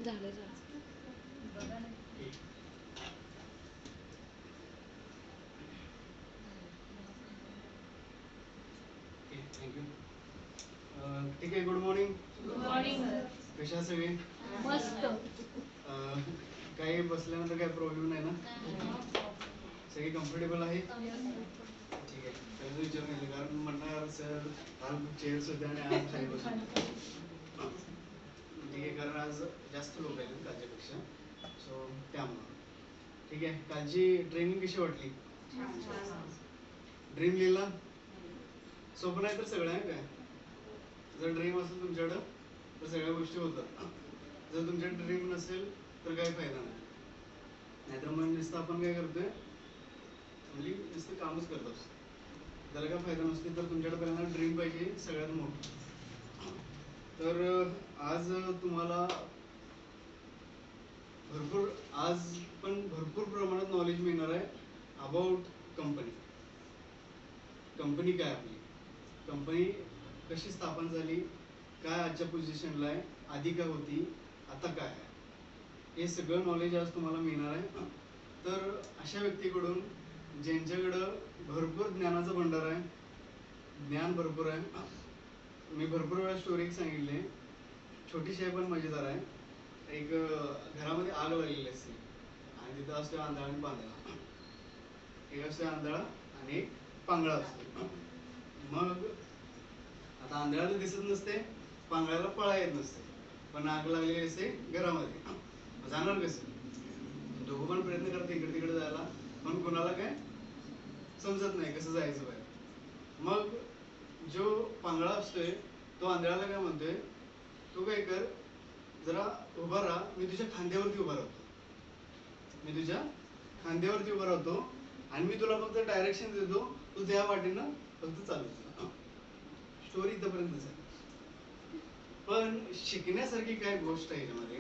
झालं झालं. थँक्यू. ठीक आहे. Good morning. Good morning. कशा सगळे? मस्त. काही बसल्यानंतर काही प्रॉब्लेम नाही ना? सगळे कम्फर्टेबल आहे? ठीक आहे. त्याचं विचारून घेतलं कारण म्हणणार सर काल चेअर्स होते आणि आज खाली बसून. ठीक आहे. कारण आज जास्त लोक आहेत कालच्यापेक्षा, सो त्यामुळं ठीक आहे. कालची ट्रेनिंग कशी वाटली? ड्रीम लिहिला? स्वप्न आहे तर सगळं आहे काय? जर ड्रीम असेल तुमच्याकडं तर सगळ्या गोष्टी होतात. जर तुमच्याकडे ड्रीम नसेल तर काही फायदा नाही. नाहीतर मग नुसतं आपण काय करतोय, म्हणजे नुसतं कामच करत असतो, त्याला काय फायदा नसते. तर तुमच्याकडे पहिल्यांदा ड्रीम पाहिजे सगळ्यात मोठं. तर आज तुम्हाला भरपूर प्रमाणात नॉलेज मिळणार आहे अबाउट कंपनी. कंपनी काय आपली, कंपनी कशी स्थापन झाली, काय आजच्या पोझिशनला आहे, आधी काय होती, आता काय आहे, हे सगळं नॉलेज आज तुम्हाला मिळणार आहे. तर अशा व्यक्तीकडून ज्यांच्याकडं भरपूर ज्ञानाचा भंडार आहे, ज्ञान भरपूर आहे. मी भरपूर वेळा स्टोरी सांगितले, छोटीशी आहे पण मजेदार आहे. एक घरामध्ये आग लागलेली असते आणि तिथं असते आंधळा आणि पांगळा. एक असते आंधळा आणि एक पांगळा असतो. मग आता आंधळ्याला दिसत नसते, पांगळ्याला पळा येत नसते, पण आग लागलेली असते घरामध्ये. जाणार कसं? दोघं पण प्रयत्न करते इकडे तिकडे जायला, पण कोणाला काय समजत नाही कसं जायचं बाहेर. मग जो पांगळा असतोय तो आंधळ्याला काय म्हणतोय, तू काय कर, जरा उभा राहा, मी तुझ्या खांद्यावरती उभा राहतो, मी तुझ्या खांद्यावरती उभा राहतो आणि मी तुला फक्त डायरेक्शन देतो, तू त्या वाटेनं फक्त चालू. स्टोरी इथपर्यंतच आहे. पण शिकण्यासारखी काय गोष्ट आहे याच्यामध्ये,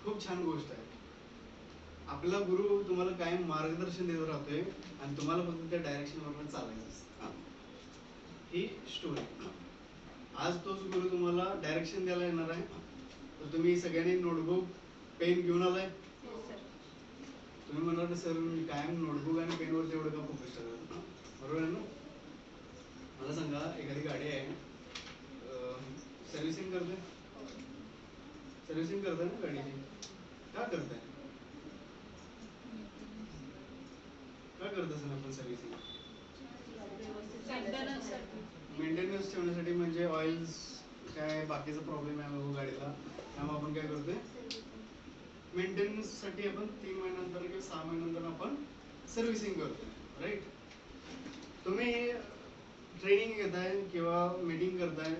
खूप छान गोष्ट आहे. आपला गुरु तुम्हाला कायम मार्गदर्शन देत राहतोय आणि तुम्हाला फक्त त्या डायरेक्शन वरनं चालायचं असतं. ही स्टोरी. आज तोच गुरु तुम्हाला डायरेक्शन द्यायला येणार आहे. तर तुम्ही सगळ्यांनी नोटबुक पेन घेऊन आलाय? तुम्ही म्हणाल सर मी कायम नोटबुक आणि पेनवरती एवढं का फोकस करतो, बरोबर आहे ना? मला सांगा, एखादी गाडी आहे, सर्व्हिसिंग करते, सर्व्हिसिंग करताय ना गाडीची, का करताय? का करत असेल आपण सर्व्हिसिंग? मेंटेनन्स ठेवण्यासाठी, म्हणजे ऑइल्स काय बाकीचा प्रॉब्लेम आहे बाबा गाडीला, त्यामुळे आपण काय करतोय, मेंटेनन्स साठी आपण 3 महिन्यानंतर किंवा 6 महिन्यानंतर आपण सर्व्हिसिंग करतोय, राईट? तुम्ही ट्रेनिंग घेताय किंवा मीटिंग करताय,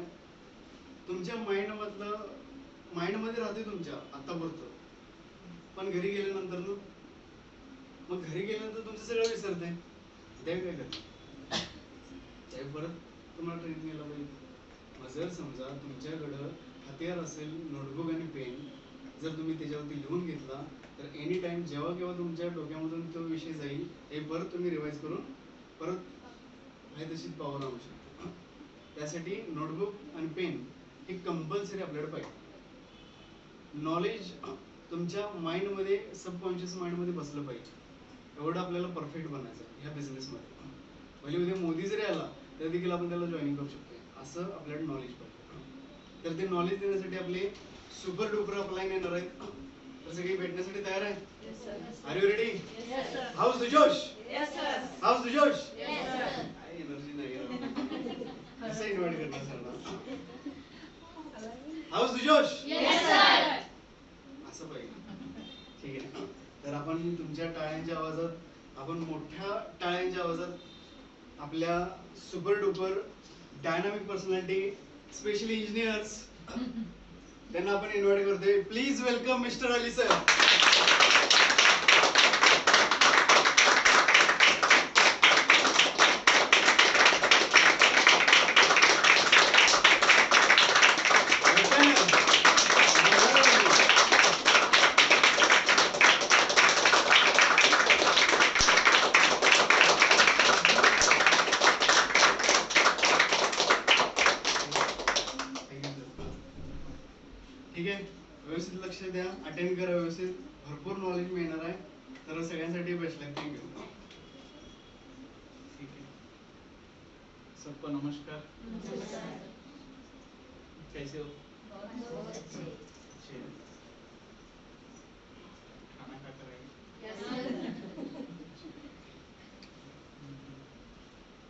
तुमच्या माइंडमध्ये राहते तुमच्या आतापुरतं, पण घरी गेल्यानंतर ना, मग घरी गेल्यानंतर तुमचं सगळं विसरते, ते काय करते, ते परत तुम्हाला ट्रेनिंग घ्यायला पाहिजे. मग जर समजा तुमच्याकडं हत्यार असेल नोटबुक आणि पेन, जर तुम्ही त्याच्यावरती लिहून घेतला तर एनी टाइम जेव्हा केव्हा तुमच्या डोक्यामधून तो विषय जाईल, हे परत तुम्ही रिवाइज करून परत आहे तशीच पॉवर आणू शकता. त्यासाठी नोटबुक आणि पेन हे कंपल्सरी आपल्याकडे पाहिजे. नॉलेज तुमच्या माइंडमध्ये, सबकॉन्शियस माइंडमध्ये बसलं पाहिजे. एवढं आपल्याला परफेक्ट बनायचं ह्या बिझनेसमध्ये. म्हणजे उद्या मोदी जरी आला तर देखील आपण त्याला जॉईनिंग करू शकतो, असं आपल्याकडे नॉलेज पाहिजे. तर ते नॉलेज देण्यासाठी आपले सुपर डुपर अपलाईन येणार आहेत. तर सगळी भेटण्यासाठी तयार आहे? Are you ready? How's the josh? How's the josh? Energy नाही, कसं इन्व्हाइट करणार सर? हाऊस द जोश? असं पाहिजे. ठीक आहे. तर आपण तुमच्या टाळ्यांच्या आवाजात, आपण मोठ्या टाळ्यांच्या आवाजात आपल्या super duper dynamic personality, specially engineers, त्यांना आपण इन्व्हाइट करतोय. Please welcome mister Ali sir. ठीक आहे. व्यवस्थित लक्ष द्या, अटेंड करा व्यवस्थित, भरपूर नॉलेज मिळणार आहे. तर सगळ्यांसाठी बेस्ट लक. थँक्यू. ठीक है, सबको नमस्कार. कैसे हो? अच्छे. खाना खा कर आए?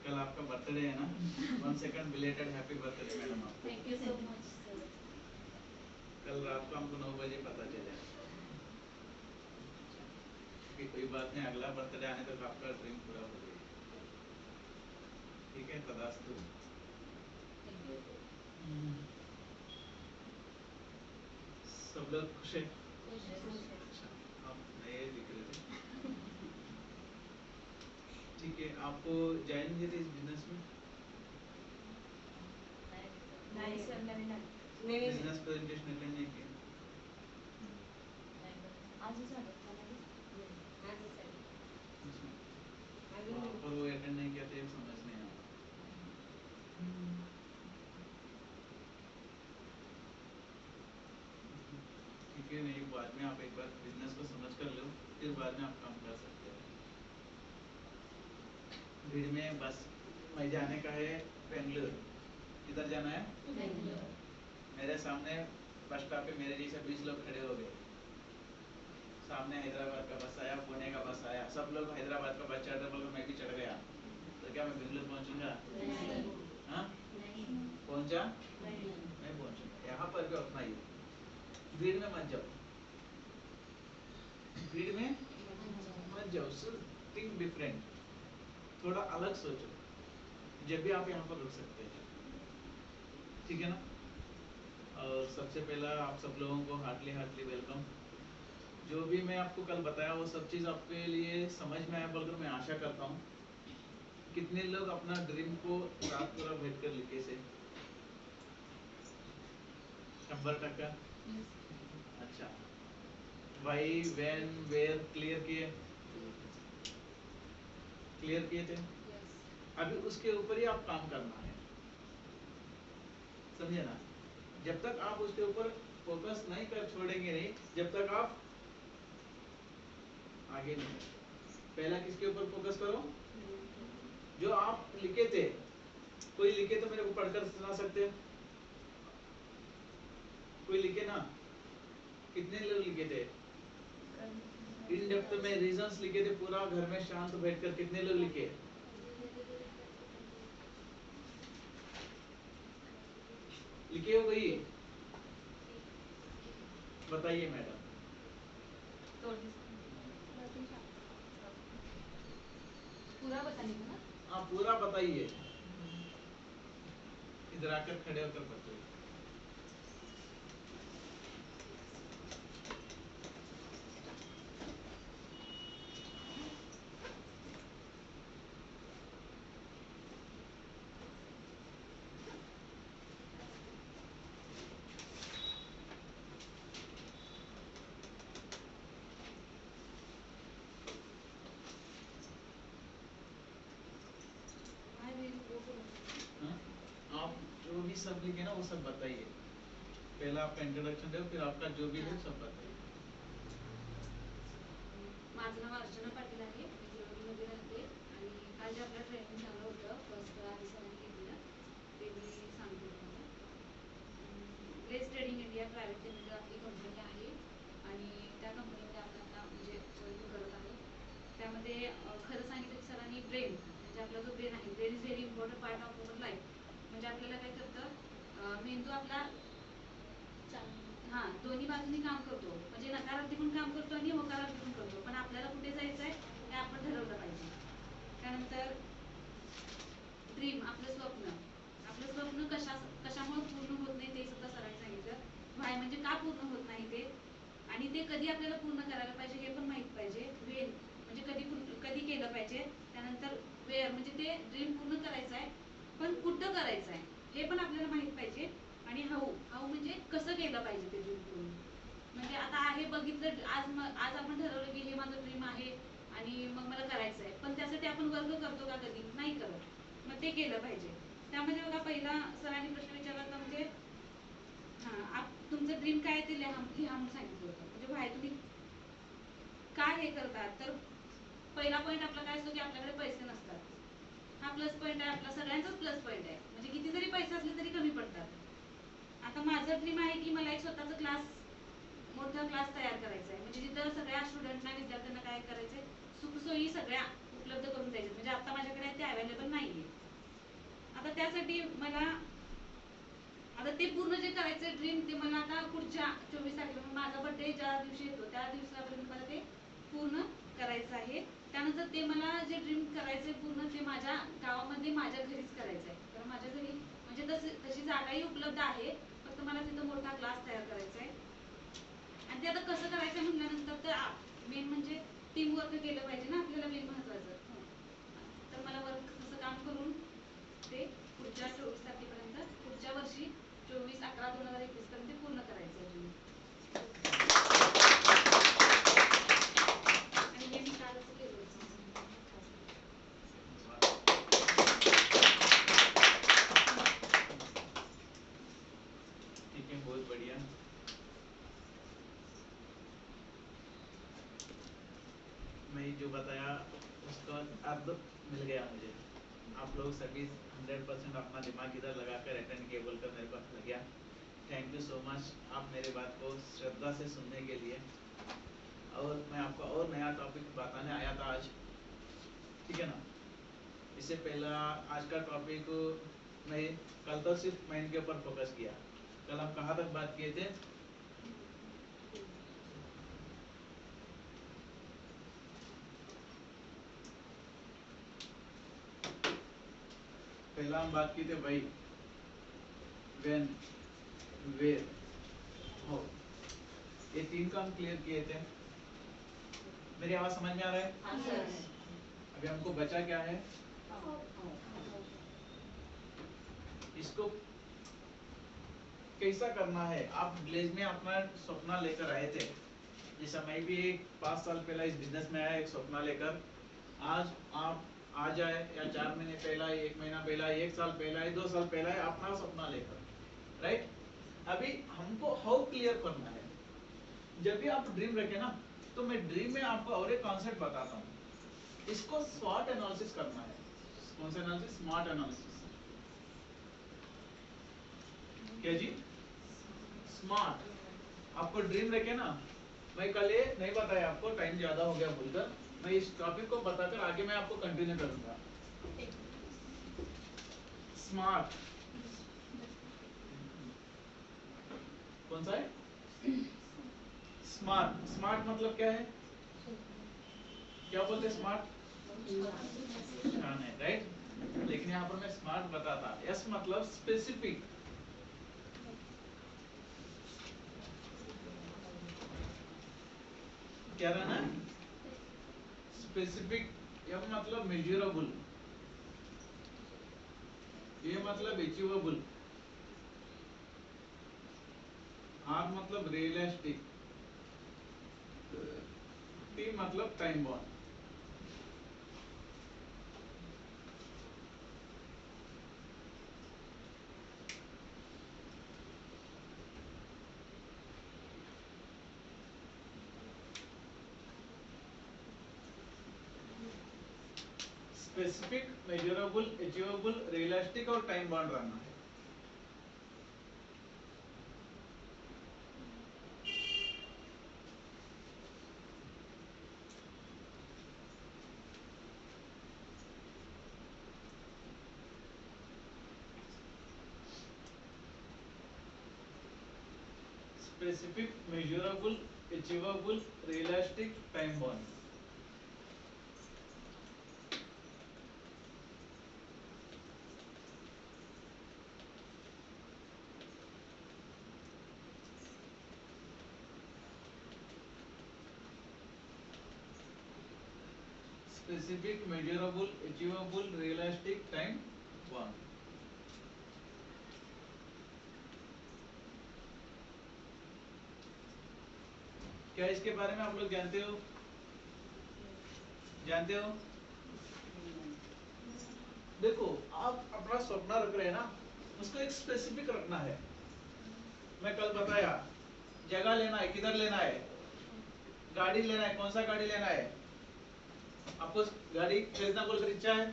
कल आपका बर्थडे है ना? 1 second belated happy birthday madam आपको. Thank you so much sir. कल रात को हमको 9 बजे पता चला कि कोई बात नहीं, अगला बर्थडे आने तक आपका ड्रीम पूरा हो जाएगा. ठीक है, तदास्तु. सब लोग खुश है? अच्छा, आप नए दिख रहे थे. ठीक है, आपको ज्वाइन किए थे इस बिजनेस में? नहीं सर, नवीन बिजनेस प्रेजेंटेशन अटेंड नहीं किया? आज ही झालं. वहाँ पर वो अटेंड नहीं किया तो ये समझ नहीं आया. ठीक है, नहीं, बाद में आप एक बार बिजनेस को समझ कर लो, फिर बाद में आप काम कर सकते हैं. भीड़ में बस मैं जाने का है बेंगलुरु. किधर जाना है? मेरे सामने बस स्टॉप पे मेरे जैसे 20 लोग खड़े हो गए. सामने हैदराबाद का बस आया, पुणे का बस आया, सब लोग हैदराबाद का बस चढ़ रहे, बोल मैं भी चढ़ गया. तो क्या मैं बेंगलुरु पहुंचूंगा? हाँ, पहुंचा नहीं पहुंचूंगा. यहाँ पर भी उतना ही, भीड़ में मत जाओ, भीड़ में मत जाओ. थिंक डिफरेंट, थोड़ा अलग सोचो, जब भी आप यहाँ पर रुक सकते हैं. ठीक है ना? और सबसे पहला आप सब लोगों को हार्टली वेलकम. जो भी मैं आपको कल बताया वो सब चीज़ आपके लिए समझ में आया बोलकर मैं आशा करता हूँ. कितने लोग अपना ड्रीम को रात पूरा बैठ कर लिखे से? 100%. अच्छा, वाई, व्हेन, वेयर क्लियर किए थे. अभी उसके ऊपर ही आप काम करना है, समझे ना? जब तक आप उसके ऊपर फोकस नहीं कर छोड़ेंगे नहीं, जब तक आप आगे नहीं. पहला किसके ऊपर फोकस करो? जो आप लिखे थे. कोई लिखे तो मेरे को पढ़कर सुना सकते हो? कोई लिखे ना? कितने लोग लिखे थे? इन डेप्थ में रीजंस लिखे थे, पूरा घर में शांत बैठकर. कितने लोग लिखे? लिखे हो कोई? बताइए मैडम. पूरा बताने का ना? हाँ, पूरा बताइए. इधर आकर खड़े होकर बताइए. हाँ? आप जो भी सब लिखे ना वो सब बताइए. पहला आपका इंट्रोडक्शन दो, फिर आपका जो भी है सब बताइए. माझं नाव अर्चना पाटील आहे. मी जिओडीमध्ये राहते आणि काल जे आपलं ट्रेनिंग झालं होतं फर्स्ट आधी सरांनी घेतलं ते मी सांगते तुम्हाला. Grace trading India private limited आपली कंपनी आहे आणि त्या कंपनीमध्ये आपण आता म्हणजे जॉईन करत आहोत. त्यामध्ये खरं सांगितलं की सरांनी ब्रेन म्हणजे आपला जो ब्रेन आहे, brain is very important part of our life. म्हणजे आपल्याला काय करतं, मेंदू आपला दोन्ही बाजूनी काम करतो. म्हणजे नकारात्मक पण काम करतो आणि होकारात्मक पण करतो. पण आपल्याला कुठे जायचं आहे हे आपण ठरवलं पाहिजे. त्यानंतर ड्रीम, आपलं स्वप्न कशामुळे पूर्ण होत नाही ते सुद्धा सरांनी सांगितलं. व्हाय म्हणजे का पूर्ण होत नाही ते, आणि ते कधी आपल्याला पूर्ण करायला पाहिजे हे पण माहित पाहिजे. वेन म्हणजे कधी केलं पाहिजे. त्यानंतर वेअर म्हणजे ते ड्रीम पूर्ण करायचं आहे पण कुठं करायचं आहे हे पण आपल्याला माहित पाहिजे. आणि हाऊ म्हणजे कसं केलं पाहिजे ते ड्रीम पूर्ण. म्हणजे आता आहे बघितलं, आज आपण ठरवलं की हे माझं ड्रीम आहे आणि मग मला करायचं आहे, पण त्यासाठी आपण वर्क करतो का? कधी नाही करत. मग ते केलं पाहिजे. त्यामध्ये बघा पहिला सरांनी प्रश्न विचारला होता म्हणजे तुमचं ड्रीम काय ते लिहा म्हणून सांगितलं होतं. म्हणजे बाहेर तुम्ही काय हे करतात. तर पहिला पॉईंट आपला काय असतो की आपल्याकडे पैसे नसतात. हा प्लस पॉईंट आहे आपला, सगळ्यांचाच प्लस पॉईंट आहे. म्हणजे किती जरी पैसे असले तरी कमी पडतात. आता माझं ड्रीम आहे की मला एक स्वतःचा क्लास, मोठा क्लास तयार करायचा आहे. म्हणजे जिथं सगळ्या स्टुडंटना, विद्यार्थ्यांना काय करायचंय, सुखसोयी सगळ्या उपलब्ध करून द्यायचे. म्हणजे आता माझ्याकडे ते अवेलेबल नाहीये. आता त्यासाठी मला आता ते पूर्ण जे करायचं ड्रीम ते मला आता पुढच्या 24 तारखेला माझा बर्थडे ज्या दिवशी येतो त्या दिवसापर्यंत मला ते पूर्ण करायचं आहे. त्यानंतर ते मला जे ड्रीम करायचंय पूर्ण ते माझ्या गावामध्ये माझ्या घरीच करायचं आहे. तर माझ्या घरी म्हणजे तशी जागाही उपलब्ध आहे. फक्त मला तिथं मोठा क्लास तयार करायचा आहे. आणि ते आता कसं करायचं म्हणल्यानंतर तर मेन म्हणजे टीम वर्क केलं पाहिजे ना आपल्याला, मेन महत्वाचं. तर मला वर्क तसं काम करून ते पुढच्या 24 तारखेपर्यंत, पुढच्या वर्षी 24/11/2021 पर्यंत पूर्ण करायचं आहे. आणि हे मी कालच केलं होतं. ठीक है, बहुत बढ़िया. मैं जो बताया उसका अर्थ मिल गया मुझे. आप लोग सभी 100% अपना दिमाग इधर लगाकर अटेंड किए बोलकर मेरे पास लग गया. थैंक यू सो मच आप मेरी बात को श्रद्धा से सुनने के लिए. और मैं आपको और नया टॉपिक बताने आया था आज, ठीक है ना. इससे पहला आज का टॉपिक मैं कल तक सिर्फ माइंड के ऊपर फोकस किया. कल हम कहाँ तक बात किए थे? पहला हम बात की थे वही व्हेन, वेयर, हाउ. ये 3 का हम क्लियर किए थे. मेरी आवाज समझ में आ रहा है? हाँ सर. अभी हमको बचा क्या है? इसको कैसा करना है. आप विलेज में अपना सपना लेकर आए थे. जैसा मैं भी 5 साल पहले इस बिजनेस में आया एक सपना लेकर. आज आप आ जाए या 4 महीने पहला, 1 महीना पहला, 1 साल पहला, 2 साल पहला है अपना सपना लेकर, राइट. अभी हमको हाउ क्लियर करना है. जब भी आप ड्रीम रखे ना, तो मैं ड्रीम में आपको और एक कॉन्सेप्ट बताता हूँ. इसको स्वॉट एनालिसिस करना है. कौन सा एनालिसिस? Smart analysis. क्या जी? स्मार्ट. आपको ड्रीम रखे ना, मैं कल ये नहीं बताया आपको, टाइम ज्यादा हो गया बोलकर. मैं इस टॉपिक को बताकर आगे मैं आपको कंटिन्यू करूंगा. स्मार्ट कौन सा है? स्मार्ट. स्मार्ट मतलब क्या है? क्या बोलते हैं स्मार्ट? शान है, राइट. लेकिन यहाँ पर मैं स्मार्ट बताता. एस मतलब स्पेसिफिक. क्या रहना? स्पेसिफिक. एम मतलब मेजरेबल. ये मतलब अचीवेबल. आर मतलब रियलिस्टिक. टी मतलब time bound. Specific, measurable, achievable, realistic और टाइम बाउंड रहना है. Specific, measurable, achievable, realistic, time bound. Specific, measurable, achievable, realistic, time bound. क्या इसके बारे में आप लोग जानते हो? जानते हो? देखो, आप अपना सपना रख रहे हैं ना, उसको एक स्पेसिफिक रखना है. मैं कल बताया, जगह लेना है, किधर लेना है, गाड़ी लेना है, कौन सा गाड़ी लेना है, आपको गाड़ी खरीदना बोलकर इच्छा है,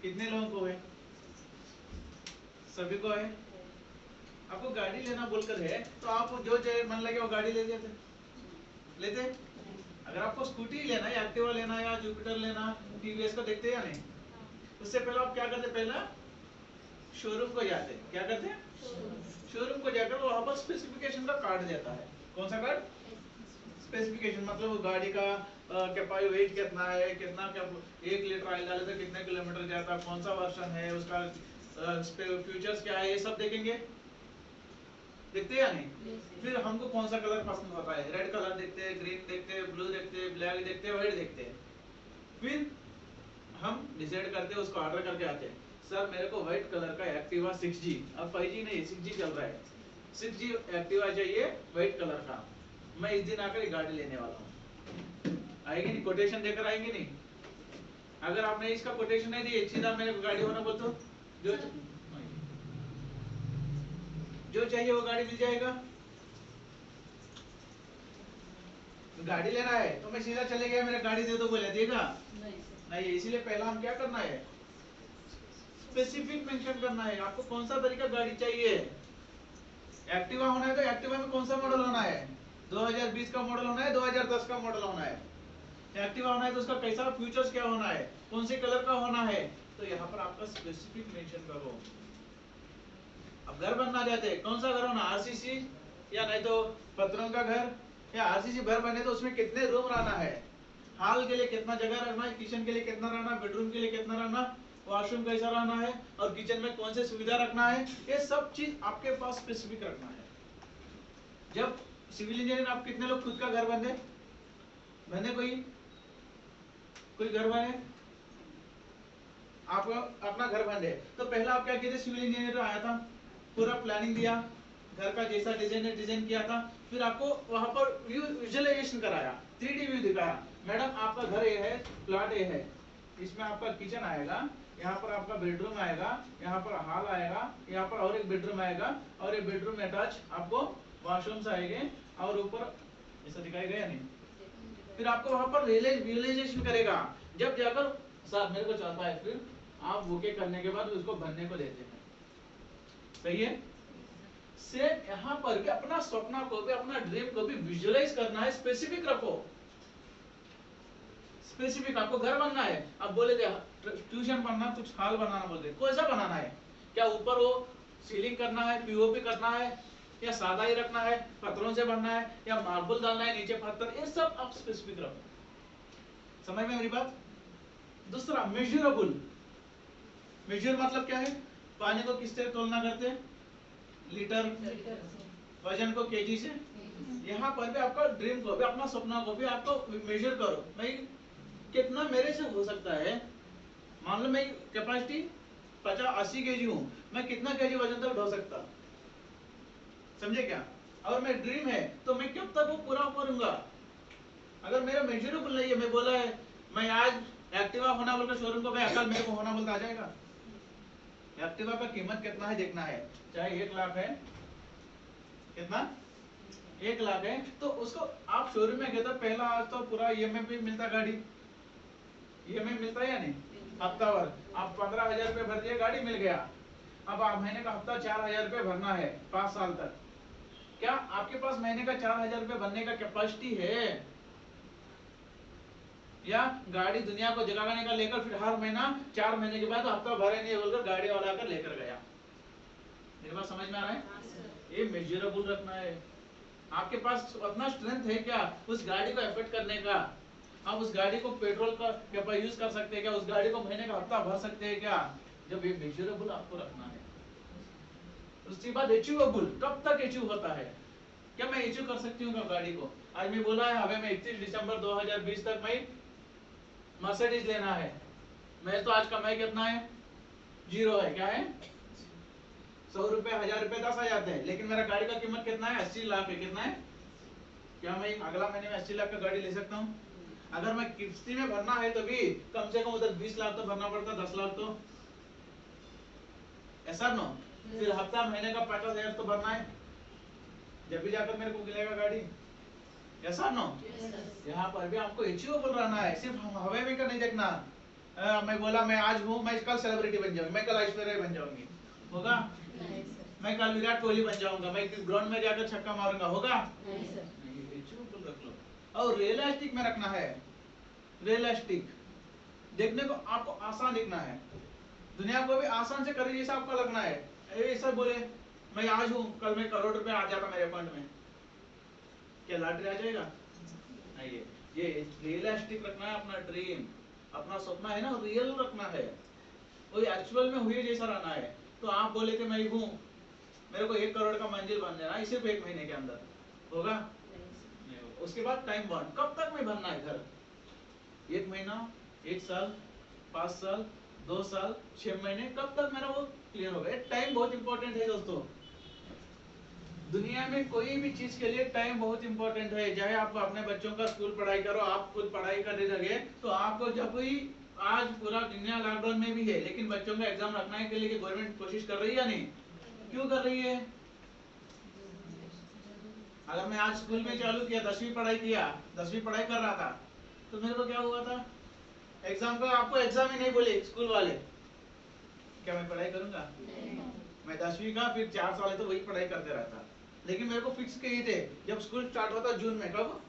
कितने लोगों को है, सभी को है। आपको गाड़ी लेना बोलकर है तो आप जो मन लगे वो गाड़ी ले लेते। अगर आपको स्कूटी लेना है, एक्टिवा लेना है या जुपिटर लेना, टीवीएस को देखते या नहीं, उससे पहले आप क्या करते, पहला शोरूम को जाते, क्या करते, शोरूम को जाकर वहां पर स्पेसिफिकेशन का कार्ड देता है। कौन सा कार्ड, स्पेसिफिकेशन, मतलब वो गाड़ी का कैपेसिटी वेट कितना है, कितना 1 लीटर ऑयल डाले तो कितने किलोमीटर जाता, कौन सा वर्जन है, उसका फीचर्स क्या है, ये सब देखेंगे, देखते या नहीं। फिर हमको कौन सा कलर पसंद होता है, रेड कलर देखते हैं, ग्रीन देखते हैं, ब्लू देखते हैं, ब्लैक देखते हैं, व्हाइट देखते हैं। फिर हम डिसाइड करते हैं, उसको ऑर्डर करके आते हैं, सर मेरे को व्हाइट कलर का एक्टिवा 6G, अब 5G नहीं 6G चल रहा है, 6G एक्टिवा चाहिए व्हाइट कलर का, मैं इस दिन आकर गाड़ी लेने वाला हूँ। आएगी नहीं, कोटेशन देकर आएंगे नहीं। अगर आपने इसका कोटेशन नहीं दिया, सीधा मेरे को गाड़ी होना बोल तो जो चाहिए वो गाड़ी मिल जाएगा। गाड़ी लेना है तो मैं सीधा चले गया, मेरे गाड़ी दे दो बोले, देगा नहीं। इसीलिए पहला हम क्या करना है, स्पेसिफिक मेंशन करना है, आपको कौन सा तरीका गाड़ी चाहिए। एक्टिवा होना है तो एक्टिवा में कौन सा मॉडल होना है, 2020 का मॉडल होना है, 2010 का मॉडल होना है। एक्टिवा होना है तो उसका कैसा फीचर्स क्या होना है, कौन से कलर का होना है, तो यहाँ पर आपका स्पेसिफिक मेंशन करो। अब घर बनना चाहते हैं, कौन सा घर होना, आरसीसी या नहीं तो पत्थरों का घर, या आरसीसी घर बने तो उसमें कितने रूम रहना है, हॉल के लिए कितना जगह रखना है, किचन के लिए कितना रहना, बेडरूम के लिए कितना रहना, वॉशरूम कैसा रहना है, और किचन में कौन से सुविधा रखना है, ये सब चीज आपके पास स्पेसिफिक रखना है। जब सिविल इंजीनियर, आप कितने लोग खुद का घर बने कोई घर बने, आप अपना घर बने तो पहला आप क्या किए थे, सिविल इंजीनियर आया था, पूरा प्लानिंग दिया, घर का जैसा डिजाइन किया था, फिर आपको वहां पर विजुअलाइजेशन कराया, 3D व्यू दिखाया, मैडम आपका घर ये है, प्लॉट ये है, इसमें आपका किचन आएगा, यहाँ पर आपका बेडरूम आएगा, यहाँ पर हॉल आएगा, यहाँ पर और एक बेडरूम आएगा, और एक बेडरूम में अटैच आपको वॉशरूम्स आएंगे, और ऊपर ऐसा दिखाया गया नहीं। फिर आपको वहां पर विजुअलाइजेशन करेगा, जब जाकर साहब मेरे को चाहता है, फिर आप बुके करने के बाद उसको बनने को देते हैं। सही है। सेम यहाँ पर भी अपना सपना को भी, अपना ड्रीम को भी विजुअलाइज करना है, स्पेसिफिक रखो। स्पेसिफिक, आपको घर बनना है, अब बोले थे ट्यूशन बनना, कुछ हॉल बनाना बोलते, कैसा बनाना है, क्या ऊपर वो सीलिंग करना है, पीओपी करना है, या सादा ही रखना है, पत्थरों से बनना है, या मार्बल डालना है, नीचे पत्थर, ये सब आप स्पेसिफिक रखो। समझ में मेरी बात। दूसरा मेजरेबल, मेजर मतलब क्या है, पानी को किससे तोलना करते हैं, लीटर, वजन को केजी से। यहाँ पर भी आपका ड्रीम को भी, अपना सपना को भी आपको मेजर करो, भाई कितना मेरे से हो सकता है। मान लो मैं कैपेसिटी 50-80 केजी हूँ, मैं कितना केजी वजन तक उठा सकता, समझे क्या। और मैं ड्रीम है तो मैं कब तक वो पूरा करूंगा। अगर मेरा मेजरेबल नहीं है, मैं बोला है मैं आज एक्टिवा होना बोलकर शोरूम को गया, कल मेरे को होना बोलता आ जाएगा। एक्टिवा का कीमत कितना है देखना है, चाहे 1 लाख है, कितना 1 लाख है, तो उसको आप शोरूम में गए तो पहला आज तो पूरा ईएमआई पे मिलता, गाड़ी ईएमआई मिलता है या नहीं, हफ्तावार आप 15,000 रुपए भर दिए, गाड़ी मिल गया। अब आप महीने का हफ्ता 4,000 रुपए भरना है 5 साल तक। क्या आपके पास महीने का 4,000 रुपए भरने का कैपेसिटी है, या गाड़ी दुनिया को जगाने का लेकर फिर हर महीना 4 महीने के बाद हफ्ता भरे नहीं बोलकर गाड़ी वाला आकर लेकर गया। मेरी बात समझ में आ रहा है। ये मेजरेबल रखना है। आपके पास उतना स्ट्रेंथ है क्या उस गाड़ी को एफर्ट करने का, आप उस गाड़ी को पेट्रोल का यूज कर सकते हैं क्या, उस गाड़ी को महीने का हफ्ता भर सकते हैं क्या, जब ये मेजरेबल आपको रखना है। उसके बाद अचीवेबल, कब तक अचीव होता है, क्या मैं अचीव कर सकती हूँ गाड़ी को। आज मैं बोला है हमें 31 दिसंबर 2020 तक मैं मर्सिडीज लेना है, मैं तो आज कमाई कितना है, 0 है, क्या है 100 रुपए, 1000 रुपए 10 जाते हैं, लेकिन मेरा गाड़ी का कीमत कितना है, 80 लाख है। कितना है, क्या मैं अगला महीने में 80 लाख का गाड़ी ले सकता हूँ। अगर मैं किस्ती में भरना है तो भी कम से कम उधर 20 लाख तो भरना पड़ता, 10 लाख तो, ऐसा नो। फिर हफ्ता महीने का 50,000 तो भरना है, जब भी जाकर मेरे को मिलेगा गाड़ी, ऐसा नो। यहाँ पर भी आपको अचीवेबल रहना है, सिर्फ हवा में का नहीं देखना। मैं बोला मैं आज हूँ, मैं कल सेलिब्रिटी बन जाऊंगी, मैं कल ऐश्वर्या बन जाऊंगी, होगा? मैं कल विराट कोहली बन जाऊंगा, मैं ग्राउंड में जाकर छक्का मारूंगा, होगा? अचीवेबल रख लो और रियलिस्टिक में रखना है। रियलिस्टिक देखने को आपको आसान दिखना है, दुनिया को भी आसान से करे जैसा आपको लगना है। ऐसा बोले मैं आज हूँ, कल मैं करोड़ रुपए आ जाता मेरे अकाउंट में, क्या लॉटरी आ जाएगा? नहीं। ये रियलिस्टिक रखना है, अपना ड्रीम, अपना सपना है ना, रियल रखना है, वो एक्चुअल में हुए जैसा रहना है। तो आप बोले थे मैं हूँ, मेरे को 1 करोड़ का मंजिल बन देना, सिर्फ 1 महीने के अंदर होगा? नहीं होगा। उसके बाद टाइम बॉन्ड, कब तक मैं बनना है घर? 1 महीना, 1 साल, 5 साल, 2 साल, 6 महीने, कब तक मेरा वो क्लियर होगा? टाइम बहुत इंपॉर्टेंट है दोस्तों, दुनिया में कोई भी चीज के लिए टाइम बहुत इंपॉर्टेंट है। चाहे आप अपने बच्चों का स्कूल पढ़ाई करो, आप खुद पढ़ाई करने लगे, तो आपको जब भी आज पूरा दुनिया लॉकडाउन में भी है, लेकिन बच्चों का एग्जाम रखने के लिए गवर्नमेंट कोशिश कर रही है या नहीं? क्यों कर रही है? अगर मैं आज स्कूल में चालू किया, 10वीं पढ़ाई किया, 10वीं पढ़ाई कर रहा था, तो मेरे को क्या हुआ था? एग्जाम का आपको एग्जाम ही नहीं बोले स्कूल वाले, क्या मैं पढ़ाई करूंगा? मैं 10वीं का फिर 4 साल तो वही पढ़ाई करते रहता, लेकिन मेरे को फिक्स किए थे जब स्कूल स्टार्ट होता जून में, कब?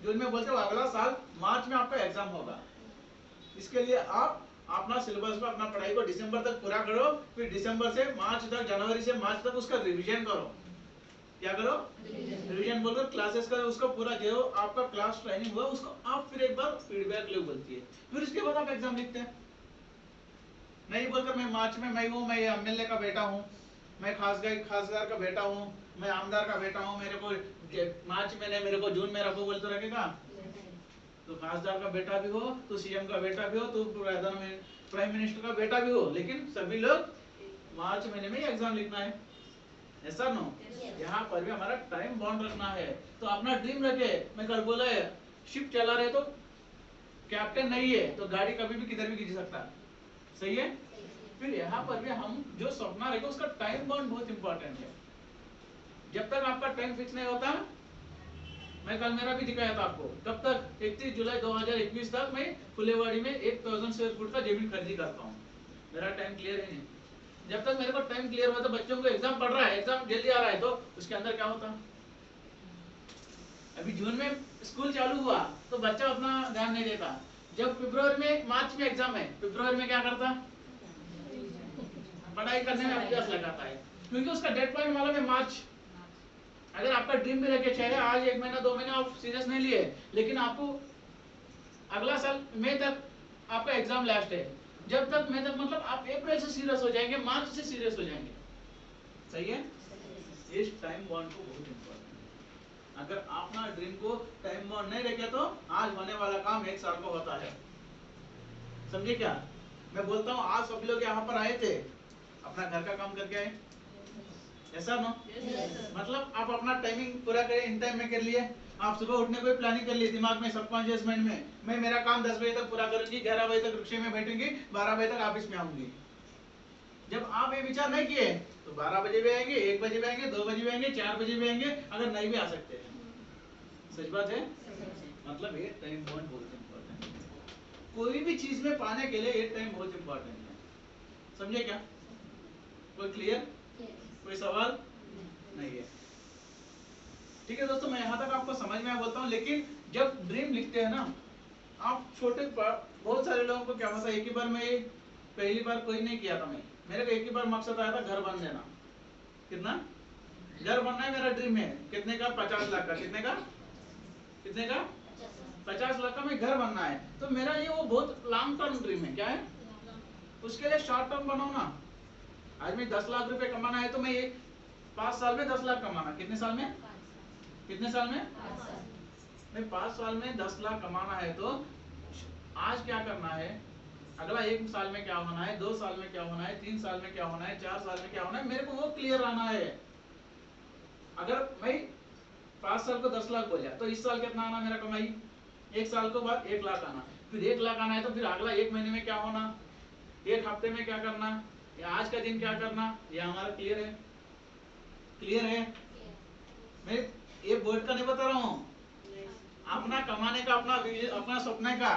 जून में बोलते अगला साल मार्च में आपका एग्जाम होगा। इसके लिए आप अपना सिलेबस को, अपना पढ़ाई को दिसंबर तक पूरा करो, फिर दिसंबर से मार्च तक, जनवरी से मार्च तक उसका रिवीजन करो। क्या करो? रिवीजन बोलकर क्लासेस का उसका पूरा जो आपका क्लास ट्रेनिंग हुआ उसको आप फिर एक बार फीडबैक ले बोलती है, फिर उसके बाद आप एग्जाम लिखते हैं। नहीं बोलकर मैं मार्च में मैं हूँ, मैं एमएलए का बेटा हूँ, मैं खासदार का बेटा हूँ, मैं आमदार का बेटा हूँ, मेरे को मार्च में नहीं, मेरे को जून में रखो बोल तो रखेगा? तो खासदार का बेटा भी हो, तो सीएम का बेटा भी हो, तो प्राइम मिनिस्टर का बेटा भी हो, लेकिन सभी लोग मार्च महीने में एग्जाम लिखना है, ऐसा नो? यहाँ पर भी हमारा टाइम बाउंड रखना है। तो अपना ड्रीम रखे। मैं कल बोला है शिप चला रहे तो कैप्टन नहीं है तो गाड़ी कभी भी किधर भी खींच सकता, सही है? फिर यहाँ पर भी हम जो सपना रखें उसका टाइम बाउंड बहुत इंपॉर्टेंट है। जब तक आपका टाइम फिक्स नहीं होता, मैं कल मेरा भी दिखाया था आपको, कब तक? 31 जुलाई 2021 तक मैं फुलेवाड़ी में 1000 स्क्वायर फुट का जमीन खरीदी करता हूँ, मेरा टाइम क्लियर है नहीं। जब तक मेरे को टाइम क्लियर हुआ तो बच्चों को एग्जाम पढ़ रहा है, एग्जाम जल्दी आ रहा है, तो उसके अंदर क्या होता? अभी जून में स्कूल चालू हुआ तो बच्चा अपना ध्यान नहीं देता, जब फरवरी में, मार्च में एग्जाम है, फरवरी में क्या करता? पढ़ाई करने में अभ्यास लगाता है, क्योंकि उसका डेड पॉइंट मालूम है मार्च। अगर आपका ड्रीम भी रखे, चाहे आज 1 महीना 2 महीना आप सीरियस नहीं लिए, लेकिन आपको अगला साल मई तक आपका एग्जाम लास्ट है, जब तक मई तक मतलब आप अप्रैल से सीरियस हो जाएंगे, मार्च से सीरियस हो जाएंगे, सही है? इस टाइम बॉन्ड को बहुत इंपॉर्टेंट है। अगर अपना ड्रीम को टाइम बॉन्ड नहीं रखे तो आज होने वाला काम 1 साल को होता है, समझे क्या? मैं बोलता हूँ आज सभी लोग यहाँ पर आए थे, अपना घर का काम करके आए, ऐसा नो? मतलब आप अपना टाइमिंग पूरा करें, इन टाइम में कर लिए, आप सुबह उठने को प्लानिंग कर लिए दिमाग में, सबकॉन्शियस माइंड में, मैं मेरा काम 10 बजे तक पूरा करूंगी, 11 बजे तक रिक्शे में बैठूंगी, 12 बजे तक ऑफिस में आऊंगी। जब आप ये विचार नहीं किए तो 12 बजे भी आएंगे, 1 बजे भी आएंगे, 2 बजे भी आएंगे, 4 बजे भी आएंगे, अगर नहीं भी आ सकते हैं। सच बात है? मतलब ये टाइम बहुत इंपॉर्टेंट है, कोई भी चीज में पाने के लिए ये टाइम बहुत इंपॉर्टेंट है, समझे क्या? कोई क्लियर? कोई सवाल नहीं है? ठीक है दोस्तों, मैं यहाँ तक आपको समझ में बोलता हूँ। लेकिन जब ड्रीम लिखते हैं ना आप, छोटे बहुत सारे लोगों को क्या पता, एक ही बार में, पहली बार कोई नहीं किया था, मेरे को एक ही बार मकसद आया था घर बन देना। कितना घर बनना है मेरा ड्रीम है, कितने का? 50 लाख का। कितने का? 50 लाख का मैं घर बनना है। तो मेरा ये वो बहुत लॉन्ग टर्म ड्रीम है। क्या है? उसके लिए शॉर्ट टर्म बनाओ ना। आज मैं 10 लाख रुपए कमाना है तो मैं 5 साल में 10 लाख कमाना। कितने साल में? कितने साल में? 5 साल। मैं 5 साल में 10 लाख कमाना है तो आज क्या करना है, अगला 1 साल में क्या होना है, 2 साल में क्या होना है, 3 साल में क्या होना है, 4 साल में क्या होना है, मेरे को वो क्लियर रहना है। अगर मैं 5 साल को 10 लाख बोला तो इस साल कितना आना मेरा कमाई, 1 साल को बाद 1 लाख आना, फिर 1 लाख आना है तो फिर अगला 1 महीने में क्या होना, 1 हफ्ते में क्या करना, या आज का दिन क्या करना, ये हमारा क्लियर है? क्लियर है? मैं ये बोर्ड का नहीं बता रहा हूँ, अपना कमाने का, अपना सपने का।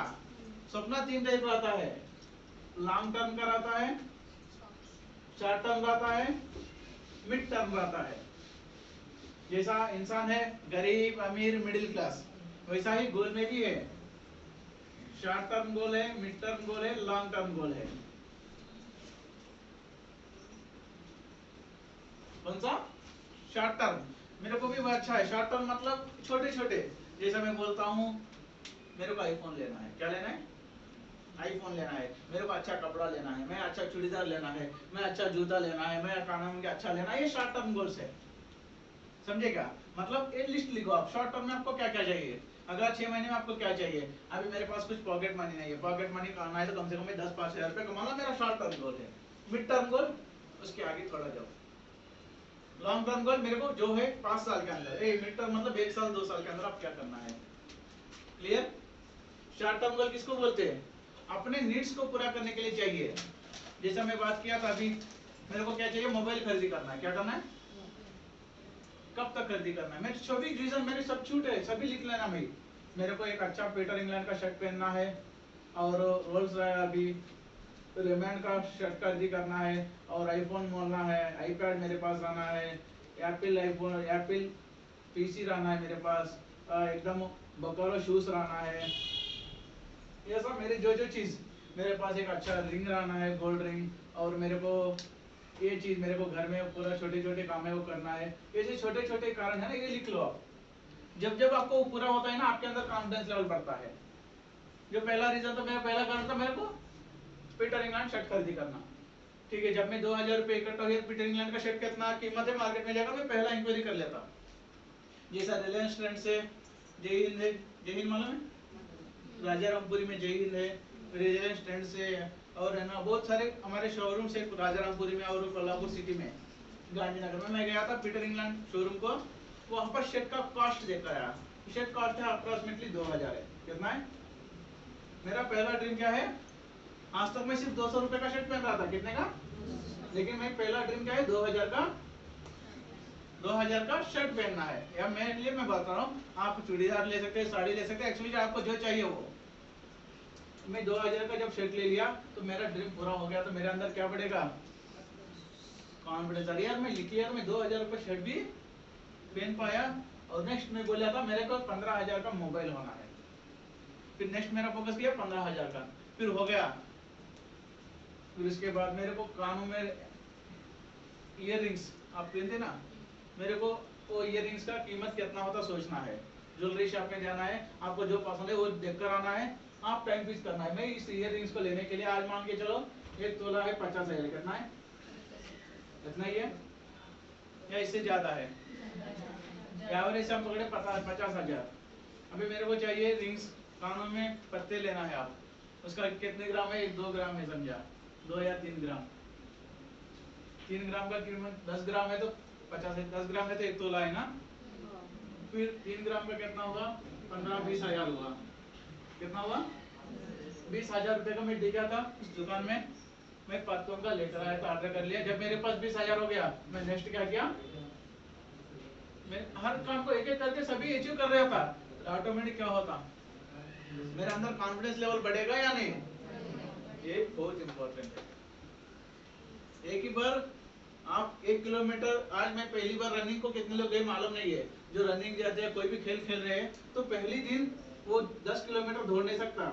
सपना 3 टाइप रहता है, लॉन्ग टर्म का रहता है, शॉर्ट टर्म रहता है, मिड टर्म रहता है। जैसा इंसान है गरीब, अमीर, मिडिल क्लास, वैसा ही गोल में भी है। शॉर्ट टर्म गोल है, मिड टर्म गोल है, लॉन्ग टर्म गोल है। कौन सा? Short term. मेरे को भी वो अच्छा है। शॉर्ट टर्म मतलब छोटे छोटे, जैसा मैं बोलता हूँ मेरे को आईफोन लेना है। क्या लेना है? आईफोन लेना है। मेरे को अच्छा कपड़ा लेना है, मैं अच्छा चूड़ीदार लेना है, मैं अच्छा जूता लेना है, मैं खाना में अच्छा लेना है। ये शॉर्ट टर्म गोल्स है, समझेगा? मतलब एक लिस्ट लिखो आप, शॉर्ट टर्म में आपको क्या क्या चाहिए, अगला 6 महीने में आपको क्या चाहिए। अभी मेरे पास कुछ पॉकेट मनी नहीं है, पॉकेट मनी कमाना है तो कम से कम 10-5 हजार रुपए कमाना, मेरा शॉर्ट टर्म गोल है। मिड टर्म गोल, उसके आगे थोड़ा जाओ। लॉन्ग टर्म गोल मेरे को जो है 5 साल के अंदर, मिड टर्म मतलब 1 साल 2 साल के अंदर आप क्या करना है। क्लियर? शॉर्ट टर्म गोल किसको बोलते हैं? अपने नीड्स को पूरा करने के लिए चाहिए। जैसा मैं बात किया था अभी, मेरे को क्या चाहिए? मोबाइल खरीदी करना है। क्या करना है? कब तक खरीदी करना है? मेरे सभी रीजन, मेरे सब छूट है, सभी लिख लेना भाई। मेरे को एक अच्छा पीटर इंग्लैंड का शर्ट पहनना है, और रोल्स रॉयल अभी रेमंड का शर्ट खरीदी करना है, और आईफोन मोलना है, आईपैड मेरे पास रहना है, एप्पल पीसी रहना है मेरे पास, एकदम बकालो शूज रहना है। ये सब मेरे जो जो चीज, मेरे पास एक अच्छा रिंग रहना है, गोल्ड रिंग, और मेरे को ये चीज, मेरे को घर में पूरा छोटे छोटे काम है वो करना है। ये जो छोटे छोटे कारण है ना, ये लिख लो आप। जब जब आपको वो पूरा होता है ना, आपके अंदर कॉन्फिडेंस लेवल बढ़ता है। जो पहला रीजन था, मेरा पहला कारण था मेरे को पीटर इंग्लैंड शर्ट खरीदी करना। ठीक है, जब मैं 2000 रुपये इकट्ठा हुआ, पीटर इंग्लैंड का शर्ट कितना कीमत है मार्केट में जाकर मैं पहला इंक्वायरी कर लेता। जैसा रिलायंस ट्रेंड से जय हिंद है, जय हिंद मालूम है? राजा रामपुरी में जय हिंद है, रिलायंस ट्रेंड से, और है ना बहुत सारे हमारे शोरूम से, राजा रामपुरी में और कोल्हापुर सिटी में, गांधीनगर में। मैं गया था पीटर इंग्लैंड शोरूम को, वहां पर शर्ट का कॉस्ट देखकर आया। शर्ट कॉस्ट है अप्रोक्सीमेटली 2000 है। कितना है? मेरा पहला ड्रीम क्या है? आज तक मैं सिर्फ 200 रुपए का शर्ट पहन रहा था। कितने का? लेकिन मैं पहला ड्रीम क्या है? 2000 का शर्ट पहनना है। या मेरे लिए मैं बता रहा हूँ, आप चूड़ीदार ले सकते हैं, साड़ी ले सकते हैं, एक्चुअली आपको जो चाहिए वो। मैं 2000 का जब शर्ट ले लिया तो मेरा ड्रीम पूरा हो गया। तो मेरे अंदर क्या बढ़ेगा? कॉन्फिडेंस। अरे यार मैं लिख लिया तो मैं 2000 रुपये शर्ट भी पहन पाया। और नेक्स्ट मैं बोला था मेरे को 15,000 का मोबाइल होना है। फिर नेक्स्ट मेरा फोकस किया 15,000 का, फिर हो गया। फिर उसके बाद मेरे को कानों में इयर रिंग्स आप पहनते ना, मेरे को वो इयर रिंग्स का कीमत कितना होता सोचना है। ज्वेलरी शॉप में जाना है, आपको जो पसंद है वो देख कर आना है, आप टाइम फिक्स करना है। मैं इस इयर रिंग्स को लेने के लिए आज मान के चलो 1 तोला है 50,000। कितना है? इतना ही है या इससे ज्यादा है? एवरेज हम पकड़े 50,000। अभी मेरे को चाहिए रिंग्स, कानों में पत्ते लेना है। आप उसका कितने ग्राम है? 1-2 ग्राम है, समझा? 2 या 3 ग्राम। 3 ग्राम का कीमत 10 ग्राम है तो 50 है, 10 ग्राम है तो 1 तोला है ना। फिर 3 ग्राम का कितना होगा? 15-20 हजार हुआ। कितना हुआ? 20,000 रुपए का मैं दे गया था उस दुकान में। मैं पत्तों का लेकर आया था, ऑर्डर कर लिया। जब मेरे पास 20,000 हो गया, मैं नेक्स्ट क्या किया? मैं हर काम को एक एक करके सभी अचीव कर रहा था। ऑटोमेटिक क्या होता? मेरे अंदर कॉन्फिडेंस लेवल बढ़ेगा या नहीं? ये बहुत इंपॉर्टेंट है। एक ही बार आप 1 किलोमीटर, आज मैं पहली बार रनिंग को कितने लोग गए मालूम नहीं है। जो रनिंग जाते हैं, कोई भी खेल खेल रहे हैं, तो पहली दिन वो 10 किलोमीटर दौड़ नहीं सकता।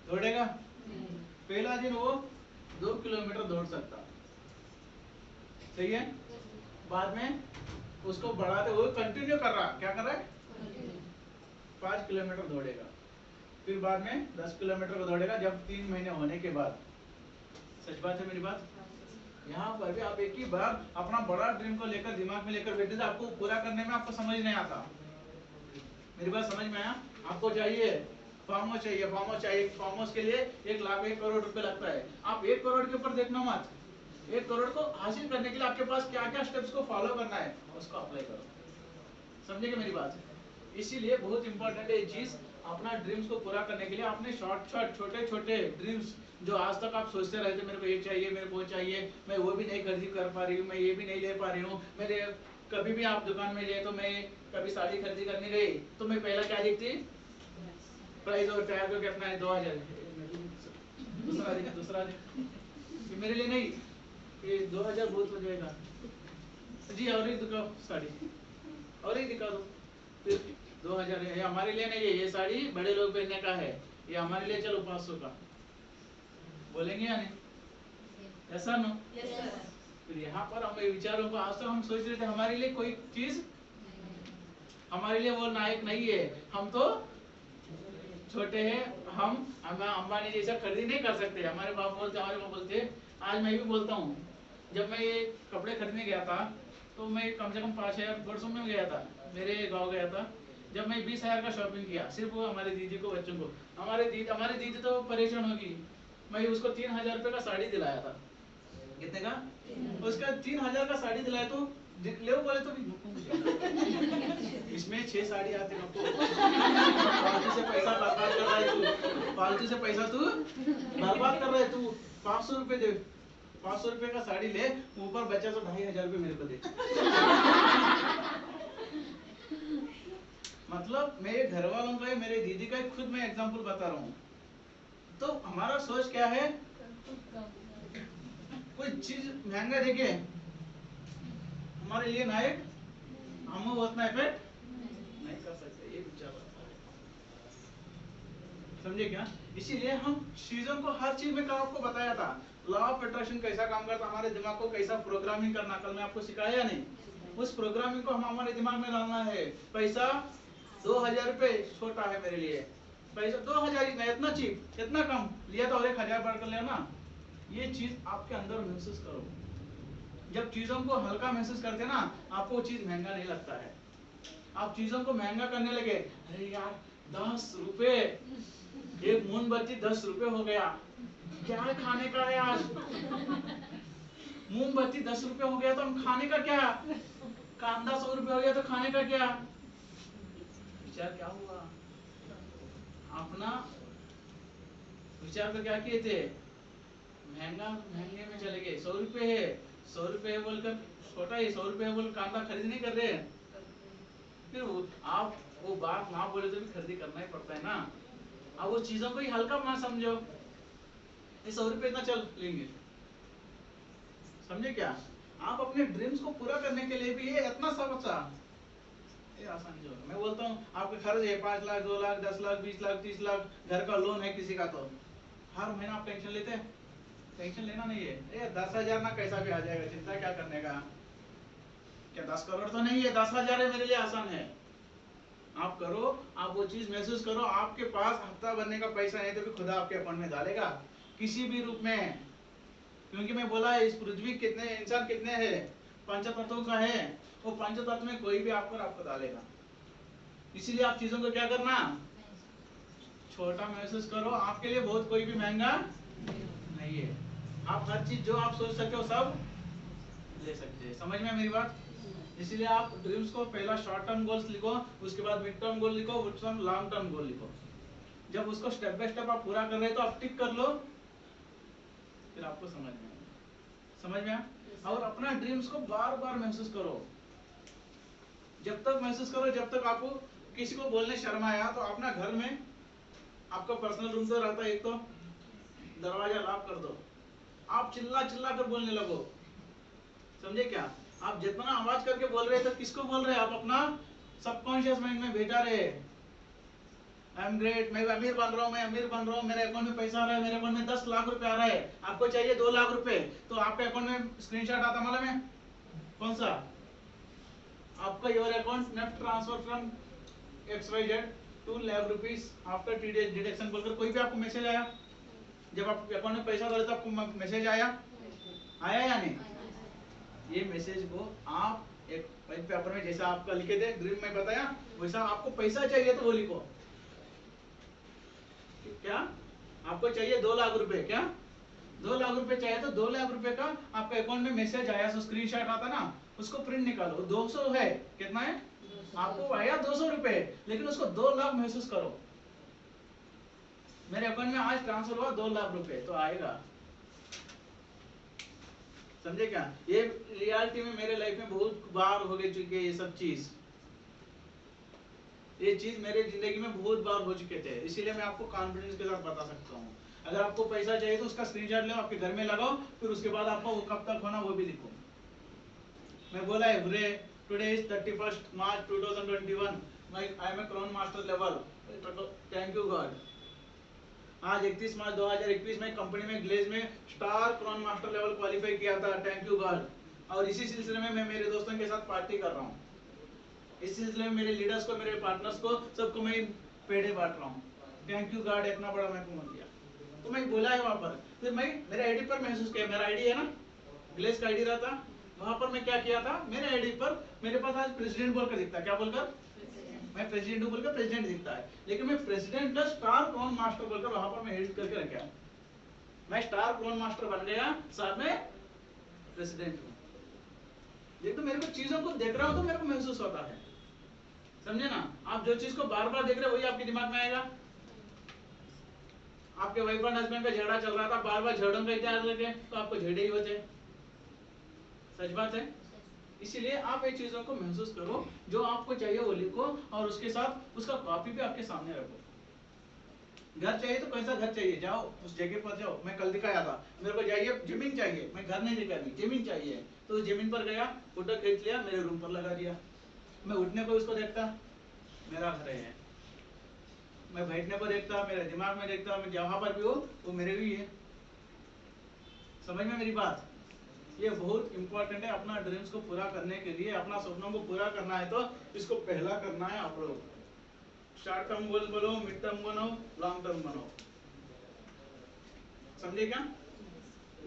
दौड़ेगा? पहला दिन वो 2 किलोमीटर दौड़ सकता। सही है? बाद में उसको बढ़ाते हुए कंटिन्यू कर रहा, क्या कर रहा है? 5 किलोमीटर दौड़ेगा। फिर बाद में 10 किलोमीटर को दौड़ेगा जब 3 महीने होने के बाद। सच बात है मेरी बात? यहाँ पर भी आप एक ही बार अपना बड़ा ड्रीम को लेकर दिमाग में लेकर बैठे थे, आपको पूरा करने में आपको समझ नहीं आता। मेरी बात समझ में आया? आपको चाहिए फार्म हाउस, चाहिए फार्म हाउस, चाहिए फार्म हाउस के लिए 1 लाख 1 करोड़ रुपए लगता है। आप 1 करोड़ के ऊपर देखना मत। 1 करोड़ को हासिल करने के लिए आपके पास क्या क्या स्टेप्स को फॉलो करना है, उसको अप्लाई करो। समझेंगे मेरी बात? इसीलिए बहुत इंपॉर्टेंट है ये चीज। अपना ड्रीम्स को पूरा करने के लिए आपने शॉर्ट छोटे छोटे ड्रीम्स जो आज तक आप सोचते रहते, मेरे को ये चाहिए, मेरे को वो चाहिए, मैं वो भी नहीं खरीद कर पा रही हूँ, मैं ये भी नहीं ले पा रही हूँ, मेरे कभी भी आप दुकान में गए तो मैं कभी साड़ी खरीदी करने गई तो मैं पहला क्या देखती, प्राइस और टैग को कितना है, 2000। दूसरा ये मेरे लिए नहीं, ये 2000 बहुत हो जाएगा जी, और एक दिखाओ साड़ी, और एक दिखा दो, फिर 2000 है, ये हमारे लिए नहीं है, ये साड़ी बड़े लोग पहनने का है, ये हमारे लिए चलो 500 का, बोलेंगे या नहीं? ऐसा नो? फिर यहाँ पर हम विचारों को, आज तक हम सोच रहे थे हमारे लिए कोई चीज, हमारे लिए वो नायक नहीं है, हम तो छोटे हैं, हम अंबानी जैसा खरीदी नहीं कर सकते। हमारे बाप बोलते, आज मैं भी बोलता हूँ, जब मैं ये कपड़े खरीदने गया था तो मैं कम से कम 5000 वर्षों में गया था, मेरे गांव गया था, जब मैं 20,000 का शॉपिंग किया सिर्फ वो हमारी दीदी को, बच्चों को, हमारी दीदी तो परेशान होगी, मैं उसको 3000 रुपये का साड़ी दिलाया था। कितने का? उसका 3000 का साड़ी दिलाया, तो ले बोले तो इसमें 6 साड़ी आते ना, फालतू से पैसा बर्बाद कर रहा है तू, फालतू से पैसा तू बर्बाद कर रहा है तू। 500 रुपए दे, 500 रुपए का साड़ी ले, ऊपर बचा तो 2500 रुपए मेरे को दे। मतलब मेरे घर वालों का, मेरे दीदी का खुद मैं एग्जांपल बता रहा हूँ। तो हमारा सोच क्या है, कोई चीज महंगा देखे हमारे लिए नायक, हम उतना इफेक्ट नहीं कर सकते, ये विचार आता है, समझे क्या? इसीलिए हम चीजों को, हर चीज में आपको बताया था लॉ ऑफ अट्रैक्शन कैसा काम करता, हमारे दिमाग को कैसा प्रोग्रामिंग करना, कल मैं आपको सिखाया या नहीं? उस प्रोग्रामिंग को हम हमारे दिमाग में डालना है। पैसा 2000 रुपए छोटा है मेरे लिए, पैसा 2000 ही नहीं, इतना चीप, इतना कम लिया तो और 1000 बढ़ कर लेना, ये चीज आपके अंदर महसूस करो। जब चीजों को हल्का महसूस करते ना, आपको वो चीज महंगा नहीं लगता है। आप चीजों को महंगा करने लगे, अरे यार 10 रुपए, एक मोमबत्ती 10 रुपए हो गया, क्या खाने का है आज? मोमबत्ती 10 रुपए हो गया तो हम खाने का क्या? कांदा 100 रुपए हो गया तो खाने का क्या? विचार क्या हुआ? अपना विचार तो क्या किए थे, महंगे में चले गए। 100 रुपए है, 100 रुपए बोलकर छोटा ही, 100 रुपए बोल कांदा खरीद नहीं कर रहे, फिर आप वो बात ना बोले तो भी खरीदी करना ही पड़ता है ना। अब वो चीजों को ही हल्का मत समझो, ये 100 रुपए इतना चल लेंगे, समझे क्या? आप अपने ड्रीम्स को पूरा करने के लिए भी ये इतना सब अच्छा, ये आसान जो मैं बोलता हूँ, आपके खर्च है 5 लाख, 2 लाख, 10 लाख, 20 लाख, 30 लाख, घर का लोन है किसी का, तो हर महीना आप टेंशन लेते हैं? टेंशन लेना नहीं है, ये 10,000 ना कैसा भी आ जाएगा, चिंता क्या करने का, क्या 10 करोड़ तो नहीं है, 10,000 है, मेरे लिए आसान है। आप करो, आप वो चीज महसूस करो, आपके पास हफ्ता भरने का पैसा है तो भी खुदा आपके अकाउंट में डालेगा किसी भी रूप में, क्योंकि मैं बोला इस पृथ्वी कितने इंसान कितने हैं, 5 तत्वों का है, वो 5 तत्व में कोई भी आपको डालेगा। इसीलिए आप चीजों को क्या करना, छोटा महसूस करो, आपके लिए बहुत कोई भी महंगा नहीं है। आप हर चीज जो आप सोच सकते हो सब ले सकते हैं, समझ में मेरी बात? इसीलिए आप ड्रीम्स को पहला शॉर्ट टर्म गोल्स लिखो, उसके बाद मिड टर्म गोल लिखो, लॉन्ग टर्म गोल लिखो। जब उसको स्टेप बाय स्टेप आप पूरा कर रहे हो तो आप टिक कर लो, फिर आपको समझ में आएगा, समझ में आया? और अपना ड्रीम्स को बार बार महसूस करो, जब तक महसूस करो जब तक आपको किसी को बोलने शर्म आया, तो अपना घर में आपका पर्सनल रूम तो रहता है, एक तो दरवाजा लॉक कर दो, आप चिल्ला चिल्ला कर बोलने लगो, समझे क्या? आप जितना आवाज करके बोल रहे हैं तो किसको बोल रहे हैं? आप अपना सबकॉन्शियस माइंड में भेजा रहे हैं, आई एम ग्रेट, मैं अमीर बन रहा हूँ, मैं अमीर बन रहा हूँ, मेरे अकाउंट में पैसा आ रहा है, मेरे अकाउंट में 10 लाख रुपए आ रहा है, आपको चाहिए 2 लाख रुपए, तो आपके अकाउंट में स्क्रीनशॉट आता मालूम है कौन सा? आपका your account net transfer from XYZ 2 lakh rupees after TDS deduction बोलकर कोई भी आपको मैसेज आया, जब आपके अकाउंट में पैसा डाले तो आपको मैसेज आया या नहीं? ये मैसेज को आप एक पेपर में जैसा आपका लिखे थे ड्रीम में बताया, वैसा आपको पैसा चाहिए तो वो लिखो, क्या आपको चाहिए 2 लाख रुपए, क्या 2 लाख रुपए चाहिए तो 2 लाख रुपए का आपके अकाउंट में मैसेज आया, सो स्क्रीनशॉट आता ना, उसको प्रिंट निकालो, 200 है, कितना है? आपको आया 200 रुपए, लेकिन उसको 2 लाख महसूस करो, मेरे अकाउंट में आज ट्रांसफर हुआ 2 लाख रुपए, तो आएगा, समझे क्या? ये रियलिटी में मेरे लाइफ में बहुत बार हो गई चुकी है ये सब चीज। ये चीज मेरे जिंदगी में बहुत बार हो चुके थे, इसीलिए मैं आपको कॉन्फिडेंस के साथ बता सकता हूँ। अगर आपको पैसा चाहिए तो उसका स्क्रीनशॉट लो, आपके घर में लगाओ, फिर उसके बाद आपको वो कब तक होना वो भी लिखो। मैं बोला है बुरे, today is 31 March 2021, I am a crown master level, thank you God. आज 31 मार्च 2021 में कंपनी में ग्लेज में star crown master level qualify किया था, थैंक यू गॉड। और इसी सिलसिले में मैं मेरे दोस्तों के साथ पार्टी कर रहा हूँ। इस सिलसिले में मेरे लीडर्स को, मेरे पार्टनर्स को, सबको मैं पेड़े बांट रहा हूँ, थैंक यू गॉड, इतना बड़ा मैं घूम दिया। तो मैं बोला है वहां पर, फिर मैं मेरे आईडी पर महसूस किया, मेरा आईडी है ना, ग्लेज का आईडी रहता, वहां पर मैं क्या किया था, मेरे आईडी पर मेरे पास आज प्रेसिडेंट बोलकर दिखता है, क्या बोलकर, मैं प्रेसिडेंट हूं बोलकर प्रेसिडेंट दिखता है, लेकिन मैं president plus star crown master बोलकर वहां पर मैं एडिट करके रखा, मैं स्टार क्राउन मास्टर बन गया, साथ में प्रेसिडेंट हूं। ये तो मेरे को चीजों को देख रहा हूं तो मेरे को महसूस होता है, समझे ना? आप जो चीज को बार बार देख रहे हो वही आपके दिमाग में आएगा। आपके वाइफ एंड हस्बैंड का झगड़ा चल रहा था, बार बार झगड़ों का इतिहास लगे तो आपको झगड़े ही होते, सच बात है। इसीलिए आप ये चीजों को महसूस करो, जो आपको चाहिए वो लिखो, और उसके साथ उसका कॉपी भी आपके सामने रखो। घर चाहिए तो कैसा घर चाहिए, जाओ उस जगह पर जाओ। मैं कल दिखाया था, मेरे को चाहिए जमीन चाहिए, मैं घर नहीं दिखानी, जमीन चाहिए, तो उस जमीन पर गया, फोटो खींच लिया, मेरे रूम पर लगा दिया। मैं उठने को उसको देखता, मेरा घर है, मैं बैठने को देखता, मेरे दिमाग में देखता, मैं जहां पर भी हो वो मेरे भी है। समझ में मेरी बात? ये बहुत इंपॉर्टेंट है। अपना ड्रीम्स को पूरा करने के लिए, अपना सपनों को पूरा करना है तो इसको पहला करना है आप लोग। शॉर्ट टर्म गोल्स बनाओ, मिड टर्म बनाओ, लॉन्ग टर्म बनाओ, समझे क्या?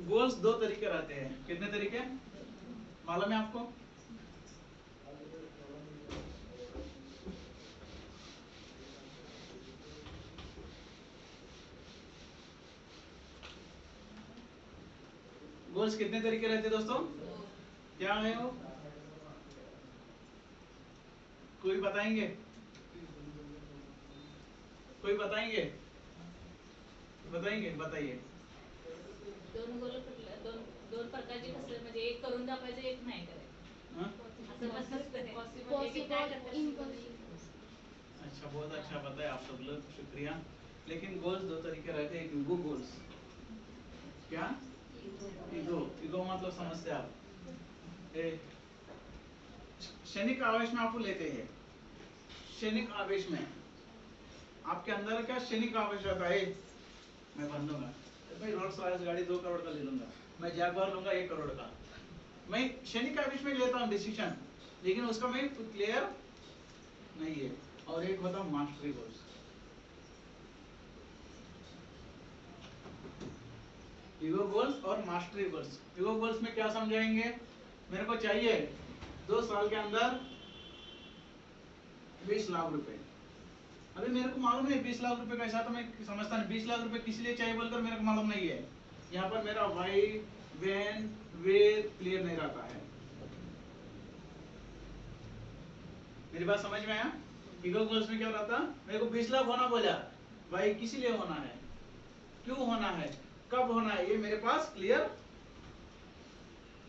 गोल्स दो तरीके रहते हैं, कितने तरीके मालूम है आपको? गोल्स कितने तरीके रहते हैं दोस्तों? क्या है वो, कोई बताएंगे? कोई बताएंगे? बताएंगे, बताइए। दोन गोल दोन दोन प्रकारचे कसले, म्हणजे एक करून दाखवायचं, एक नाही करायचं, हाँ? असं पॉसिबल एक काय करता, अच्छा, बहुत अच्छा बताया आप सब लोग, शुक्रिया। लेकिन गोल्स दो तरीके रहते हैं, एक ईगो गोल्स, क्या ईगो, ईगो मतलब समझते आप, क्षणिक आवेश में आपको लेते हैं, क्षणिक आवेश में आपके अंदर क्या क्षणिक आवेश रहता है, मैं बन लूंगा भाई, रोल्स रॉयस गाड़ी 2 करोड़ का ले लूंगा, मैं जैगुआर लूंगा 1 करोड़ का, मैं क्षणिक आवेश में लेता हूँ डिसीजन, लेकिन उसका मैं क्लियर नहीं है। और एक होता मास्टरी गोल्स, ईगो गोल्स और मास्टरी गोल्स। ईगो गोल्स में क्या समझाएंगे, मेरे को चाहिए 2 साल के अंदर 20 लाख रुपए। अभी मेरे को मालूम है 20 लाख रुपए कैसा, तो मैं समझता नहीं 20 लाख रुपए किस लिए चाहिए बोलकर मेरे को मालूम नहीं है। यहाँ पर मेरा वाई वेन वेर क्लियर नहीं रहता है। मेरी बात समझ में आया? ईगो गोल्स में क्या रहता, मेरे को 20 लाख होना बोला, भाई किस लिए होना है, क्यों होना है, कब होना है, ये मेरे पास क्लियर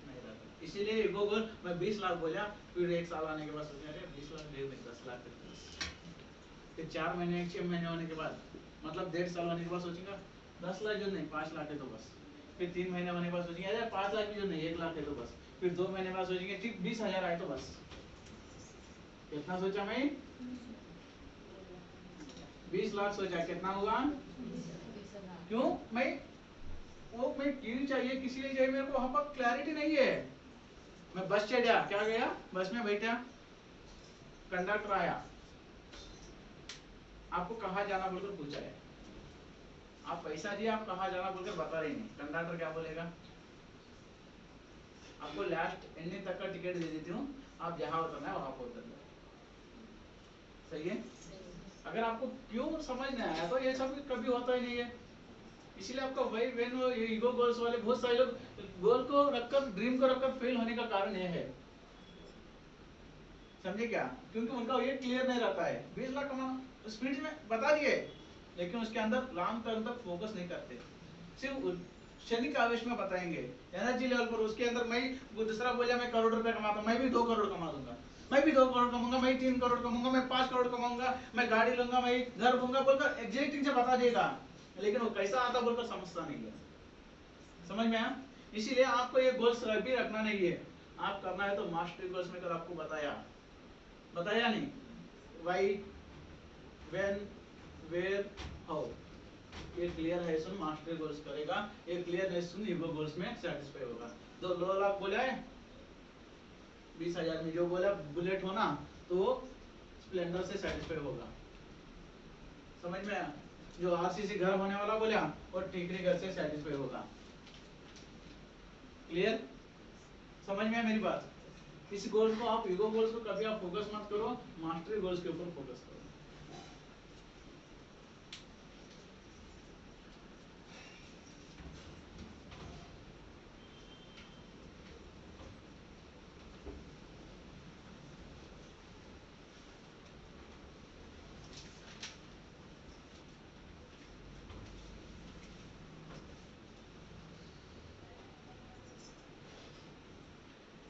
नहीं रहता। इसीलिए ईगो गोल, मैं 20 लाख बोला, फिर 1 साल आने के बाद सोचा अरे 20 लाख दे, 10 लाख, फिर 4 महीने 6 महीने होने के बाद, मतलब 1.5 साल होने के बाद सोचेंगे 10 लाख जो नहीं 5 लाख है तो बस, फिर 3 महीने होने के बाद सोचेंगे अरे 5 लाख भी जो नहीं 1 लाख है तो बस, फिर 2 महीने बाद सोचेंगे ठीक 20,000 आए तो बस। कितना सोचा मैं, 20 लाख सोचा, कितना हुआ, क्यों, मैं क्यों चाहिए, किसी लिए चाहिए, मेरे को वहां पर क्लैरिटी नहीं है। मैं बस चढ़ा, क्या गया, बस में बैठा, कंडक्टर आया, आपको कहाँ जाना बोलकर पूछा है, आप पैसा दिए, आप कहाँ जाना बोलकर बता रही नहीं, कंडक्टर क्या बोलेगा, आपको लास्ट एंडिंग तक का टिकट दे देती हूँ, आप जहाँ उतरना है वहां पर उतर लो, सही है? अगर आपको क्यों समझ नहीं आया तो ये सब कभी होता ही नहीं है। इसीलिए आपका वही वेन ईगो गोल्स वाले बहुत सारे लोग गोल को रखकर, ड्रीम को रखकर फेल होने का कारण यह है, समझे क्या? क्योंकि उनका ये क्लियर नहीं रहता है। 20 लाख कमाना स्पीड में बता दिए, लेकिन उसके अंदर लॉन्ग टर्म तक फोकस नहीं करते, सिर्फ क्षणिक आवेश में बताएंगे, एनर्जी लेवल पर। उसके अंदर मैं वो दूसरा बोला मैं करोड़ रुपए कमाता हूं, मैं भी 2 करोड़ कमा दूंगा, मैं भी 2 करोड़ कमाऊंगा, मैं 3 करोड़ कमाऊंगा, मैं 5 करोड़ कमाऊंगा, मैं गाड़ी लूंगा, मैं घर लूंगा बोलकर एग्जैक्टिंग से बता देगा, लेकिन वो कैसा आता बोलकर समझता नहीं है। समझ में आया? इसीलिए आपको ये गोल्स भी रखना नहीं है। आप करना है तो मास्टरी गोल्स में कल आपको बताया नहीं, व्हाई, व्हेन, वेयर, हाउ, ये क्लियर है सुन मास्टरी गोल्स करेगा, ये क्लियर है सुन ईगो गोल्स में सेटिस्फाई होगा। 2 लाख बोला है 20,000 में जो बोला बुलेट होना, तो स्प्लेंडर से सेटिस्फाई होगा। समझ में आया? जो आरसीसी घर होने वाला बोला और ठीकरी घर से सेटिस्फाई होगा। क्लियर? समझ में है मेरी बात? इस गोल को आप ईगो गोल्स को कभी आप फोकस मत करो, मास्टरी गोल्स के ऊपर फोकस करो।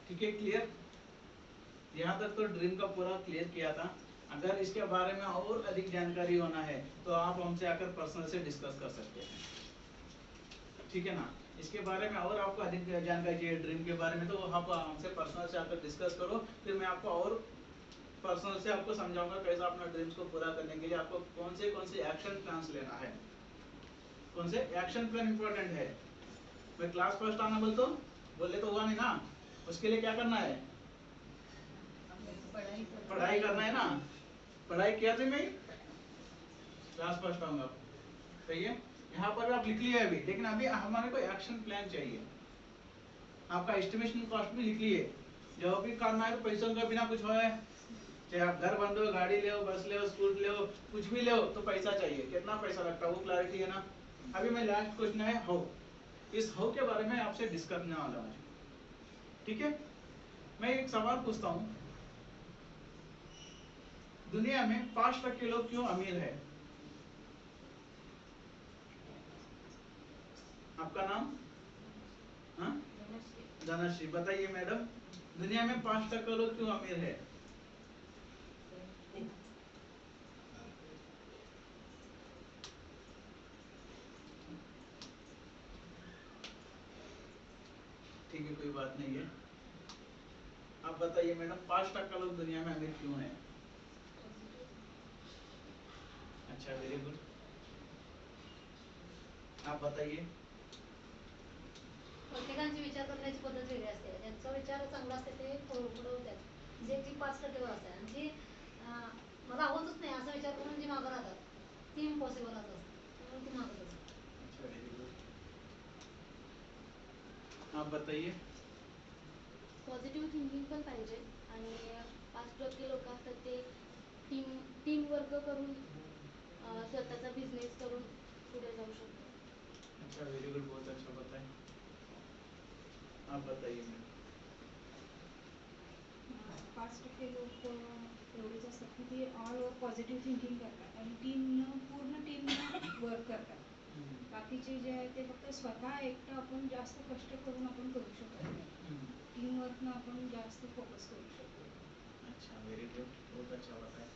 ठीक है, क्लियर? यहाँ तक तो ड्रीम का पूरा क्लियर किया था। अगर इसके बारे में और अधिक जानकारी होना है तो आप हमसे आकर पर्सनल से डिस्कस कर सकते हैं, ठीक है ना? इसके बारे में और आपको अधिक जानकारी चाहिए ड्रीम के बारे में तो आप हमसे पर्सनल से आकर डिस्कस करो, फिर मैं आपको और पर्सनल से आपको समझाऊंगा कैसे अपना ड्रीम्स को पूरा करने के लिए आपको कौन से एक्शन प्लान्स लेना है। कौन से एक्शन प्लान इंपॉर्टेंट है। मैं क्लास फर्स्ट आना बोले तो हुआ नहीं ना, उसके लिए क्या करना है? पढ़ाई करना है ना। पढ़ाई किया थी मैं क्लास फर्स्ट आऊंगा, सही है? यहाँ पर आप लिख लिए अभी, लेकिन अभी हमारे को एक्शन प्लान चाहिए। आपका एस्टिमेशन कॉस्ट भी लिख लिए, जो भी करना है तो पैसों का बिना कुछ है, चाहे आप घर बंद हो, गाड़ी ले, बस ले, स्कूटर ले, कुछ भी ले तो पैसा चाहिए। कितना पैसा लगता है वो क्लैरिटी है ना। अभी मैं लास्ट क्वेश्चन है हाउ, इस हाउ के बारे में आपसे डिस्कस करने वाला हूँ, ठीक है? मैं एक सवाल पूछता हूँ, दुनिया में 5% लोग क्यों अमीर है? आपका नाम? हाँ, धनश्री। बताइए मैडम, दुनिया में 5% लोग क्यों अमीर है? ठीक है, कोई बात नहीं है। आप बताइए मैडम, 5% लोग दुनिया में अमीर क्यों है? अच्छा, वेरी गुड। आप बताइए। प्रत्येकाची विचार करण्याची पद्धत वेगळी असते. ज्यांचा विचार चांगला असते ते पुढे होतात, जे की 5% वर असतात आणि जे मला होतच नाही असा विचार करून जे मागं राहतात ती इम्पॉसिबल असतात, म्हणून ती मागत असतात. अच्छा, वेरी गुड। आप बताइए। पॉझिटिव्ह थिंकिंग पण पाहिजे आणि 5% लोक असतात ते टीम वर्क करून स्वतःचा बिझनेस करून पुढे जाऊ शकतात. अच्छा, वेरी गुड, बहुत अच्छा बताएं। आप बताइए मैम। 5% लोक एवढेच असतात की ते ऑल ओव्हर पॉझिटिव्ह थिंकिंग करतात आणि टीमनं पूर्ण टीमनं वर्क करतात. बाकीचे जे आहे ते फक्त स्वतः एकटं आपण जास्त कष्ट करून आपण करू शकत नाही. टीमवर्कनं आपण जास्त फोकस करू शकतो. अच्छा, वेरी गुड, बहुत अच्छा बताएं।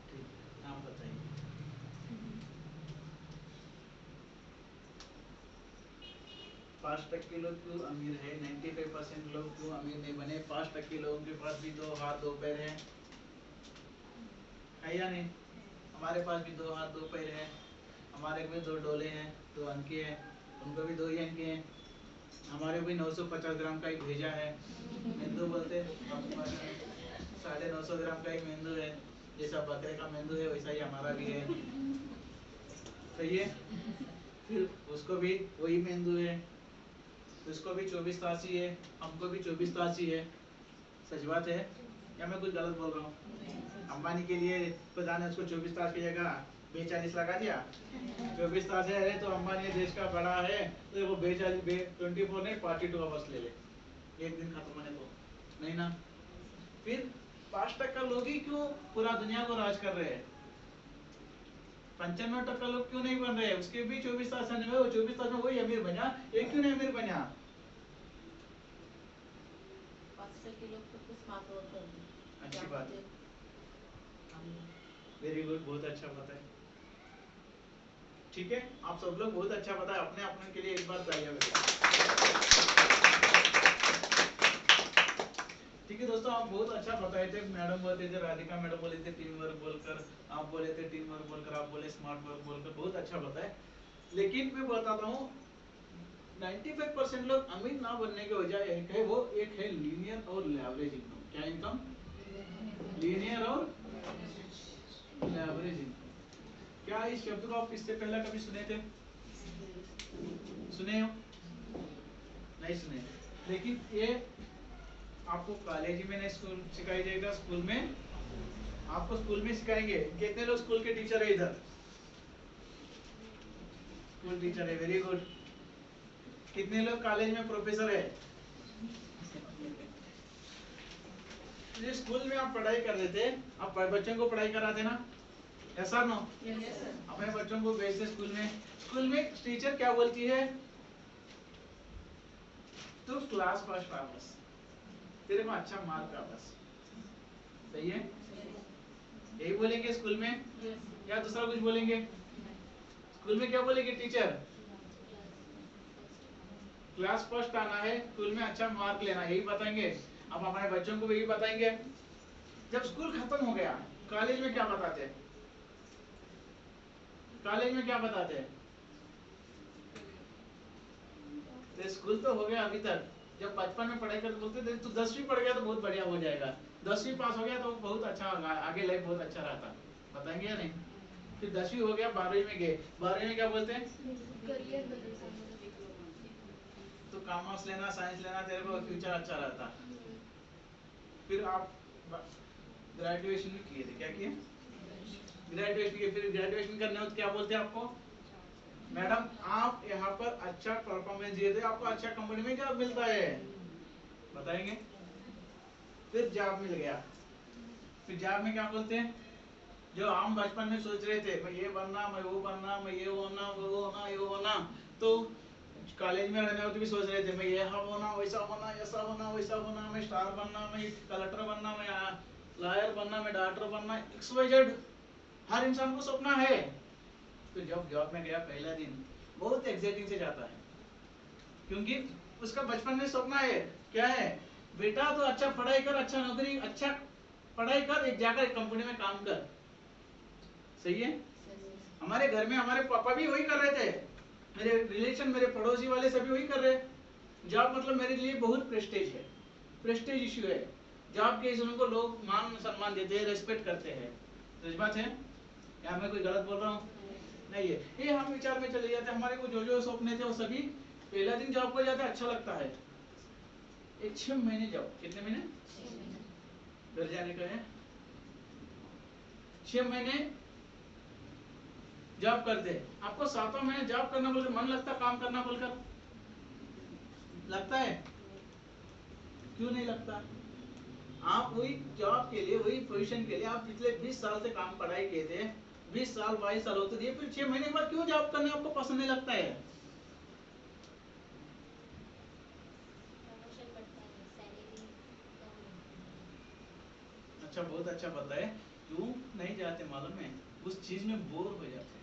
ठीक, आप बताइए। 5% लोग क्यों अमीर है? 95% लोग क्यों अमीर नहीं बने? 5% लोगों के पास भी 2 हाथ 2 पैर है या नहीं? हमारे पास भी 2 हाथ 2 पैर है, हमारे भी 2 डोले हैं, 2 अंके हैं, उनको भी 2 ही अंके हैं। हमारे भी 950 ग्राम का एक भेजा है, मेंदू बोलते हैं, 950 ग्राम का एक मेंदू है। जैसा बकरे का मेंदू है वैसा ही हमारा भी है, सही है? फिर उसको भी वही मेंदू है, उसको भी 24 तास ही है, हमको भी 24 तास ही है। सच बात है या मैं कुछ गलत बोल रहा हूँ? अंबानी के लिए पता नहीं उसको 24 तास की जगह 42 लगा दिया, 24 तास है। अरे तो अंबानी देश का बड़ा है तो वो 24 नहीं 42 आवर्स ले ले, एक दिन खत्म होने को, नहीं ना? फिर 5% लोग ही क्यों पूरा दुनिया को राज कर रहे हैं? 95% लोग क्यों नहीं बन रहे? उसके भी 24 तास में, वो 24 तास में वही अमीर बना, ये क्यों नहीं अमीर बना? 5% लोग फक्त स्मार्ट वर्क करते। अच्छी बात है, वेरी गुड, बहुत अच्छा बताया। ठीक है, आप सब लोग बहुत अच्छा बताया, अपने अपने के लिए एक बार तालियां बजाइए। ठीक है दोस्तों, आप बहुत अच्छा बताए थे। मैडम बोलते थे, राधिका मैडम बोले थे टीम वर्क बोलकर, आप बोले थे टीम वर्क बोलकर, आप बोले स्मार्ट वर्क बोलकर, बहुत अच्छा बताए। लेकिन मैं बताता हूँ 95% लोग अमीर ना बनने के वजह एक है, वो एक है लीनियर और लेवरेज इनकम। क्या इनकम? लीनियर और लेवरेज इनकम। क्या इस शब्द को आप इससे पहले कभी सुने थे? सुने हो? नहीं सुने। लेकिन ये आपको कॉलेज में नहीं स्कूल सिखाई जाएगा, स्कूल में आपको स्कूल में सिखाएंगे। कितने लोग स्कूल के टीचर है इधर? स्कूल टीचर है, वेरी गुड। कितने लोग कॉलेज में प्रोफेसर है? जिस स्कूल में आप पढ़ाई कर रहे थे, आप बच्चों को पढ़ाई कराते ना? ऐसा नो? अपने बच्चों को भेजते स्कूल में। स्कूल में टीचर क्या बोलती है? तू क्लास फर्स्ट आ बस, तेरे को अच्छा मार्क आ बस। सही है? यही बोलेंगे स्कूल में या दूसरा कुछ बोलेंगे? स्कूल में क्या बोलेंगे टीचर? क्लास फर्स्ट आना है, स्कूल में अच्छा मार्क लेना, यही बताएंगे। अब हमारे बच्चों को भी यही बताएंगे। जब स्कूल खत्म हो गया, कॉलेज में क्या बताते हैं? कॉलेज में क्या बताते हैं? स्कूल तो हो गया अभी तक। जब बचपन में पढ़ाई करते बोलते थे तू 10वीं पढ़ गया तो बहुत बढ़िया हो जाएगा, 10वीं पास हो गया तो बहुत अच्छा होगा, आगे लाइफ बहुत अच्छा रहता। बताएंगे या नहीं? फिर 10वीं हो गया, 12वीं में गए, 12वीं में क्या बोलते हैं? करियर बदलता तो कॉमर्स लेना, साइंस लेना, तेरे को फ्यूचर अच्छा रहता। फिर आप ग्रेजुएशन भी किए थे, क्या किए? ग्रेजुएशन किए। फिर ग्रेजुएशन करने में क्या बोलते हैं आपको? मैडम आप यहाँ पर अच्छा परफॉर्मेंस दिए थे, आपको अच्छा कंपनी में जॉब मिलता है, बताएंगे। फिर जॉब मिल गया, फिर जॉब में क्या बोलते हैं? जो हम बचपन में सोच रहे थे, मैं ये बनना, मैं वो बनना, मैं ये होना, वो होना, ये होना, तो कॉलेज में रहने वक्त भी सोच रहे थे मैं ये होना, वैसा होना, ऐसा होना, वैसा होना, मैं स्टार बनना, मैं कलेक्टर बनना, मैं लॉयर बनना, मैं डॉक्टर बनना, XYZ। हर इंसान को सपना है। तो जब जॉब में गया पहला दिन बहुत एक्साइटिंग से जाता है, क्योंकि उसका बचपन में सपना है। क्या है? बेटा तो अच्छा पढ़ाई कर, अच्छा नौकरी, अच्छा पढ़ाई कर, एक जाकर एक कंपनी में काम कर। सही है? हमारे घर में हमारे पापा भी वही कर रहे थे, मेरे रिलेशन, मेरे पड़ोसी वाले सभी वही कर रहे। जॉब मतलब मेरे लिए बहुत प्रेस्टेज है, प्रेस्टेज इश्यू है। जॉब के इसमें को लोग मान सम्मान देते हैं, रेस्पेक्ट करते हैं। सच बात है? क्या मैं कोई गलत बोल रहा हूँ? नहीं है। ये हम विचार में चले जाते हैं, हमारे को जो जो सपने थे वो सभी पहला दिन जॉब पर जाते अच्छा लगता है। एक 6 महीने जाओ, कितने महीने घर जाने का है? 6 महीने जॉब करते हैं। आपको 7वां महीने जॉब करना बोलकर मन लगता, काम करना बोलकर लगता है? क्यों नहीं लगता? आप वही जॉब के लिए, वही पोजीशन के लिए आप पिछले 20 साल से काम पढ़ाई किए थे, 20 साल 22 साल होते दिए, फिर 6 महीने के बाद क्यों जॉब करने आपको पसंद नहीं लगता है? अच्छा, बहुत अच्छा पता है। क्यों नहीं जाते मालूम है? उस चीज में बोर हो जाते हैं।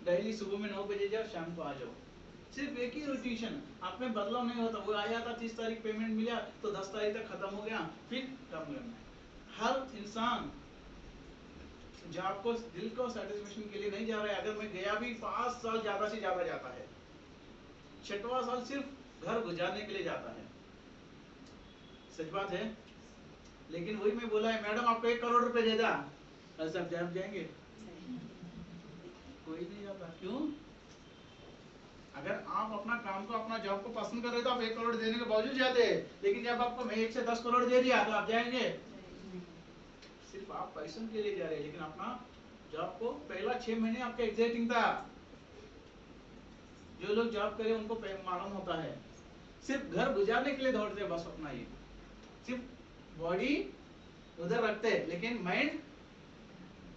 डेली सुबह में 9 बजे जाओ, शाम को आ जाओ, सिर्फ एक ही रोटेशन, आप में बदलाव नहीं होता। वो आया था 30 तारीख पेमेंट मिला तो 10 तारीख तक खत्म हो गया, फिर कम करना। हर इंसान जॉब को, दिल को सेटिस्फेक्शन के लिए नहीं जा रहा है। अगर मैं गया भी 5 साल ज्यादा से ज्यादा जाता है, 6वां साल सिर्फ घर गुजारने के लिए जाता है। सच बात है? लेकिन वही मैं बोला है, मैडम आपको 1 करोड़ रुपए दे दा, सब जॉब जाएंगे? कोई नहीं जाता। क्यों? अगर आप अपना काम को, अपना जॉब को पसंद कर रहे तो आप 1 करोड़ देने के बावजूद जाते हैं। लेकिन जब आपको मैं 1 से 10 करोड़ दे दिया तो आप जाएंगे? सिर्फ आप पैसों के लिए जा रहे हैं, लेकिन अपना जॉब को पहला 6 महीने आपका एक्साइटिंग था। जो लोग जॉब करे उनको मालूम होता है, सिर्फ घर गुजारने के लिए दौड़ते हैं बस अपना। ये सिर्फ बॉडी उधर रखते हैं, लेकिन माइंड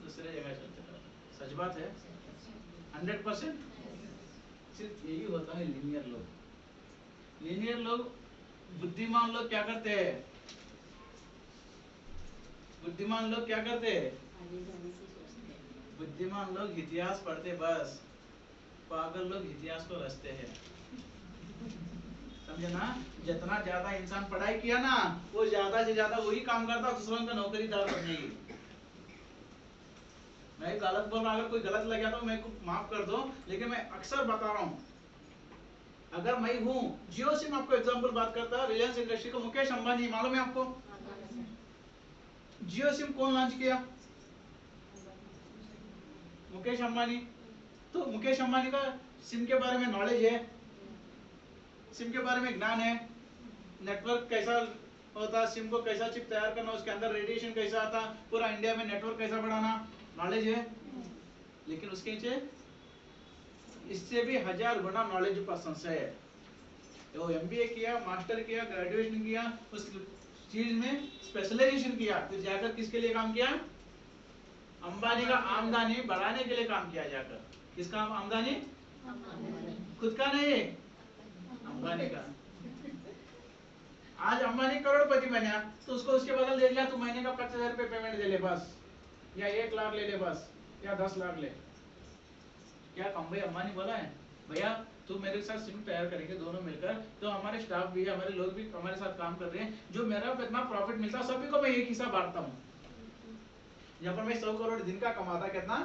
दूसरे जगह चलता है। सच बात है 100%। सिर्फ यही होता है लीनियर लोग। लीनियर लोग, बुद्धिमान लोग क्या करते हैं? बुद्धिमान लोग क्या करते हैं? बुद्धिमान लोग इतिहास पढ़ते बस, पागल लोग इतिहास को रचते हैं। समझे ना? जितना ज्यादा इंसान पढ़ाई किया ना, वो ज्यादा से ज्यादा वही काम करता दूसरों का नौकरीदार बनने की। मैं गलत बोल रहा हूं, अगर कोई गलत लग गया तो मेरे को माफ कर दो, लेकिन मैं अक्सर बता रहा हूं। अगर मैं हूं, जियो सिम आपको एग्जांपल बात करता, रिलायंस इंडस्ट्री को मुकेश अंबानी, मालूम है आपको? जियो सिम कौन लॉन्च किया? मुकेश अंबानी। तो मुकेश अंबानी का सिम के बारे में नॉलेज है, सिम के बारे में ज्ञान है, नेटवर्क कैसा होता, सिम को कैसा चिप तैयार करना, उसके अंदर रेडिएशन कैसा आता, पूरा इंडिया में नेटवर्क कैसा बढ़ाना, नॉलेज है। लेकिन उसके नीचे इससे भी 1000 गुना नॉलेज पर्सन है। वो एमबीए किया, मास्टर किया, ग्रेजुएशन किया, उस चीज में स्पेशलाइजेशन किया, फिर जाकर किसके लिए काम किया? अंबानी का आमदनी बढ़ाने के लिए काम किया जाकर। किसका आमदनी? खुद का नहीं, अंबानी का। आज अंबानी करोड़पति बना, तो उसको उसके बदल दे दिया, तू महीने का 50,000 रुपये पेमेंट दे ले बस, या 1 लाख ले ले बस, या 10 लाख ले। क्या कंबाई अंबानी बोला है? भैया तू मेरे साथ सिम तैयार करेंगे दोनों मिलकर, तो हमारे स्टाफ भी, हमारे लोग भी हमारे साथ काम कर रहे हैं, जो मेरा कितना प्रॉफिट मिलता है सभी को मैं एक हिस्सा बांटता हूँ। यहाँ पर मैं 100 करोड़ दिन का कमाता, कितना?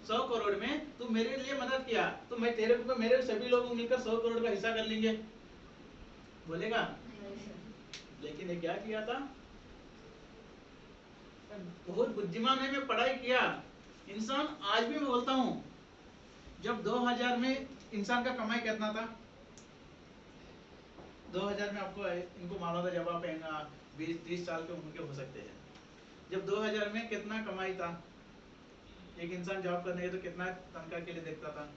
100 करोड़ में तू मेरे लिए मदद किया, तो मैं तेरे को, मेरे सभी लोग मिलकर 100 करोड़ का हिस्सा कर लेंगे, बोलेगा? लेकिन ये क्या किया था? बहुत बुद्धिमान है, मैं पढ़ाई किया इंसान। आज भी मैं बोलता हूं, जब 2000 में इंसान का कमाई कितना था? 2000 में आपको इनको मालूम था, जब आप 20-30 साल के उम्र के हो सकते हैं, जब 2000 में कितना कमाई था? एक इंसान जॉब करने के तो कितना तनख्वाह के लिए देखता था?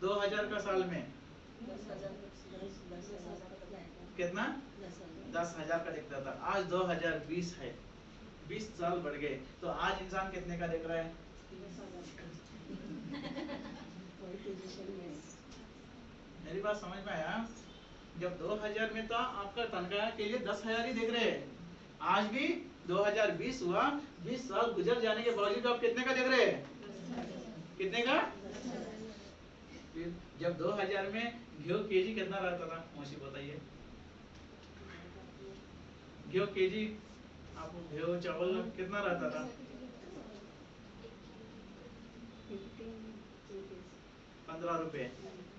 2000 का साल में कितना? 10,000 का देखता था। आज 2020 है, 20 साल बढ़ गए, तो आज इंसान कितने का देख रहा है? मेरी बात समझ में आया? जब 2000 में था, आपका तनख्वाह के लिए 10,000 ही देख रहे हैं। आज भी 2020 हुआ, 20 साल गुजर जाने के बावजूद आप कितने का देख रहे हैं? कितने का? फिर जब 2000 में घी केजी कितना रहता था? मौसी बताइए, घी केजी, आपको घी चावल कितना रहता था? 15 रुपए।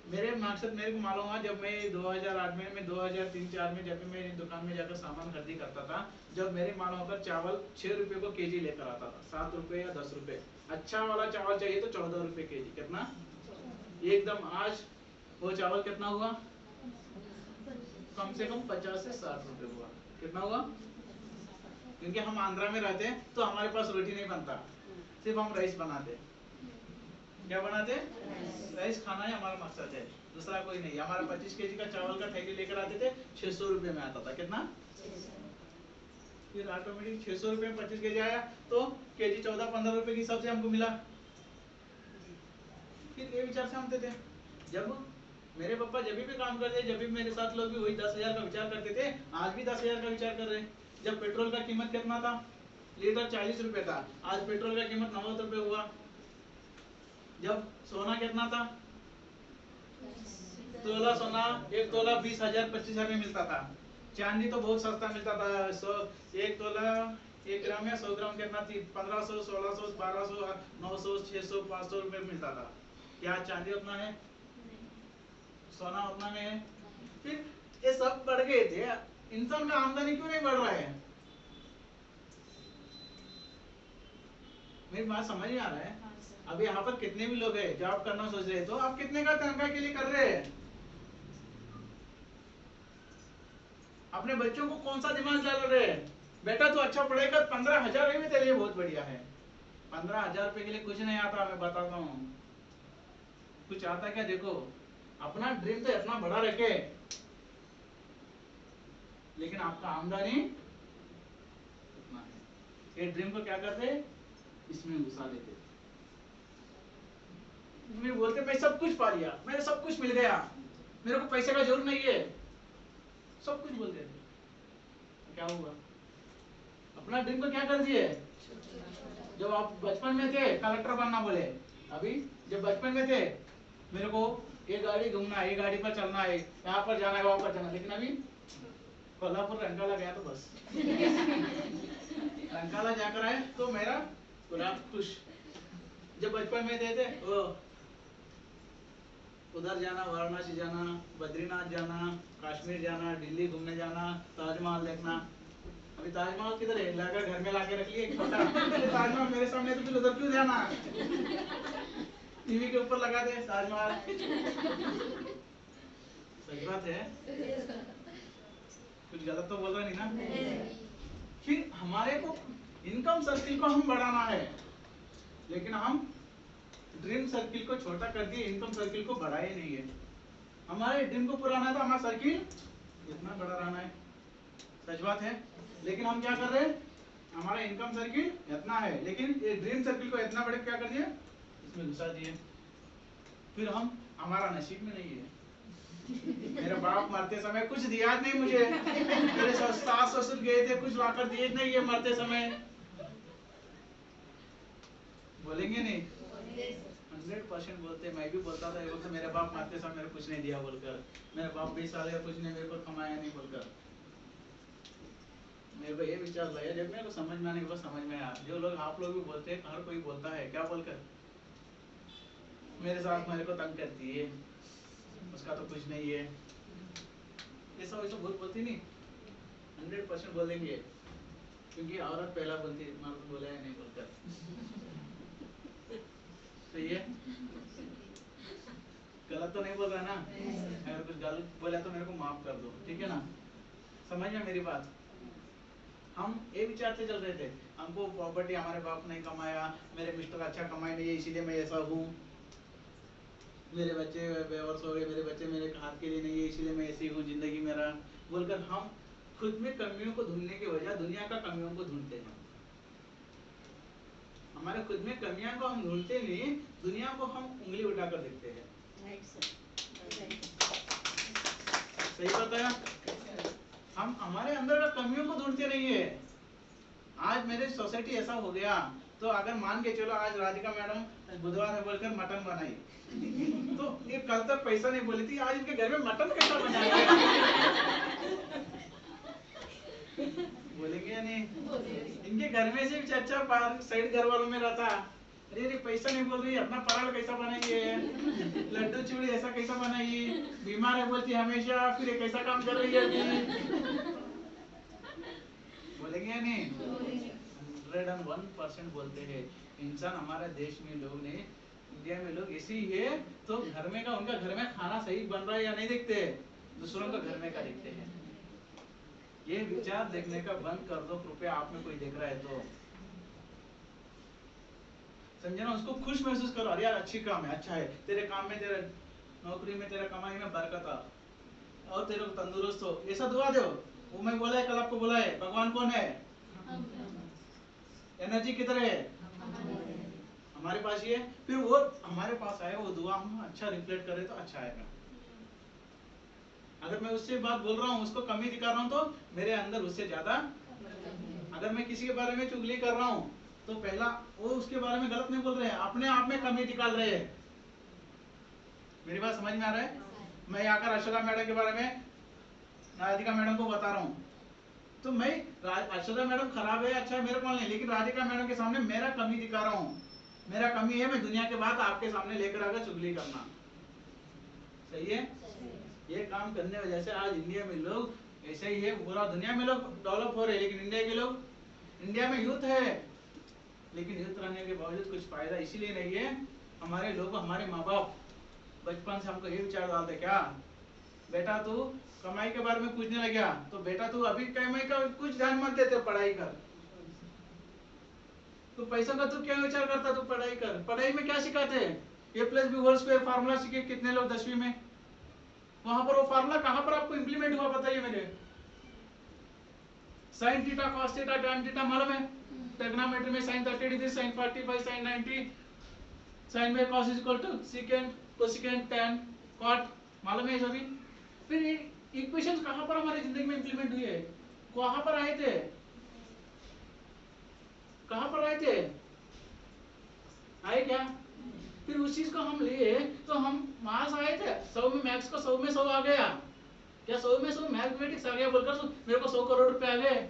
मेरे मकसद, मेरे को मालूम है, जब मैं 2008 में, मैं 2003-4 में जब मैं दुकान में जाकर सामान खरीदी करता था, जब मेरे मालूम होकर चावल 6 रुपए को केजी लेकर आता था, 7 रुपए या 10 रुपए। अच्छा वाला चावल चाहिए तो 14 रुपए केजी। कितना? एकदम। आज वो चावल कितना हुआ? कम से कम 50 से 60 रुपए हुआ। कितना हुआ? क्योंकि हम आंध्रा में रहते हैं, तो हमारे पास रोटी नहीं बनता, सिर्फ हम राइस बनाते। क्या बनाते? राइस खाना ही हमारा मकसद है, दूसरा कोई नहीं। हमारा 25 केजी का चावल का थैली लेकर आते थे, 600 रुपए में आता था। कितना? फिर ऑटोमेटिक 600 रुपए में 25 केजी आया, तो केजी 14-15 रुपए के हिसाब से हमको मिला। फिर ये विचार से हम थे। जब मेरे पापा जब भी काम करते, जब भी मेरे साथ लोग भी वही 10,000 का विचार करते थे, आज भी 10,000 का विचार कर रहे हैं। जब पेट्रोल का कीमत कितना था? लीटर 40 रुपए था, आज पेट्रोल का कीमत 90 रुपए हुआ। जब सोना कितना था? तोला सोना, 1 तोला 20,000 25,000 में मिलता था। चांदी तो बहुत सस्ता मिलता था, 1 तोला 1 ग्राम या 100 ग्राम कितना थी? 1500, 1600, 1200, 900, 600, 500 रुपए मिलता था। क्या चांदी उतना है? सोना उतना में है? फिर ये सब बढ़ गए थे, इंसान का आमदनी क्यों नहीं बढ़ रहा है? मेरी बात समझ में आ रहा है? अब यहाँ पर कितने भी लोग हैं जॉब करना सोच रहे हैं, तो आप कितने का तनख्वाह के लिए कर रहे हैं? अपने बच्चों को कौन सा दिमाग डाल रहे हैं? बेटा तू अच्छा पढ़ाई कर, 15,000 भी तेरे लिए बहुत बढ़िया है। 15,000 रुपए के लिए कुछ नहीं आता, मैं बताता हूँ। कुछ आता क्या? देखो, अपना ड्रीम तो इतना बड़ा रखे, लेकिन आपका आमदनी उतना है। ये ड्रीम को क्या करते, इसमें घुसा देते। मैं बोलते मैं सब कुछ पा लिया, मेरे सब कुछ मिल गया, मेरे को पैसे का जरूरत नहीं है, सब कुछ बोलते थे। क्या हुआ, अपना ड्रीम को क्या कर दिए। जब आप बचपन में थे कलेक्टर बनना बोले, अभी जब बचपन में थे मेरे को ये गाड़ी घूमना है, ये गाड़ी पर चलना है, यहाँ पर जाना है, वहां पर जाना है, लेकिन अभी कोल्हापुर रंकाला गया तो बस रंकाला जाकर आए तो मेरा पूरा खुश। जब बचपन में थे वो उधर जाना, वाराणसी जाना, बद्रीनाथ जाना, कश्मीर जाना, दिल्ली घूमने जाना, ताजमहल देखना। अभी ताजमहल किधर है, लाकर घर में लाके रख लिए छोटा ताजमहल मेरे सामने, तो फिर उधर क्यों जाना, टीवी के ऊपर लगा दे ताजमहल। सही बात है, कुछ गलत तो बोल रहा नहीं ना। फिर हमारे को इनकम सर्किल को हम बढ़ाना है, लेकिन हम ड्रीम सर्किल को छोटा कर दिए, इनकम सर्किल को बढ़ाए नहीं है। हमारे ड्रीम को पुराना है तो हमारा सर्किल इतना बड़ा रहना है, सच बात है। लेकिन हम क्या कर रहे हैं, हमारा इनकम सर्किल इतना है, लेकिन ये ड्रीम सर्किल को इतना बड़े क्या कर दिए, इसमें घुसा दिए। फिर हम, हमारा नसीब में नहीं है। मेरे बाप मरते समय कुछ दिया नहीं मुझे, मेरे सास ससुर गए थे कुछ लाकर दिए नहीं है मरते समय, बोलेंगे नहीं, 100% बोलते। मैं भी बोलता था तो मेरे बाप मरते समय मेरे कुछ नहीं दिया बोलकर, मेरे बाप 20 साल या कुछ नहीं मेरे को कमाया नहीं बोलकर। मेरे को ये विचार लगा, जब मेरे को समझ में आने के बाद समझ में आया, जो लोग आप लोग भी बोलते हैं, हर कोई बोलता है क्या बोलकर, मेरे साथ मेरे को तंग करती है, उसका तो कुछ नहीं है, ये सब ऐसा बोलती नहीं, 100% बोलेंगे, क्योंकि औरत पहला बोलती है, मर्द बोला है नहीं बोलकर। सही है, गलत तो नहीं बोल रहा ना, अगर कुछ गलत बोला तो मेरे को माफ कर दो, ठीक है ना, समझ में मेरी बात। हम ये विचार से चल रहे थे, हमको प्रॉपर्टी हमारे बाप ने कमाया, मेरे मिस्टर अच्छा कमाए नहीं है इसलिए मैं ऐसा हूँ, मेरे बच्चे बेवस हो गए, मेरे बच्चे मेरे हाथ के लिए नहीं है इसलिए मैं ऐसी हूँ, जिंदगी मेरा बोलकर हम खुद में कमियों को ढूंढने के बजाय दुनिया का कमियों को ढूंढते हैं। हमारे खुद में कमियां को हम ढूंढते नहीं, दुनिया को हम उंगली उठाकर देखते हैं। सही बताया, हम हमारे अंदर का कमियों को ढूंढते नहीं है। आज मेरे सोसाइटी ऐसा हो गया, तो अगर मान के चलो आज राधिका मैडम बुधवार में बोलकर मटन बनाई, तो ये कल तक पैसा नहीं बोली थी, आज इनके घर में मटन कैसा बनाया बोलेंगे या नहीं, इनके घर में से चर्चा साइड घर वालों में रहता, अरे पैसा नहीं बोल रही, अपना पराल कैसा बनाइए, लड्डू चूड़ी ऐसा कैसा बनाइए, बीमार है बोलती हमेशा, फिर ये कैसा काम कर रही है अभी, बोलेंगे या नहीं, 101% बोलते हैं। इंसान हमारे देश में लोग ने, इंडिया में लोग ऐसे ही है, तो घर में का उनका घर में खाना सही बन रहा है या नहीं देखते, दूसरों का घर में का देखते हैं। ये विचार देखने का बंद कर दो कृपया, आप में कोई देख रहा है तो समझे ना, उसको खुश महसूस करो, अरे यार अच्छी काम है, अच्छा है, तेरे काम में, तेरे नौकरी में, तेरा कमाई में बरकत आ और तेरे को तंदुरुस्त हो, ऐसा दुआ दो। वो मैं बोला है, कल आपको बोला है, भगवान कौन है, एनर्जी किधर है, हमारे पास ही है। फिर वो हमारे पास आए, वो दुआ हम अच्छा रिफ्लेक्ट करें तो अच्छा आएगा। अगर मैं उससे बात बोल रहा हूँ, उसको कमी दिखा रहा हूँ, तो मेरे अंदर उससे ज्यादा, अगर मैं किसी के बारे में चुगली कर रहा हूँ, तो पहला वो उसके बारे में गलत नहीं बोल रहे हैं, अपने आप में कमी निकाल रहे हैं। मेरी बात समझ में आ रहा है? मैं आकर अशोका मैडम के बारे में राधिका मैडम को बता रहा हूँ, तो मैं अशोका मैडम खराब है अच्छा है मेरे को नहीं, लेकिन राधिका मैडम के सामने मेरा कमी दिखा रहा हूँ। मेरा कमी है, मैं दुनिया के बात आपके सामने लेकर आकर चुगली करना। सही है? ये काम करने वजह से आज इंडिया में लोग ऐसे ही है, पूरा दुनिया में लोग डेवलप हो रहे हैं, लेकिन इंडिया के लोग, इंडिया में यूथ है, लेकिन यूथ रहने के बावजूद कुछ फायदा इसीलिए नहीं है। हमारे लोग, हमारे माँ बाप बचपन से हमको ये विचार डालते, क्या बेटा तू कमाई के बारे में पूछने लग गया, तो बेटा तू अभी कमाई का कुछ ध्यान मत देते, पढ़ाई कर। तो पैसा का तू क्या विचार करता, तू पढ़ाई कर। पढ़ाई में क्या सिखाते हैं? A+B² फार्मूला सीखे कितने लोग 10वीं में? वहां पर वो फार्मूला कहां पर आपको इंप्लीमेंट हुआ बताइए मेरे? sin theta cos theta tan theta मालूम है? ट्रिग्नोमेट्री में sin 30 degree, sin 45, sin 90, sin by cos is equal to secant, cosecant, tan, cot, मालूम है सभी। फिर ये इक्वेशंस कहाँ पर हमारी जिंदगी में इंप्लीमेंट हुई है, कहाँ पर आए थे, कहाँ पर आए थे, आए क्या? फिर उस चीज को हम लिए तो हम मास आए थे 100 में, मैथ्स को 100 में 100 आ गया क्या? 100 में 100 मैथमेटिक्स आ गया बोलकर तो मेरे को 100 करोड़ रुपए आ गए।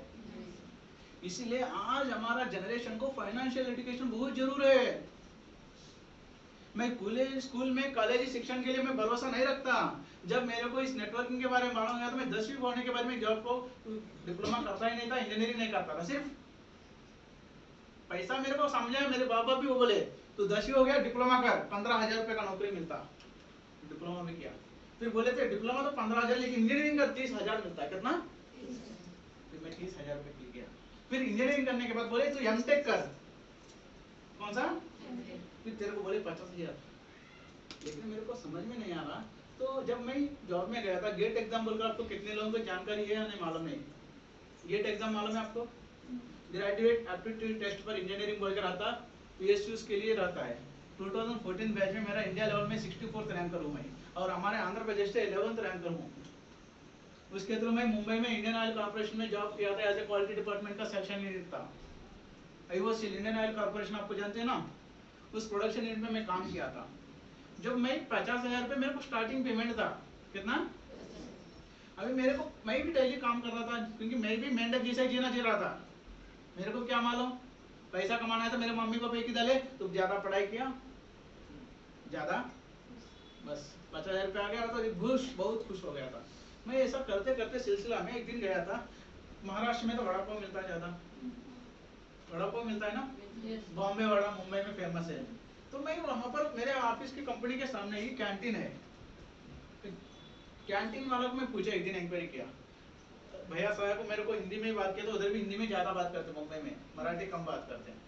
इसीलिए आज हमारा जनरेशन को फाइनेंशियल एजुकेशन बहुत जरूरी है। मैं स्कूल में कॉलेज शिक्षण के लिए मैं भरोसा नहीं रखता। जब मेरे को इस नेटवर्किंग के बारे में मालूम हुआ तो मैं 10वीं पढ़ने के बाद में जॉब को डिप्लोमा करता ही नहीं था, इंजीनियरिंग नहीं करता था। सिर्फ पैसा मेरे को समझा, मेरे बाप भी वो बोले तो 10वीं हो गया डिप्लोमा कर, 15,000 रुपए का नौकरी मिलता, डिप्लोमा में किया। फिर बोले थे डिप्लोमा तो 15,000 लेकिन इंजीनियरिंग कर 30,000 मिलता है, कितना? फिर मैं 30,000 रुपए के गया। फिर इंजीनियरिंग करने के बाद बोले तू एमटेक कर, कौन सा? फिर तेरे को बोले 50,000, लेकिन मेरे को समझ में नहीं आ रहा। तो जब मैं जॉब में गया था, गेट एग्जाम बोलकर, आपको कितने लोगों को जानकारी है या नहीं मालूम नहीं? गेट एग्जाम मालूम है आपको? ग्रेजुएट एप्टीट्यूड टेस्ट पर इंजीनियरिंग बोलकर आता, पीएसयूज के लिए रहता है। 2014 बैच में मेरा इंडिया लेवल में 64th रैंकर हूँ मैं, और हमारे आंध्र प्रदेश से 11th रैंकर हूँ। उसके थ्रू मैं मुंबई में इंडियन ऑयल कॉर्पोरेशन में जॉब किया था, एज ए क्वालिटी डिपार्टमेंट का सेक्शन लीडर था। आईओसी इंडियन ऑयल कॉर्पोरेशन आपको जानते हैं ना, उस प्रोडक्शन यूनिट में मैं काम किया था। जब मैं 50,000 रुपये मेरे को स्टार्टिंग पेमेंट था, कितना? अभी मेरे को, मैं भी डेली काम कर रहा था क्योंकि मैं भी मेंढक जैसा ही जीना जी रहा था। मेरे को क्या मालूम पैसा कमाना है तो मेरे मम्मी को पैकी डाले तो ज्यादा पढ़ाई किया, ज्यादा बस 50,000 रुपये आ गया तो खुश, बहुत खुश हो गया था। मैं ऐसा करते करते सिलसिला में एक दिन गया था, महाराष्ट्र में तो वड़ा पाव मिलता है, ज्यादा वड़ा पाव मिलता है ना, बॉम्बे वड़ा मुंबई में फेमस है। तो मैं वहां पर मेरे ऑफिस की कंपनी के सामने ही कैंटीन है, कैंटीन वालों को मैं पूछा, एक दिन इंक्वायरी किया, भैया साहब को मेरे को हिंदी में बात किया, तो उधर भी हिंदी में ज्यादा बात करते, मुंबई में मराठी कम बात करते हैं।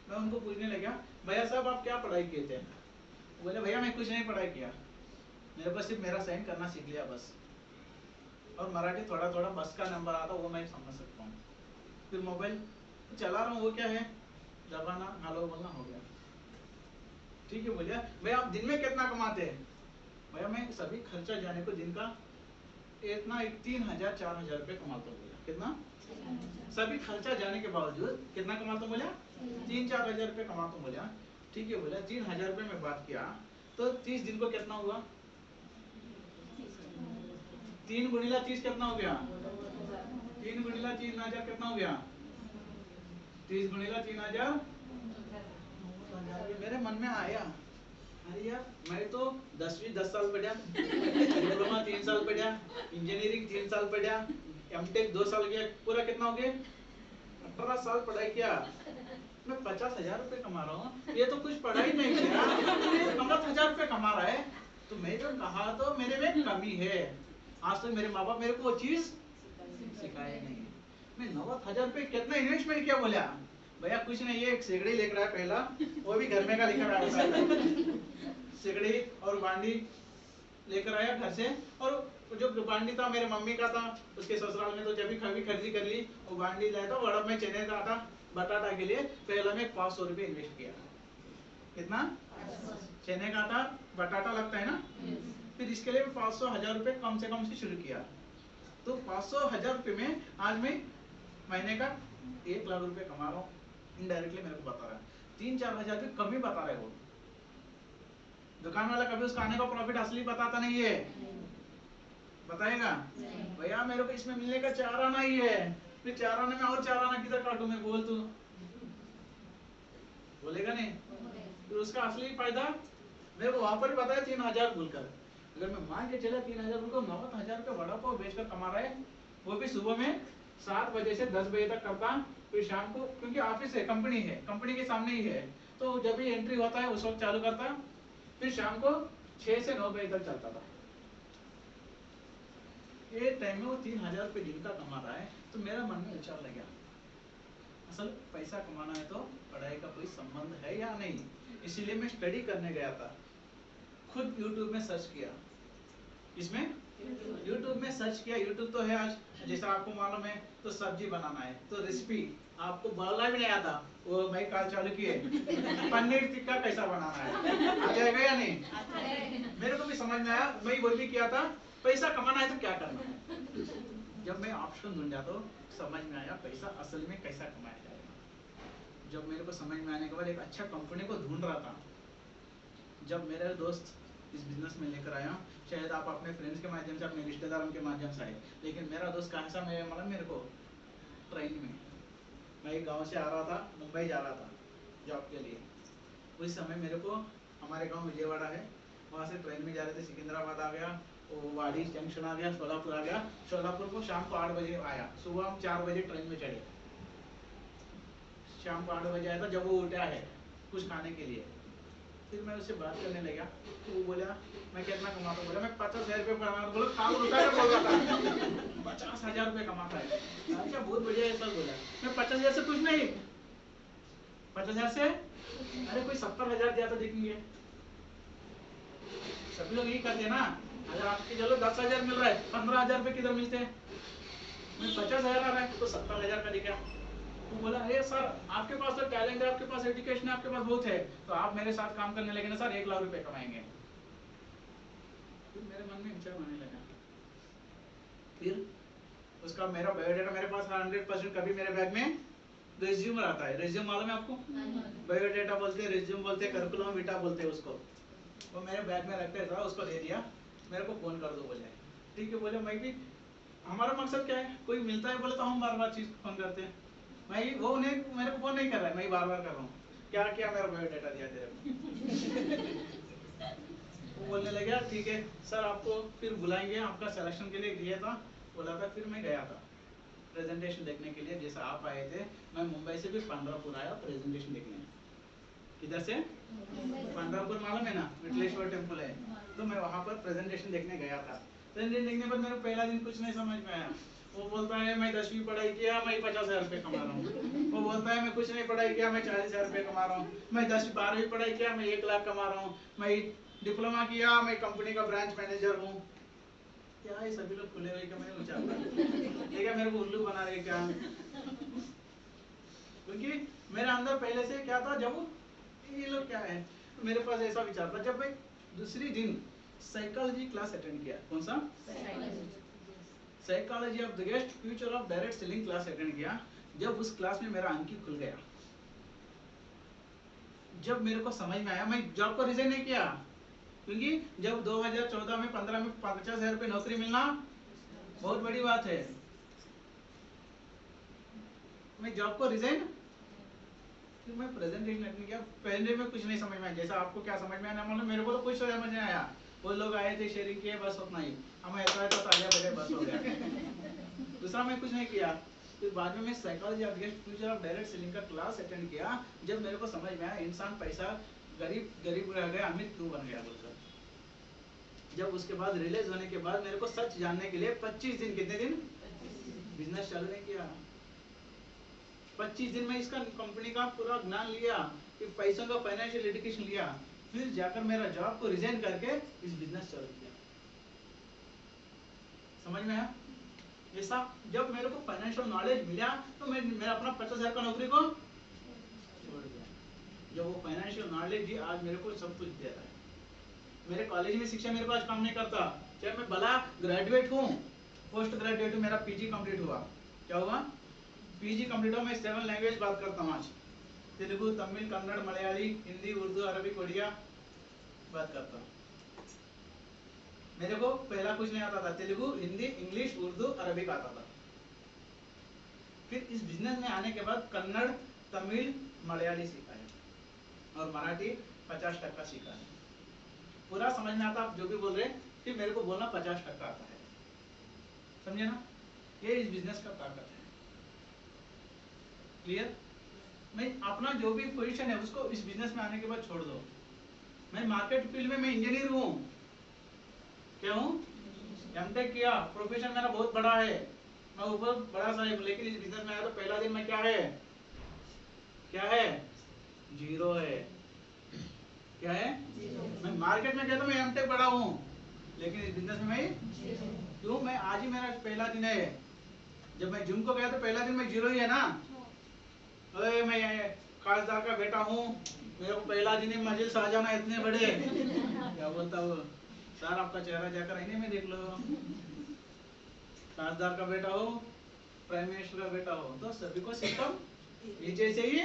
मैं उनको पूछने लगा, भैया साहब आप क्या पढ़ाई किए थे? बोले भैया मैं कुछ नहीं पढ़ाई किया, मेरे को सिर्फ मेरा साइन करना सीख लिया बस, और मराठी थोड़ा थोड़ा बस का नंबर आता वो मैं समझ सकता हूँ। फिर मोबाइल चला रहा हूँ, वो क्या है दबाना, हेलो बोलना, हो गया। ठीक है बोलिए भैया आप दिन में कितना कमाते हैं? भैया मैं सभी खर्चा जाने को दिन का इतना 3,000 4,000 रुपये कमाता हूँ। बोला कितना? सभी खर्चा जाने के बावजूद कितना कमाता हूँ? बोला 3-4 हजार रुपये कमाता हूँ। बोला ठीक है। बोला 3,000 रुपये में बात किया तो 30 दिन को कितना हुआ? 3 गुणिला 30 कितना हो गया? 3 गुणिला 3,000 कितना हो गया? 30 गुणिला 3,000। मेरे मन में आया, अरे यार मैं तो 10वीं 10 साल पढ़ा, डिप्लोमा 3 साल पढ़ा, इंजीनियरिंग 3 साल पढ़ा, एमटेक 2 साल किया, पूरा कितना हो गया? 18 साल पढ़ाई किया। मैं 50,000 रुपये कमा रहा हूँ, ये तो कुछ पढ़ाई नहीं किया, ये 90,000 रुपये कमा रहा है। तो मैं जो कहा तो मेरे में कमी है। आज तक मेरे माँ बाप मेरे को वो चीज सिखाए नहीं। मैं 90,000 रुपये कितना इन्वेस्टमेंट किया? बोला भैया कुछ नहीं, ये एक सिगड़ी लेकर आया पहला, वो भी घर में का लेकर आया था। सिगड़ी और बांडी लेकर आया घर से, और जो बांडी था मेरे मम्मी का था, उसके ससुराल में तो जब भी खरीदी कर ली, वो बांडी लाया था। वड़ा में चने का आटा बटाटा के लिए पहला में 500 रुपये इन्वेस्ट किया। कितना? चने का आटा बटाटा लगता है ना, फिर इसके लिए 500,000 रुपये कम से कम से शुरू किया। तो 500,000 रुपये में आज मैं महीने का 1 लाख रुपये कमा रहा हूँ। इनडायरेक्टली मेरे को बता रहा है, 3-4 हजार रुपये कम ही बता रहे हो। दुकान वाला कभी उसका आने का प्रॉफिट असली बताता नहीं है, बताएगा भैया मेरे को इसमें मिलने का 4 आना ही है, फिर 4 आने में और 4 आना किधर काटू मैं? बोल तू बोलेगा नहीं। फिर उसका असली फायदा मेरे को वहां पर ही बताया 3,000 बोलकर। अगर मैं मान के चला 3,000 बोलकर 90,000 रुपये वड़ा पाव बेचकर कमा रहा है, वो भी सुबह में 7 बजे से 10 बजे तक करता, फिर शाम को, क्योंकि ऑफिस है, कंपनी के सामने ही है, तो जब भी एंट्री होता है उस वक्त चालू करता, फिर शाम को 6 से 9 बजे तक चलता था। ये टाइम में वो 3,000 रुपये दिन का कमा रहा है। तो मेरा मन में विचार लगा, असल पैसा कमाना है तो पढ़ाई का कोई संबंध है या नहीं। इसीलिए मैं स्टडी करने गया था, खुद यूट्यूब में सर्च किया, इसमें यूट्यूब में सर्च किया, यूट्यूब तो है आज, जैसा आपको मालूम है, तो सब्जी बनाना है तो रेसिपी आपको बोलना भी नहीं आता, वो मैं कल चालू किए पनीर टिक्का कैसा बनाना है, आ जाएगा या नहीं? मेरे को भी समझ में आया, मैं वो भी किया था, पैसा कमाना है तो क्या करना है। जब मैं ऑप्शन ढूंढा तो समझ में आया पैसा असल में कैसा कमाया जाएगा। जब मेरे को समझ में आने के बाद एक अच्छा कंपनी को ढूंढ रहा था, जब मेरे दोस्त इस बिजनेस में लेकर आया, शायद आप अपने फ्रेंड्स के माध्यम से, अपने रिश्तेदारों के माध्यम से आए, लेकिन मेरा दोस्त कहाँ से मतलब मेरे को ट्रेन में, मैं गांव से आ रहा था, मुंबई जा रहा था जॉब के लिए। उस समय मेरे को, हमारे गांव विजयवाड़ा है, वहाँ से ट्रेन में जा रहे थे, सिकंदराबाद आ गया, वो वाड़ी जंक्शन आ गया, सोलापुर आ गया, सोलापुर को शाम को 8 बजे आया, सुबह हम 4 बजे ट्रेन में चढ़े, शाम को 8 बजे आया था। जब वो उठा है कुछ खाने के लिए, फिर मैं उससे बात करने लगा, तो वो बोला मैं कितना कमाता हूँ, बोला मैं 50,000 रुपये कमाता, बोला काम रुका है, बोल रहा था 50,000 रुपये कमाता है, अच्छा बहुत बढ़िया है सर। बोला मैं 50,000 से कुछ नहीं, 50,000 से अरे कोई 70,000 दिया तो देखेंगे, सभी लोग यही करते हैं ना। अगर आपके चलो 10,000 मिल रहा है, 15,000 रुपये किधर मिलते हैं, मैं 50,000 आ रहा है तो 70,000 का दिखा। वो बोला अरे सर आपके पास तो टैलेंट है, आपके पास एजुकेशन है, आपके पास बहुत है, तो आप मेरे साथ काम करने लगे ना सर, 1 लाख रुपए कमाएंगे। फिर मेरे मन में विचार आने लगा, फिर उसका मेरा बायोडाटा मेरे पास 100% कभी मेरे बैग में रिज्यूम रहता है। रिज्यूम मालूम है आपको, बायोडाटा बोलते हैं, रिज्यूम बोलते हैं, करिकुलम विटा बोलते हैं उसको। वो मेरे बैग में रखते था, उसको दे दिया, मेरे को फोन कर दो बोले, ठीक है। बोले मैं भी, हमारा मकसद क्या है, कोई मिलता है बोले तो हम बार बार चीज फोन करते हैं, मैं वो नहीं, मेरे को फोन नहीं कर रहा है, मैं बार बार कर रहा हूँ, क्या क्या मेरा बायोडाटा दिया तेरे को। वो बोलने लगा ठीक है सर, आपको फिर बुलाएंगे, आपका सिलेक्शन के लिए दिया था, बोला था। फिर मैं गया था प्रेजेंटेशन देखने के लिए, जैसा आप आए थे, मैं मुंबई से भी पंढरपुर आया प्रेजेंटेशन देखने। किधर से? पंढरपुर मालूम है ना, विठलेश्वर टेम्पल है, तो मैं वहाँ पर प्रेजेंटेशन देखने गया था। प्रेजेंटेशन देखने पर मेरे पहला दिन कुछ नहीं समझ में आया। वो बोलता है मैं 10वीं पढ़ाई किया, मैं 50,000 रुपये कमा रहा हूँ। वो बोलता है मैं कुछ नहीं पढ़ाई किया, मैं 40,000 रुपये कमा रहा हूँ। मैं 10वीं 12वीं पढ़ाई किया, मैं 1 लाख कमा रहा हूँ। मैं डिप्लोमा किया, मैं कंपनी का ब्रांच मैनेजर हूँ। क्या है, सभी लोग खुले हुए क्या, मैंने विचार देखा मेरे को उल्लू बना रहे क्या, क्योंकि मेरे अंदर पहले से क्या था, जब ये लोग क्या है, तो मेरे पास ऐसा विचार था। जब मैं दूसरी दिन साइकोलॉजी क्लास अटेंड किया, कौन सा psychology of the guest future of direct selling class attend किया, जब उस क्लास में मेरा आंखी खुल गया, जब मेरे को समझ में आया, मैं जॉब को रिजाइन नहीं किया, क्योंकि जब 2014 में 15 में 50,000 रुपये नौकरी मिलना बहुत बड़ी बात है। मैं जॉब को रिजाइन, फिर मैं प्रेजेंटेशन अटेंड किया। पहले में कुछ नहीं समझ में आया, जैसा आपको क्या समझ में आया, मतलब मेरे को तो कुछ समझ नहीं आया। वो लोग आए थे, शेयरिंग किए, बस उतना ही, हमें ऐसा तो तालियां बजे बस हो गया। दूसरा मैं कुछ नहीं किया। फिर बाद में मैं psychology of guest future of direct selling का क्लास अटेंड किया, जब मेरे को समझ में आया इंसान पैसा गरीब रह गया, अमीर क्यों बन गया बोलकर। जब उसके बाद रिलीज होने के बाद मेरे को सच जानने के लिए 25 दिन, कितने दिन बिजनेस चालू नहीं किया, 25 दिन में इसका कंपनी का पूरा ज्ञान लिया, फिर पैसों का फाइनेंशियल एजुकेशन लिया, फिर जाकर मेरा जॉब को रिजाइन करके इस बिजनेस चालू किया। समझ में आया? ऐसा जब मेरे को फाइनेंशियल नॉलेज मिला तो मैं अपना 50,000 का नौकरी को छोड़ दिया। जब वो फाइनेंशियल नॉलेज ही आज मेरे को सब कुछ दे रहा है। मेरे कॉलेज में शिक्षा मेरे पास काम नहीं करता, चाहे मैं भला ग्रेजुएट हूँ, पोस्ट ग्रेजुएट हूँ, मेरा पीजी कंप्लीट हुआ। क्या हुआ? पीजी कंप्लीट हुआ। मैं 7 लैंग्वेज बात करता हूँ आज, तेलुगु, तमिल, कन्नड़, मलयाली, हिंदी, उर्दू, अरबिक, उड़िया बात करता हूँ। मेरे को पहला कुछ नहीं आता था, तेलुगु, हिंदी, इंग्लिश, उर्दू, अरबिक आता था। फिर इस बिजनेस में आने के बाद कन्नड़, तमिल, मलयाली सीखा है और मराठी 50% सीखा है। पूरा समझ में आता आप जो भी बोल रहे, फिर मेरे को बोलना 50% आता है। समझे ना? ये इस बिजनेस का ताकत है। क्लियर? मैं अपना जो भी पोजीशन है उसको इस बिजनेस में आने के बाद छोड़ दो। मैं मार्केट फील्ड में मैं इंजीनियर हूँ, क्या हूँ? एमटेक किया, प्रोफेशन मेरा बहुत बड़ा है, मैं ऊपर बड़ा सा है, लेकिन इस बिजनेस में आया तो पहला दिन मैं क्या है? जीरो है। क्या है? मैं मार्केट में कहता हूँ मैं एमटेक बड़ा हूँ, लेकिन इस बिजनेस में मैं क्यों, मैं आज ही मेरा पहला दिन है। जब मैं जिम को गया तो पहला दिन मैं जीरो ही है ना। अरे मैं खासदार का बेटा हूँ, मेरे को पहला दिन ही मस्जिद आ जाना इतने बड़े। क्या बोलता वो, सर आपका चेहरा जाकर आईने में देख लो। खासदार का बेटा हो, प्राइम मिनिस्टर का बेटा हो, तो सभी को सिस्टम नीचे से ही,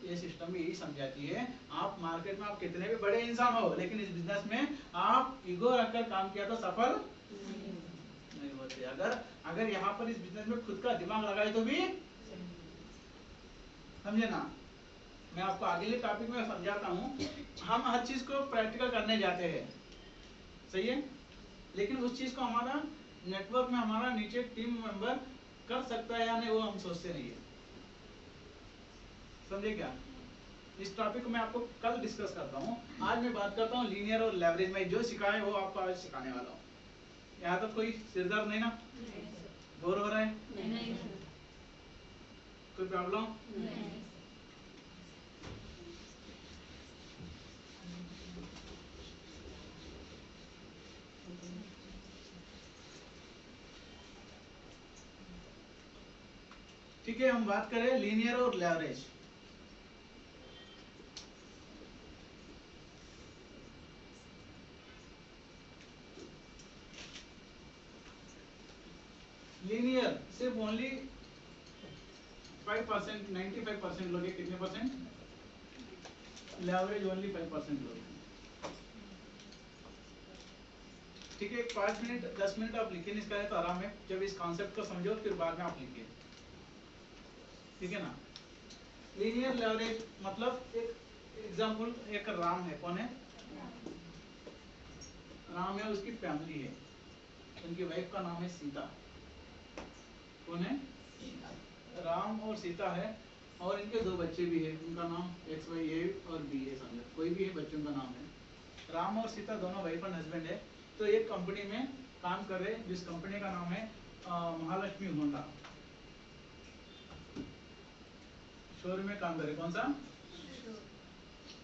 ये सिस्टम यही समझाती है। आप मार्केट में आप कितने भी बड़े इंसान हो, लेकिन इस बिजनेस में आप ईगो रखकर काम किया तो सफल नहीं होते। अगर यहाँ पर इस बिजनेस में खुद का दिमाग लगाए तो भी, समझे ना। मैं आपको अगले टॉपिक में समझाता हूँ। हम हर चीज को प्रैक्टिकल करने जाते हैं, सही है, लेकिन उस चीज को हमारा नेटवर्क में हमारा नीचे टीम मेंबर कर सकता है या नहीं, वो हम सोचते नहीं है। समझे क्या। इस टॉपिक को मैं आपको कल डिस्कस करता हूँ। आज मैं बात करता हूँ लीनियर और लेवरेज में जो सिखाए वो आपको आज सिखाने वाला हूँ। यहाँ तक कोई सिरदर्द नहीं ना, बोर हो रहा है, कोई प्रॉब्लम? ठीक है, हम बात करें लीनियर और लेवरेज। लीनियर सिर्फ ओनली 5%, 95% लोग, कितने परसेंट? लेवरेज ओनली 5% लोग। ठीक है, 5 मिनट 10 मिनट आप लिखिए इसका है तो आराम है। जब इस कॉन्सेप्ट को समझो फिर बाद में आप लिखिए, ठीक है ना। लीनियर लेवरेज मतलब एक एग्जांपल, एक राम है, कौन है? राम है, उसकी फैमिली है, उनकी वाइफ का नाम है सीता। कौन है? राम और सीता है, और इनके 2 बच्चे भी है, उनका नाम XYA और B है, समझो कोई भी है, बच्चों का नाम है। राम और सीता दोनों वाइफ एंड हस्बैंड है। तो एक कंपनी में काम कर रहे हैं, जिस कंपनी का नाम है महालक्ष्मी होंडा। शोरूम में काम कर रहे, कौन सा?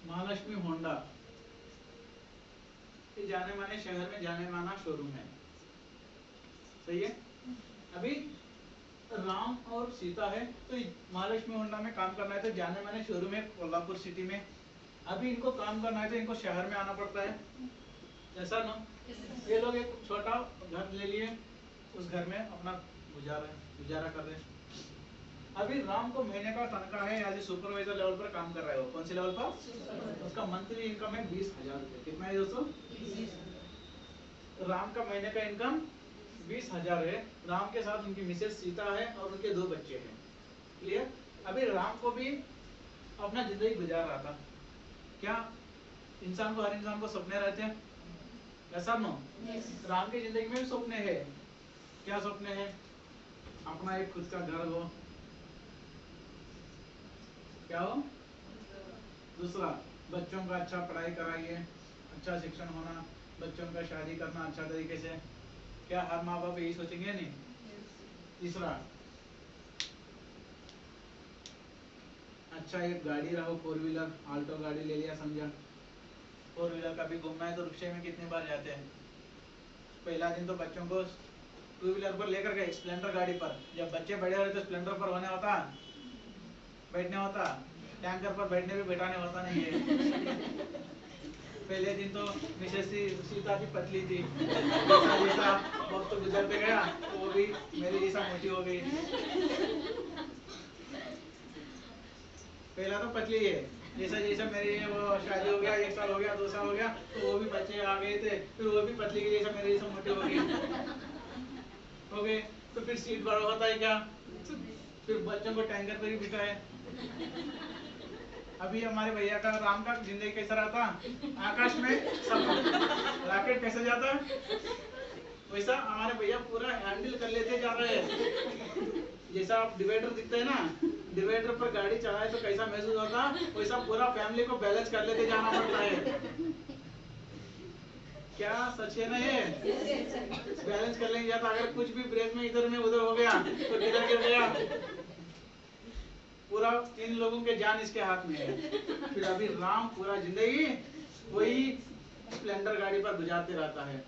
महालक्ष्मी होंडा। ये जाने माने शहर में जाने माना शोरूम है, सही है। अभी राम और सीता है, तो महालक्ष्मी होंडा में काम करना है, तो जाने माने शोरूम है कोल्हापुर सिटी में। अभी इनको काम करना है तो इनको शहर में आना पड़ता है, ऐसा ना। ये लोग एक छोटा घर ले लिए, उस घर में अपना गुजारा कर रहे हैं। अभी राम को महीने का तनख्वाह है, एज ए सुपरवाइजर लेवल पर काम कर रहा है वो। कौन से लेवल पर? उसका मंथली इनकम है 20,000 रुपए। कितना है दोस्तों? राम का महीने का इनकम 20,000 है। राम के साथ उनकी मिसेस सीता है और उनके 2 बच्चे हैं। क्लियर। अभी राम को भी अपना जिंदगी गुजार रहा था। क्या इंसान को, हर इंसान को सपने रहते हैं, ऐसा नो? राम की जिंदगी में भी सपने हैं। क्या सपने हैं? अपना एक खुद का घर हो, क्या हो? दूसरा, बच्चों का अच्छा पढ़ाई कराइए, अच्छा शिक्षण होना, बच्चों का शादी करना अच्छा तरीके से। क्या हर माँ बाप यही सोचेंगे? नहीं। तीसरा, अच्छा एक गाड़ी रहो, 4 व्हीलर, आल्टो गाड़ी ले लिया, समझा। 4 व्हीलर का भी घूमना है तो रिक्शे में कितने बार जाते हैं। पहला दिन तो बच्चों को 2 व्हीलर पर लेकर गए, स्प्लेंडर गाड़ी पर। जब बच्चे बड़े हो रहे तो स्प्लेंडर पर होने होता, बैठने होता, टैंकर पर बैठने भी बैठाने होता नहीं है। पहले दिन तो मिसेस सीता भी पतली थी, जैसा जैसा वक्त तो गुजरते गया तो वो भी मेरे जैसा मोटी हो गई। पहला तो पतली है, जैसा जैसा मेरी वो शादी हो गया, 1 साल हो गया, 2 साल हो गया, तो वो भी बच्चे आ गए थे, फिर वो भी पतली के जैसा मेरे जैसा मोटे हो गए। तो फिर सीट बड़ा होता है क्या, फिर बच्चों को टैंकर पर ही बिठाए। अभी हमारे भैया का, राम का जिंदगी कैसा रहता, आकाश में सब रॉकेट कैसे जाता, वैसा हमारे भैया पूरा हैंडल कर लेते जा रहे हैं। जैसा आप डिवाइडर दिखते है ना, डिवाइडर पर गाड़ी चलाए तो कैसा महसूस होता, वैसा पूरा फैमिली को बैलेंस कर लेते जाना पड़ता है। क्या सच है ना? ये बैलेंस कर लेंगे जाता, अगर कुछ भी ब्रेक में इधर में उधर हो गया तो किधर गिर गया, पूरा 3 लोगों के जान इसके हाथ में है। फिर अभी राम पूरा जिंदगी वही स्प्लेंडर गाड़ी पर गुजारते रहता है।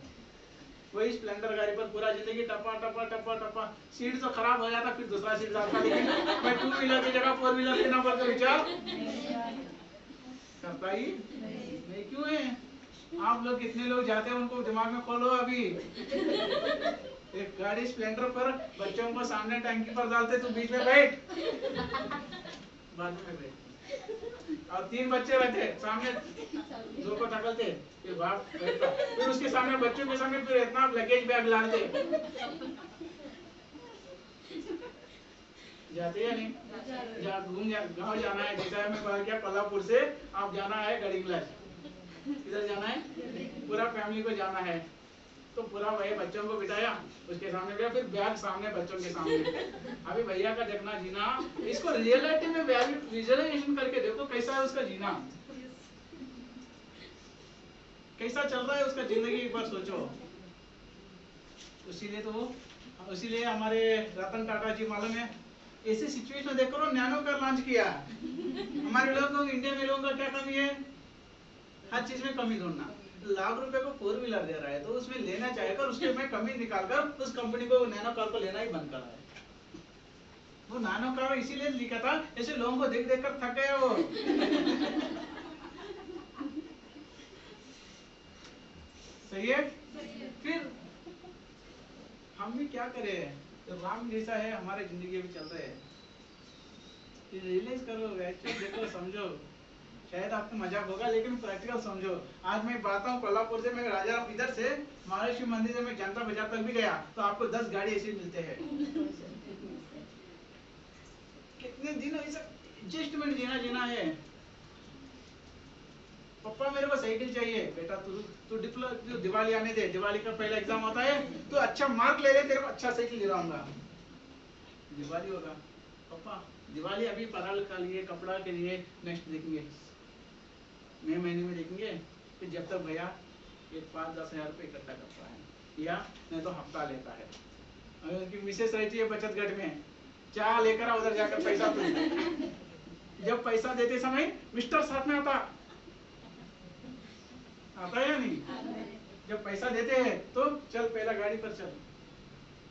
वही स्प्लेंडर गाड़ी पर पूरा जिंदगी टपा टपा टपा टपा, सीट तो खराब हो जाता फिर दूसरा सीट जाता, लेकिन मैं 2 व्हीलर की जगह 4 व्हीलर लेना पड़ता, विचार करता ही नहीं। क्यों है? आप लोग कितने लोग जाते हैं उनको दिमाग में खोलो अभी। एक गाड़ी स्प्लेंडर पर बच्चों को सामने टंकी पर डालते, तू बीच में बैठ, बाजू में बैठ, और 3 बच्चे रहते सामने, 2 को टकलते, फिर बाप बैठता, फिर उसके सामने बच्चों के सामने फिर इतना लगेज बैग लाते। जाते या नहीं? गाँव जाना है, जैसा मैं बाहर गया कोल्हापुर से, आप जाना है गड़ीमलज, किधर जाना है? पूरा फैमिली को जाना है, तो पूरा वही बच्चों को बिठाया, उसके सामने गया, फिर बैग सामने बच्चों के सामने। अभी भैया का देखना जीना, इसको रियलिटी में विजुअलाइजेशन करके देखो कैसा है उसका जीना, कैसा चल रहा है उसका जिंदगी, एक बार सोचो। इसीलिए हमारे रतन टाटा जी मालूम है, ऐसी सिचुएशन देख करो नैनो कार लॉन्च किया। हमारे लोगों को, इंडिया में लोगों का क्या कमी है? हर चीज में कमी ढूंढना। लाख रुपए को 4 व्हीलर दे रहा है तो उसमें लेना चाहेगा, उसके में कमी निकालकर उस कंपनी को नैनो कार को लेना ही बंद करा है। वो नैनो कार इसीलिए लिखा था, ऐसे लोगों को देख देख कर थक गया वो। सही है? फिर हम भी क्या करें? तो राम जैसा है हमारे जिंदगी में चल रहे हैं, रियलाइज करो, एक्चुअली देखो, समझो। शायद आपको मजाक होगा लेकिन प्रैक्टिकल समझो। आज मैं बात हूँ कोल्हापुर से, मैं राजा इधर से महालक्ष्मी मंदिर से मैं जनता बाजार तक भी गया तो आपको 10 गाड़ी ऐसे मिलते हैं। कितने दिन ऐसा एडजस्टमेंट जीना है। पापा मेरे को साइकिल चाहिए, बेटा तू दिवाली आने दे, दिवाली का पहला एग्जाम होता है, तो अच्छा मार्क ले तेरे को अच्छा साइकिल दिलाऊंगा। दिवाली होगा, पापा दिवाली अभी पढ़ा का लिए, कपड़ा के लिए नेक्स्ट देखेंगे, मई महीने में देखेंगे। फिर जब तक भैया एक 5-10 हज़ार रुपये इकट्ठा करता है, या नहीं तो हफ्ता लेता है। अगर उनकी मिसेस रहती है बचत गढ़ में, चाय लेकर उधर जाकर पैसा तुम, जब पैसा देते समय मिस्टर साथ में आता है या नहीं? जब पैसा देते हैं तो चल पहला गाड़ी पर चल।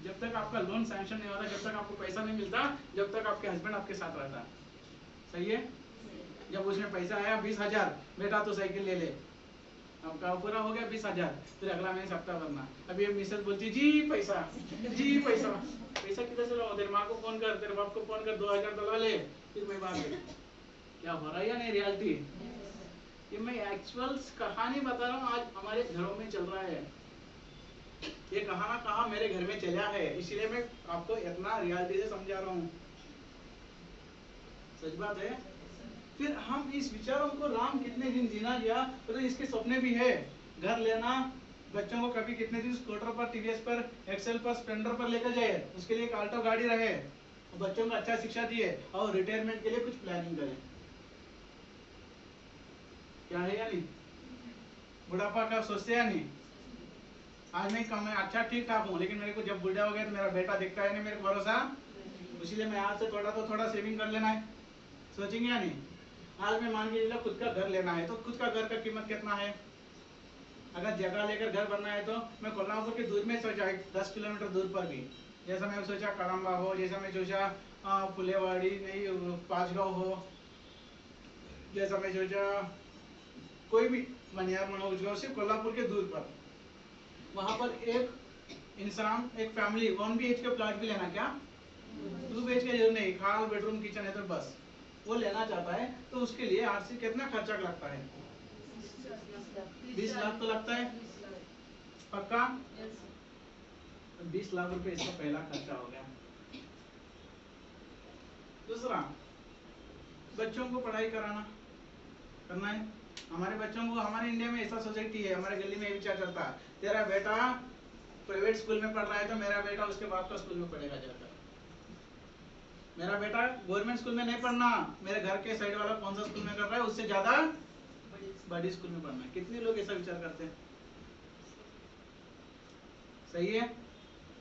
जब तक आपका लोन सैंक्शन नहीं होता, जब तक आपको पैसा नहीं मिलता, जब तक आपके हस्बैंड आपके साथ रहता। सही है? जब उसमें पैसा आया 20,000, बेटा तो साइकिल ले ले, आपका पूरा हो गया 20,000, फिर अगला महीने हफ्ता भरना। अभी ये मिसेज बोलती जी पैसा, जी पैसा, पैसा किधर से लाओ? तेरे माँ को फोन कर, तेरे बाप को फोन कर, 2,000 डलवा ले, फिर मैं बात है। क्या हो रहा है या नहीं रियलिटी? ये मैं एक्चुअल कहानी बता रहा हूँ, आज हमारे घरों में चल रहा है। ये कहा ना कहा मेरे घर में चला है, इसीलिए मैं आपको इतना रियलिटी से समझा रहा हूँ। सच बात है। फिर हम इस विचारों को राम कितने दिन जीना गया, तो इसके सपने भी है, घर लेना, बच्चों को कभी कितने दिन स्कूटर पर, टीवीएस पर, एक्सेल पर, स्प्लेंडर पर लेकर जाए, उसके लिए एक ऑल्टो गाड़ी रहे, बच्चों को अच्छा शिक्षा दिए और रिटायरमेंट के लिए कुछ प्लानिंग करें। क्या है या नहीं? बुढ़ापा का सोचते या नहीं? आज मैं कम अच्छा ठीक ठाक हूँ, लेकिन मेरे को जब बुढ़ा हो गया तो मेरा बेटा दिखता है नहीं, मेरे को भरोसा, इसीलिए मैं आज से थोड़ा सेविंग कर लेना है। सोचेंगे या नहीं? आज मैं मान के चलो खुद का घर लेना है, तो खुद का घर का कीमत कितना है? अगर जगह लेकर घर बनना है तो मैं कोल्हापुर के दूर में सोचा 10 किलोमीटर दूर पर भी, जैसा मैं सोचा कड़म्बा हो, जैसा मैं सोचा फुलेवाड़ी नहीं पांचगांव हो, जैसा मैं सोचा कोई भी मनियार मनोज से कोल्हापुर के दूर पर, वहां पर एक इंसान, एक फैमिली 1 BHK का प्लॉट भी लेना, क्या 2 BHK जरूर नहीं, हॉल बेडरूम किचन है तो बस वो लेना चाहता है, तो उसके लिए आरसी कितना खर्चा लगता है? 20 लाख तो लगता है पक्का। 20 लाख रुपए इसका पहला खर्चा हो गया। दूसरा, बच्चों को पढ़ाई करना है। हमारे बच्चों को, हमारे इंडिया में ऐसा सोसाइटी है, हमारे गली में विचार चलता है, तेरा बेटा प्राइवेट स्कूल में पढ़ रहा है तो मेरा बेटा उसके बाप का स्कूल में पढ़ेगा जाकर, मेरा बेटा गवर्नमेंट स्कूल में नहीं पढ़ना, मेरे घर के साइड वाला कौन सा स्कूल में कर रहा है उससे ज्यादा बड़ी स्कूल में पढ़ना है। कितने लोग ऐसा विचार करते हैं? सही है?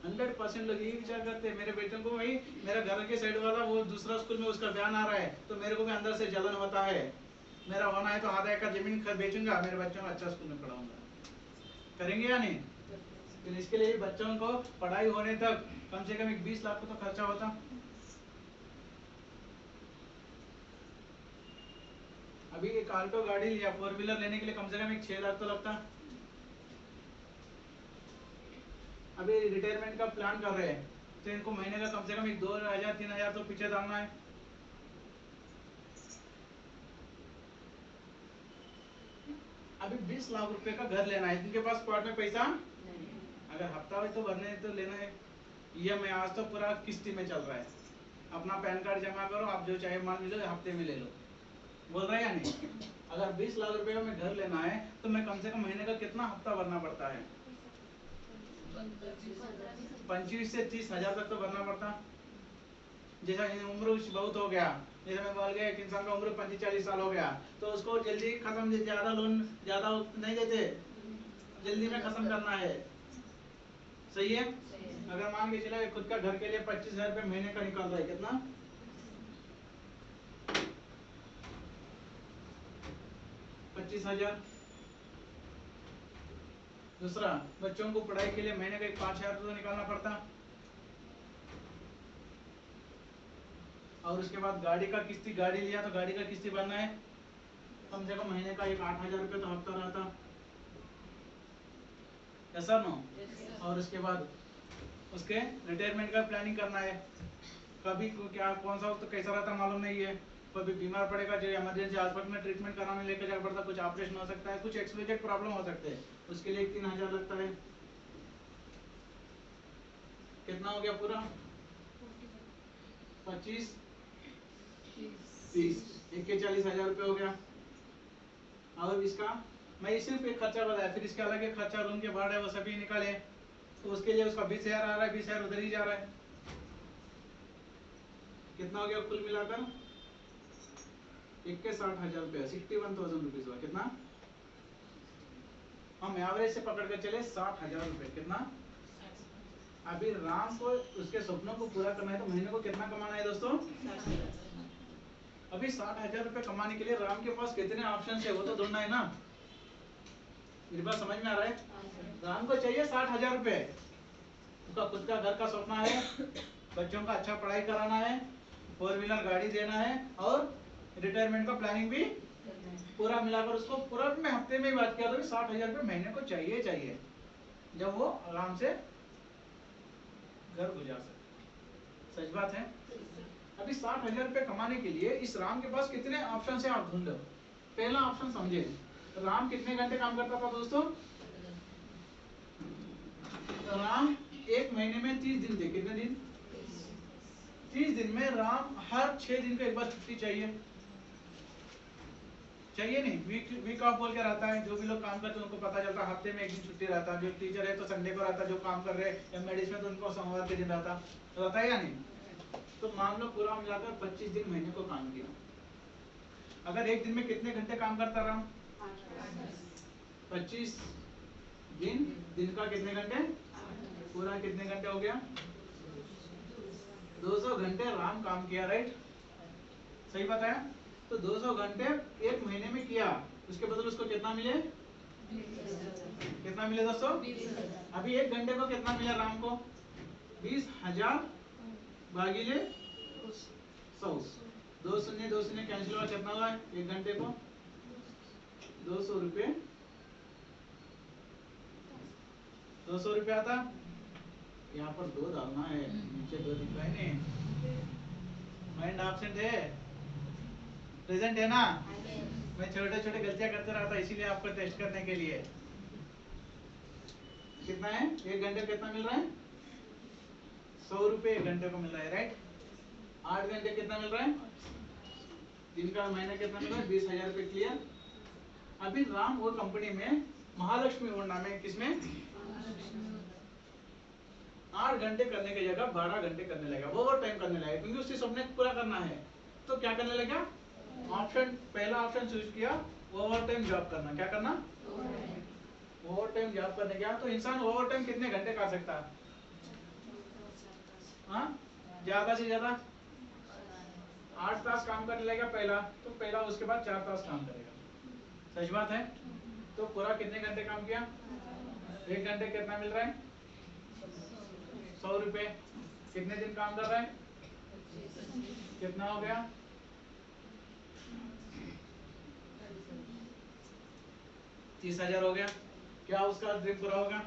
100% लोग यही विचार करते हैं, मेरे बेटे को भाई मेरा घर के साइड वाला वो दूसरा स्कूल में उसका बयान आ रहा है तो मेरे को भी अंदर से जलन होता है, मेरा होना है तो आधा एकड़ जमीन बेचूंगा, मेरे बच्चों को अच्छा स्कूल में पढ़ाऊंगा। करेंगे या नहीं? फिर इसके लिए बच्चों को पढ़ाई होने तक कम से कम 20 लाख का तो खर्चा होता। अभी एक आल्टो गाड़ी या 4 व्हीलर लेने के लिए कम से कम 6 लाख तो लगता। अभी रिटायरमेंट का प्लान कर रहे हैं तो इनको महीने का कम से कम 2,000-3,000 तो पीछे डालना है। अभी 20 लाख रुपए का घर लेना है, इनके पास स्पॉट में पैसा अगर हफ्ता है तो भरने तो लेना है। EMI आज तो पूरा किस्ती में चल रहा है। अपना पैन कार्ड जमा करो, आप जो चाहे मान लो हफ्ते में ले लो। बोल रहे हैं या नहीं? अगर 20 लाख रुपए का मैं घर लेना है तो मैं कम से कम महीने का कितना हफ्ता भरना पड़ता है? 25 से 30 हजार तक तो भरना पड़ता। जैसा उम्र बहुत हो गया, जैसे मैं बोल गया एक इंसान का उम्र 35-40 साल हो गया तो उसको जल्दी खत्म, ज्यादा लोन ज्यादा नहीं देते, जल्दी में खत्म करना है। सही है? अगर मान के चले खुद का घर के लिए 25,000 रुपये महीने का निकाल रहा है, कितना? 25,000। दूसरा, बच्चों को पढ़ाई के लिए महीने का 5,000 तो निकालना पड़ता। और उसके बाद गाड़ी का किस्ती, गाड़ी लिया तो गाड़ी का किस्ती भरना है, कम से कम महीने का 8,000 रुपये तो हफ्ता रहता। ऐसा नो? और उसके बाद उसके रिटायरमेंट का प्लानिंग करना है। कभी क्या कौन सा वक्त कैसा रहता मालूम नहीं है। कभी बीमार पड़ेगा, जो इमरजेंसी अस्पताल में ट्रीटमेंट कराने लेकर जाना पड़ता, कुछ ऑपरेशन हो सकता है, कुछ एक्सप्लोजेड प्रॉब्लम हो सकते हैं, उसके लिए 3,000 लगता है। कितना हो गया पूरा? 25, 30, 41,000 रुपये हो गया। और इसका मैं सिर्फ एक खर्चा बताया, फिर इसके अलग एक खर्चा रूम के भाड़े वो सभी निकाले तो उसके लिए उसका 20,000 आ रहा है, 20,000 उधर ही जा रहा है। कितना हो गया कुल मिलाकर? 61,000 रुपये, 61,000 रुपीज हुआ। कितना? हम एवरेज से पकड़ कर चले 60,000 रुपये। कितना? अभी राम को उसके सपनों को पूरा करना है तो महीने को कितना कमाना है दोस्तों? अभी 60,000 रुपये कमाने के लिए राम के पास कितने ऑप्शन है वो तो ढूंढना है ना। मेरी बात समझ में आ रहा है? राम को चाहिए 60,000 रुपये, उसका खुद का घर का सपना है, बच्चों का अच्छा पढ़ाई कराना है, 4 व्हीलर गाड़ी देना है और रिटायरमेंट का प्लानिंग भी पूरा मिलाकर उसको पूरा मैं हफ्ते में ही बात किया तो 60,000 रुपये महीने को चाहिए चाहिए, जब वो आराम से घर गुजार सके। सच बात है? अभी 60,000 रुपये कमाने के लिए इस राम के पास कितने ऑप्शन है आप ढूंढ लो। पहला ऑप्शन समझे, राम कितने घंटे काम करता था दोस्तों? राम एक महीने में 30 दिन थे। कितने दिन? 30 दिन में राम हर 6 दिन को एक बार छुट्टी चाहिए, चाहिए नहीं? वीक ऑफ बोल के रहता है। जो भी लोग काम करते हैं उनको पता चलता है हफ्ते में एक दिन छुट्टी रहता है। जो टीचर है तो संडे को रहता, जो काम कर रहे हैं एमएडीएस में तो उनको सोमवार के दिन रहता है या नहीं? तो मान लो पूरा मिलाकर 25 दिन महीने को काम किया। अगर एक दिन में कितने घंटे काम करता रहा? 25 दिन का कितने घंटे? पूरा कितने घंटे हो गया? 200 घंटे राम काम किया, राइट? सही बताया? तो 200 घंटे एक महीने में किया, उसके बदले उसको कितना मिले? कितना मिले दोस्तों? अभी एक घंटे को कितना मिला राम को? 20,000 भागीले 100। 2 शून्य कैंसिल हुआ, कितना हुआ एक घंटे को? 200 रुपये। 200 रुपये आता। यहाँ पर 2 डालना है, नीचे 2 दिख रहा है नहीं? माइंड एब्सेंट है, प्रेजेंट है ना? मैं छोटे छोटे गलतियां करते रहता इसीलिए आपको टेस्ट करने के लिए। कितना है एक घंटे कितना मिल रहा है? 100 रुपये एक घंटे को मिल रहा है, राइट? 8 घंटे कितना मिल रहा है? दिन का महीना कितना मिल रहा है? 20,000 रुपये। क्लियर? अभी राम वो कंपनी में महालक्ष्मी वो नाम है, किसमें? 8 घंटे करने की जगह 12 घंटे करने लगा, ओवर टाइम करने लगा, क्योंकि उससे सपने पूरा करना है। तो क्या करने लगा? पहला ऑप्शन चूज किया, ओवर टाइम जॉब करना। क्या करना? ओवर टाइम जॉब करने गया। तो इंसान ओवर टाइम कितने घंटे कर सकता है? हाँ, ज्यादा से ज्यादा 8 तास काम करने लगेगा पहला, तो पहला उसके बाद 4 तास काम करेगा। सच बात है? तो पूरा कितने घंटे काम किया? 1 घंटे कितना मिल रहा है? 100 रुपए। कितने दिन काम कर रहा है? कितना हो गया? 30,000 हो गया। क्या उसका ड्रीम पूरा होगा?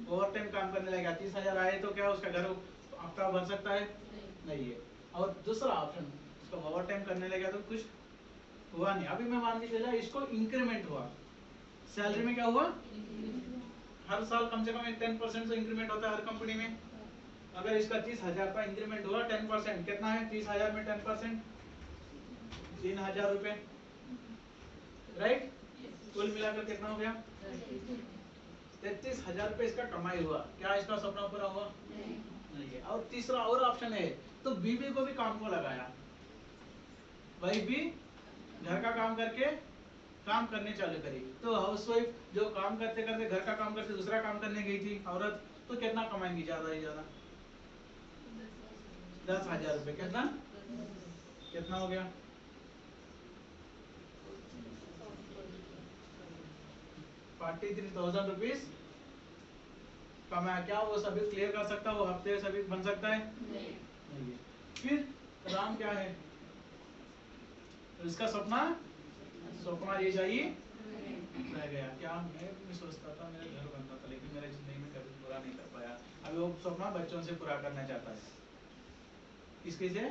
ओवर टाइम काम करने लगेगा। 30,000 आए तो क्या उसका घर हफ्ता भर सकता है? नहीं है। और दूसरा ऑप्शन, उसका ओवर टाइम करने लगा तो कुछ हुआ नहीं। अभी मैं मान के चला इसको इंक्रीमेंट हुआ, सैलरी में क्या हुआ? हर साल कम से कम 10% से इंक्रीमेंट होता है हर कंपनी में। अगर इसका 30,000 का इंक्रीमेंट हुआ 10%, कितना है 30,000 में 10%? 3,000 रुपए, राइट? कुल मिलाकर कितना हो गया? 33,000 रुपए इसका कमाई हुआ। क्या इसका सपना पूरा हुआ? नहीं है। और तीसरा और ऑप्शन है, तो बीवी को भी काम को लगाया, भाई भी घर का काम करके काम करने चालू करी। तो हाउसवाइफ जो काम करते करते घर का काम करते दूसरा काम करने गई थी औरत, तो कितना कमाएंगी? ज्यादा ही ज्यादा 10,000 रुपए। कितना हो गया? 43,000 रुपीज कमाया। क्या वो सभी क्लियर कर सकता है? वो हफ्ते सभी बन सकता है? नहीं है। फिर राम क्या है? तो इसका सपना ये चाहिए रह गया। क्या मैं भी सोचता था मेरा घर बनता था, लेकिन मेरा जिंदगी में कभी पूरा नहीं कर पाया। अभी वो सपना बच्चों से पूरा करना चाहता है। किसके से?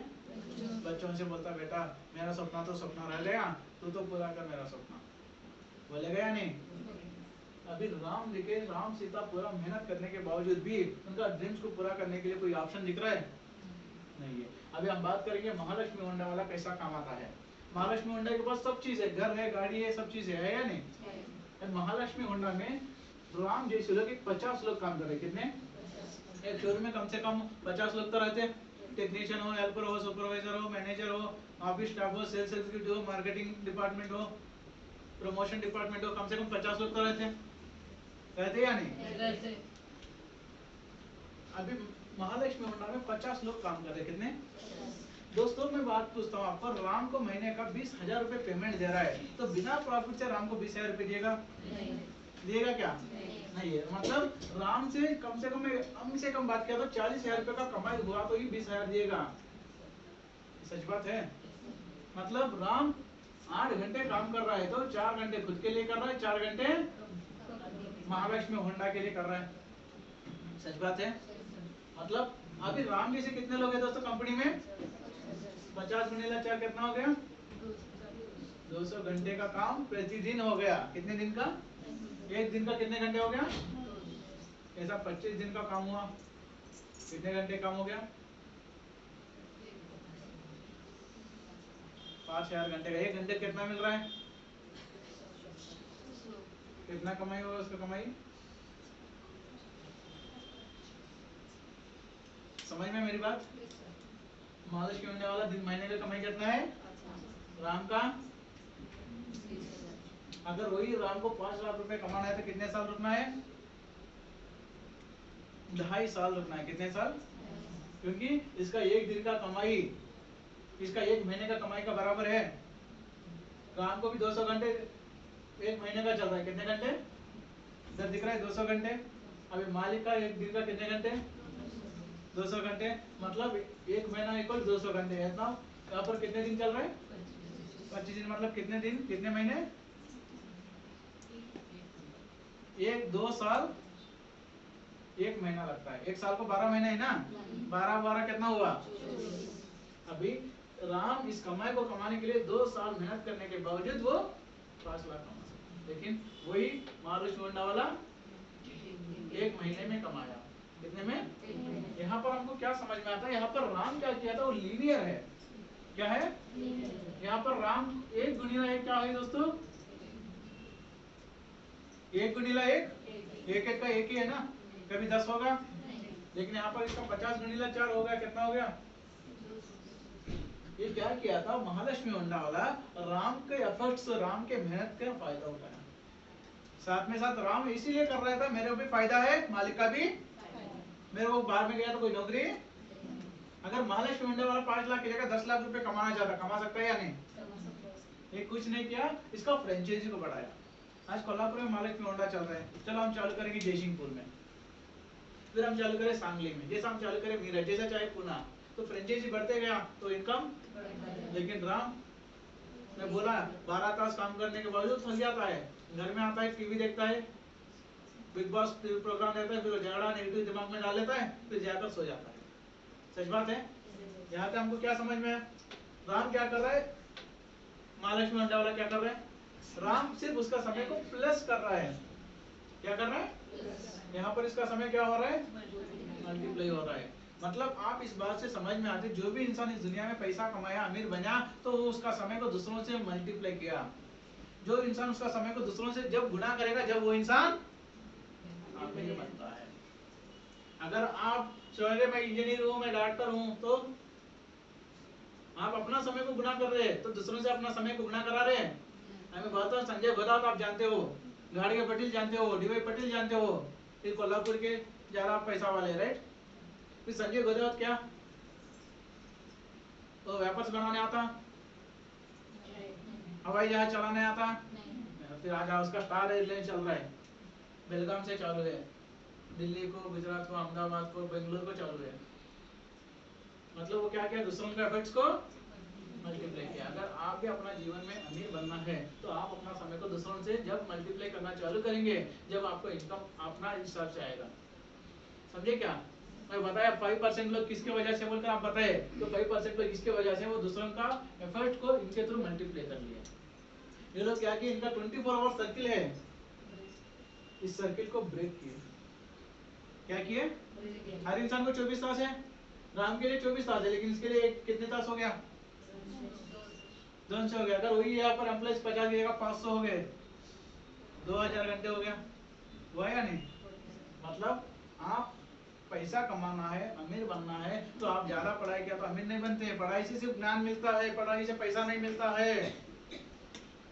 बच्चों से बोलता बेटा मेरा सपना तो सपना रह गया, तू तो पूरा कर मेरा सपना। बोलेगा या नहीं? अभी राम देखे, राम सीता पूरा मेहनत करने के बावजूद भी उनका ड्रीम्स को पूरा करने के लिए कोई ऑप्शन दिख रहा है? नहीं है। अभी हम बात करेंगे महालक्ष्मी होंडा वाला कैसा कमाता है। महालक्ष्मी होंडा के पास सब चीज है, घर है, गाड़ी है, सब चीज है या नहीं? महालक्ष्मी होंडा में राम जैसे लोग 50 लोग काम कर रहे। कितने? एक शोरूम में कम से कम 50 लोग तो रहते। टेक्नीशियन हो, हेल्पर हो, सुपरवाइजर हो, मैनेजर हो, ऑफिस स्टाफ हो, सेल्स एग्जीक्यूटिव हो, मार्केटिंग डिपार्टमेंट हो, प्रमोशन डिपार्टमेंट हो, कम से कम 50 लोग तो रहते या नहीं? रहते। अभी महालक्ष्मी होंडा में 50 लोग काम कर रहे। कितने? दोस्तों मैं बात पूछता हूँ, आप पर राम को महीने का 20,000 रुपए पेमेंट दे रहा है, तो बिना प्रॉफिट से राम को 20,000 रुपए देगा? देगा क्या? नहीं है। मतलब राम से कम बात किया तो 40,000 रुपए का कमाई हुआ तो ही 20,000 देगा। सच बात है? मतलब राम 8 घंटे काम कर रहा है तो 4 घंटे खुद के लिए कर रहा है, 4 घंटे महालक्ष्मी होंडा के लिए कर रहा है। सच बात है? मतलब अभी राम जैसे कितने लोग हैं दोस्तों कंपनी में? 50 गुणिला 4 कितना हो गया? 200 घंटे का काम प्रतिदिन हो गया। कितने दिन का? एक दिन का कितने घंटे हो गया? ऐसा 25 दिन का काम हुआ, कितने घंटे काम हो गया? 5,000 घंटे का। एक घंटे कितना मिल रहा है? कितना कमाई होगा उसका? कमाई समझ में मेरी बात? महालक्ष्मी होने वाला दिन महीने का कमाई कितना है? राम का अगर वही राम को 5 लाख रुपए कमाना है तो कितने साल रुकना है? 2.5 साल रुकना है। कितने साल? क्योंकि इसका एक दिन का कमाई इसका एक महीने का कमाई का बराबर है। राम को भी 200 घंटे एक महीने का चल रहा है। कितने घंटे? इधर दिख रहा है 200 घंटे। अभी मालिक का एक दिन का कितने घंटे? 200 घंटे। मतलब एक महीना इक्वल 200 घंटे है। इतना यहाँ पर कितने दिन चल रहा है? 25 दिन। मतलब कितने दिन, कितने महीने? 1-2 साल 1 महीना लगता है। 1 साल को 12 महीने है ना? 12 कितना हुआ? अभी राम इस कमाई को कमाने के लिए 2 साल मेहनत करने के बावजूद वो 5 लाख कमा सकते, लेकिन वही महालक्ष्मी होंडा वाला 1 महीने में कमाया। कितने में? यहाँ पर हमको क्या समझ में आता है? यहाँ पर राम क्या किया था? वो लीनियर है। क्या है? यहाँ पर राम 1 गुणिला 1 क्या है दोस्तों? 1 गुणिला 1 1 का 1 ही है ना, कभी 10 होगा। लेकिन यहाँ पर इसका 50 गुणिला 4 होगा। कितना हो गया? ये क्या किया था महालक्ष्मी होंडा वाला? राम के एफर्ट्स, राम के मेहनत का फायदा उठाया। साथ में साथ राम इसीलिए कर रहा था मेरे को भी फायदा है, मालिक का भी। मेरे को बाहर में गया तो कोई नौकरी अगर महालक्ष्मी हुंडा वाला 5 लाख की जगह 10 लाख रुपए कमाना चाहता, कमा सकता है या नहीं? ये कुछ नहीं किया, इसका फ्रेंचाइजी को बढ़ाया। आज कोल्हापुर में महालक्ष्मी होंडा चल रहा है, चलो हम चालू करेंगे जयसिंहपुर में, फिर हम चालू करें सांगली में, जैसे हम चालू करें मीरठ, जैसे चाहे पुणे, तो फ्रेंचाइजी बढ़ते गया तो इनकम। लेकिन राम मैं बोला 12 तास काम करने के बावजूद थक जाता है, घर में आता है टीवी देखता है, बिग बॉस प्रोग्राम देखता है, फिर झगड़ा नेगेटिव दिमाग में डाल लेता है, फिर जाकर सो जाता है। सच बात है। यहाँ पे हमको क्या समझ में है, राम क्या कर रहा है, महालक्ष्मी होंडा वाला क्या कर रहा है, राम सिर्फ उसका समय को प्लस कर रहा है। क्या कर रहा है? यहाँ पर इसका समय क्या हो रहा है, मल्टीप्लाई हो रहा है। मतलब आप इस बात से समझ में आते, जो भी इंसान इस दुनिया में पैसा कमाया, अमीर बना, तो वो उसका समय को दूसरों से मल्टीप्लाई किया। जो इंसान उसका समय को दूसरों से जब गुना करेगा, जब वो इंसान अमीर बनता है। अगर आप सोचेंगे मैं इंजीनियर हूँ, मैं डॉक्टर हूँ, तो आप अपना समय को गुना कर रहे हैं, तो दूसरों से अपना समय को गुना करा रहे हैं। मैं बताता हूँ, संजय गोदावत आप जानते हो, गाड़िया पटेल जानते हो, डीवाई पटेल जानते हो, फिर कोल्हापुर के ज्यादा पैसा वाले, राइट। फिर संजय गोदावत क्या तो व्यापार बनाने आता, हवाई जहाज चलाने आता, फिर आज उसका स्टार एयरलाइन चल रहा है, बेलगाम से चालू है, दिल्ली को, गुजरात को, अहमदाबाद को, बेंगलुरु को चालू है। मतलब वो क्या किया, दूसरों के एफर्ट्स को मल्टीप्लाई किया। अगर आप भी अपना जीवन में अमीर बनना है, तो आप अपना समय को दूसरों से जब मल्टीप्लाई करना चालू करेंगे, जब आपको इनकम अपना हिसाब से आएगा। समझे क्या मैं बताया? 5% लोग किसके वजह से बोलकर आप बताए, तो 5% लोग किसके वजह से, वो दूसरों का एफर्ट को इनके थ्रू मल्टीप्लाई कर लिया। ये लोग क्या किए, इनका 24 आवर सर्किल है, इस सर्किल को ब्रेक किए। क्या किए? हर इंसान को 24 तास है, राम के लिए 24 तास है, लेकिन इसके लिए कितने तास हो गया, 200 हो गया। अगर वही यहाँ पर एम्प्लॉइज 50 की जगह 500 हो गए, 2000 घंटे हो गया, हुआ या नहीं? मतलब आप पैसा कमाना है, अमीर बनना है, तो आप ज्यादा पढ़ाई किया तो अमीर नहीं बनते। पढ़ाई से सिर्फ ज्ञान मिलता है, पढ़ाई से पैसा नहीं मिलता है।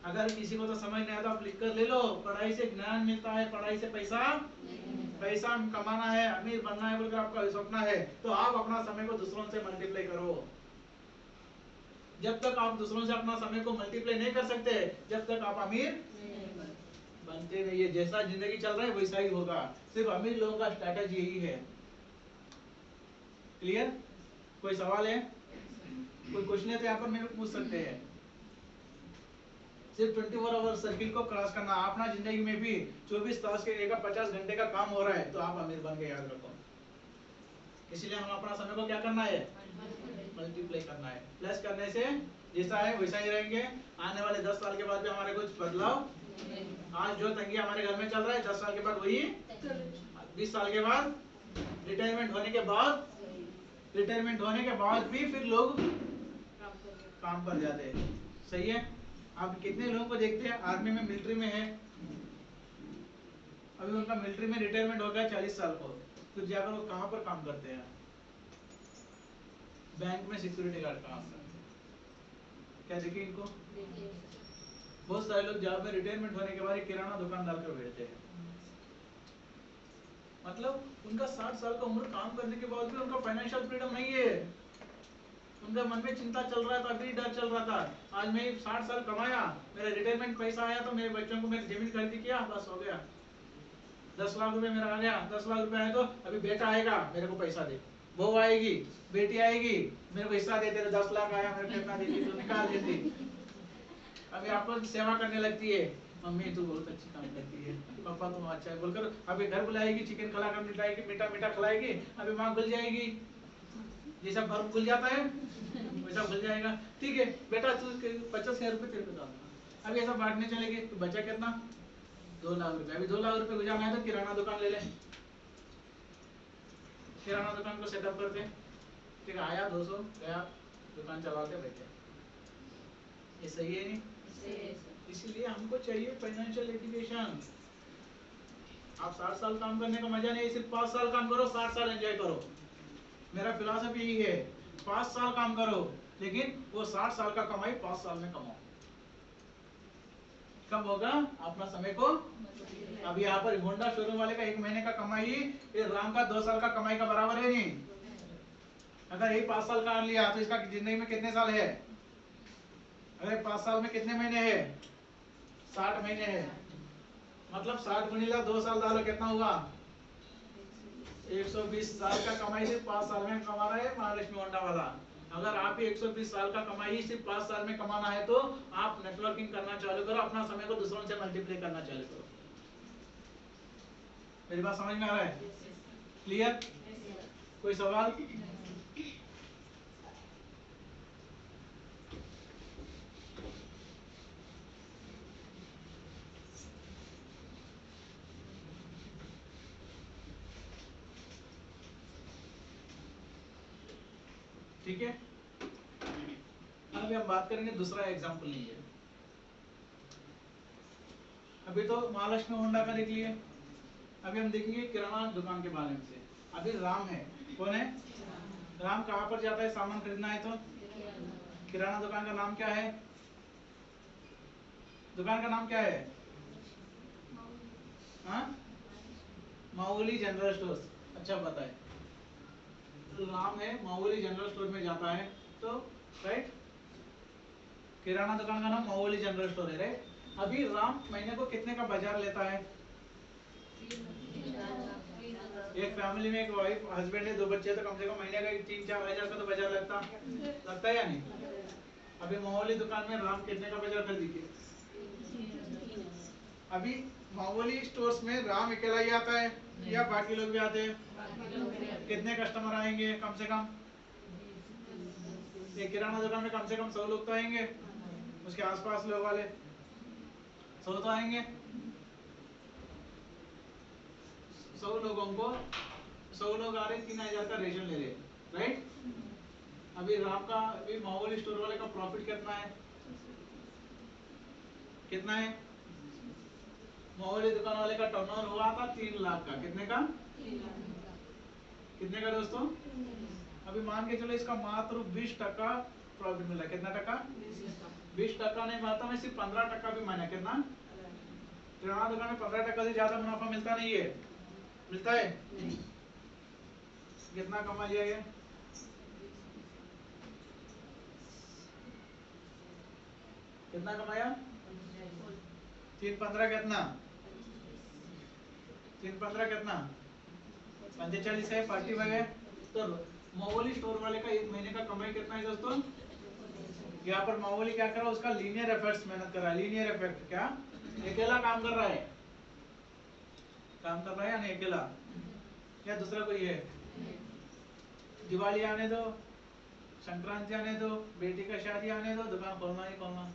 अगर किसी को तो समझ नहीं आता, आप लिख कर ले लो, पढ़ाई से ज्ञान मिलता है, पढ़ाई से पैसा कमाना है, अमीर बनना है बोलकर आपका सपना है, तो आप अपना समय को दूसरों से मल्टीप्लाई करो। जब तक आप दूसरों से अपना समय को मल्टीप्लाई नहीं कर सकते, जब तक आप अमीर बनते नहीं है। जैसा जिंदगी चल रहा है वैसा ही होगा। सिर्फ अमीर लोगों का स्ट्रैटेजी यही है। क्लियर? कोई सवाल है? कोई क्वेश्चन है तो यहाँ पर मेरे को पूछ सकते हैं। सिर्फ 24 आवर सर्किल को क्रॉस करना। अपना जिंदगी में भी 24 तास के जगह 50 घंटे का काम हो रहा है, तो आप अमीर बन गए, याद रखो। इसलिए हम अपना समय को क्या करना है, मल्टीप्लाई करना है। प्लस करने से जैसा है वैसा ही रहेंगे। आने वाले 10 साल के बाद भी हमारे कुछ बदलाव, आज जो तंगी हमारे घर में चल रहा है 10 साल के बाद वही, 20 साल के बाद, रिटायरमेंट होने के बाद भी फिर लोग काम कर जाते हैं। सही है? आप कितने लोगों को देखते हैं आर्मी में, मिलिट्री में है, अभी उनका मिलिट्री में रिटायरमेंट हो गया 40 साल को, फिर जाकर वो कहाँ पर काम करते हैं, बैंक में सिक्योरिटी गार्ड काम करते हैं। क्या देखिए इनको, बहुत सारे लोग जॉब में रिटायरमेंट होने के बाद किराना दुकान डालकर बैठते हैं। मतलब उनका 60 साल का उम्र काम करने के बाद भी उनका फाइनेंशियल फ्रीडम नहीं है। उनका मन में चिंता चल रहा था, अभी डर चल रहा था। आज मैं 60 साल कमाया, मेरा रिटायरमेंट पैसा आया, तो मेरे बच्चों को मेरी जमीन खरीदी किया, बस हो गया, 10 लाख रुपए मेरा आ गया। 10 लाख रुपए आए तो अभी बेटा आएगा, मेरे को पैसा दे, बहू आएगी, बेटी आएगी, मेरे को हिस्सा दे, तेरे 10 लाख आया, मेरे को कितना देती, तो निकाल देती। अभी आपको सेवा करने लगती है, मम्मी तू बहुत अच्छी काम करती है, पापा तुम अच्छा है बोलकर अभी घर बुलाएगी, चिकन खिलाकर मिटाएगी, मीठा मीठा खिलाएगी। अभी माँ भूल जाएगी, जैसा बर्फ भूल जाता है वैसा भूल जाएगा। ठीक है बेटा तू 50,000 रुपए तेरे को डालना। अभी ऐसा बांटने चलेगी तो बचा कितना, 2 लाख रुपए। अभी 2 लाख रुपए गुजारना है तो किराना दुकान ले लें, किराना दुकान को सेटअप करते, ठीक है, आया 200 गया, दुकान चलाते बैठे। ये सही है नहीं? इसीलिए हमको चाहिए फाइनेंशियल एजुकेशन। आप 60 साल काम करने का मजा नहीं, सिर्फ 5 साल काम करो, 60 साल एंजॉय करो। मेरा फिलॉसफी यही है, 5 साल काम करो, लेकिन वो 60 साल का कमाई 5 साल में कमाओ। कब होगा? अपना समय को। अब यहाँ पर होंडा शोरूम वाले का 1 महीने का कमाई ये राम का 2 साल का कमाई का बराबर है नहीं अगर ये 5 साल का लिया तो इसका जिंदगी में कितने साल है? अगर 5 साल में कितने महीने हैं? 60 महीने हैं। मतलब 60 गुणिला 2 साल डालो, कितना हुआ? 120 साल का कमाई सिर्फ 5 साल में कमा रहा है महालक्ष्मी होंडा वाला। अगर आप ही 120 साल का कमाई सिर्फ 5 साल में कमाना है तो आप नेटवर्किंग करना चालू करो, अपना समय को दूसरों से मल्टीप्लाई करना चालू करो। मेरी बात समझ में आ रहा है? क्लियर? कोई सवाल? ठीक है, अभी हम बात करेंगे दूसरा एग्जांपल लीजिए। अभी तो महालक्ष्मी होंडा का देख लिए, अभी हम देखेंगे किराना दुकान के बारे में से। अभी राम है, कौन है? राम कहाँ पर जाता है सामान खरीदना है तो? किराना दुकान का नाम क्या है? दुकान का नाम क्या है? हाँ, माओली जनरल स्टोर्स। अच्छा बताए, राम है, माओली जनरल स्टोर में जाता है तो राइट, किराना दुकान का नाम माओली जनरल स्टोर है राइट। अभी राम महीने को कितने का बाजार लेता है? एक फैमिली में एक वाइफ हस्बैंड है, 2 बच्चे, तो कम से कम महीने का 3-4 हजार का तो बाजार लगता है या नहीं? अभी माओली दुकान में राम कितने का बाजार खरीदी? अभी माओली स्टोर्स में राम अकेला ही आता है या बाकी लोग भी आते हैं? कितने कस्टमर आएंगे? कम से कम एक किराना दुकान में कम से कम 100 लोग तो आएंगे, उसके आसपास लोग वाले 100 तो आएंगे। 100 लोगों को 100 लोग आ रहे, 3000 का रेशन ले रहे राइट। अभी राम का, अभी माओली स्टोर वाले का प्रॉफिट कितना है? कितना है? माओली दुकान वाले का टर्नओवर हुआ था 3 लाख का। कितने का? कितने का दोस्तों? अभी मान के चलो इसका मात्र 20% प्रॉफिट मिला। कितना टका? 20% नहीं मानता मैं, सिर्फ 15% भी माना। कितना? किराना दुकान में 15% से ज्यादा मुनाफा मिलता नहीं है। मिलता है? कितना कमा लिया ये? कितना कमाया? 3-15 कितना? 3-15 कितना? 45 है, 45 है। तो माओली स्टोर वाले का एक महीने का कमाई कितना है दोस्तों? यहाँ पर माओली क्या कर रहा है? उसका लीनियर इफेक्ट्स मेहनत कर रहा है। लीनियर इफेक्ट क्या? अकेला काम कर रहा है, काम कर रहा है या नहीं अकेला, या दूसरा कोई है? दिवाली आने दो, संक्रांति आने दो, बेटी का शादी आने दो, दुकान खोलना ही खोलना।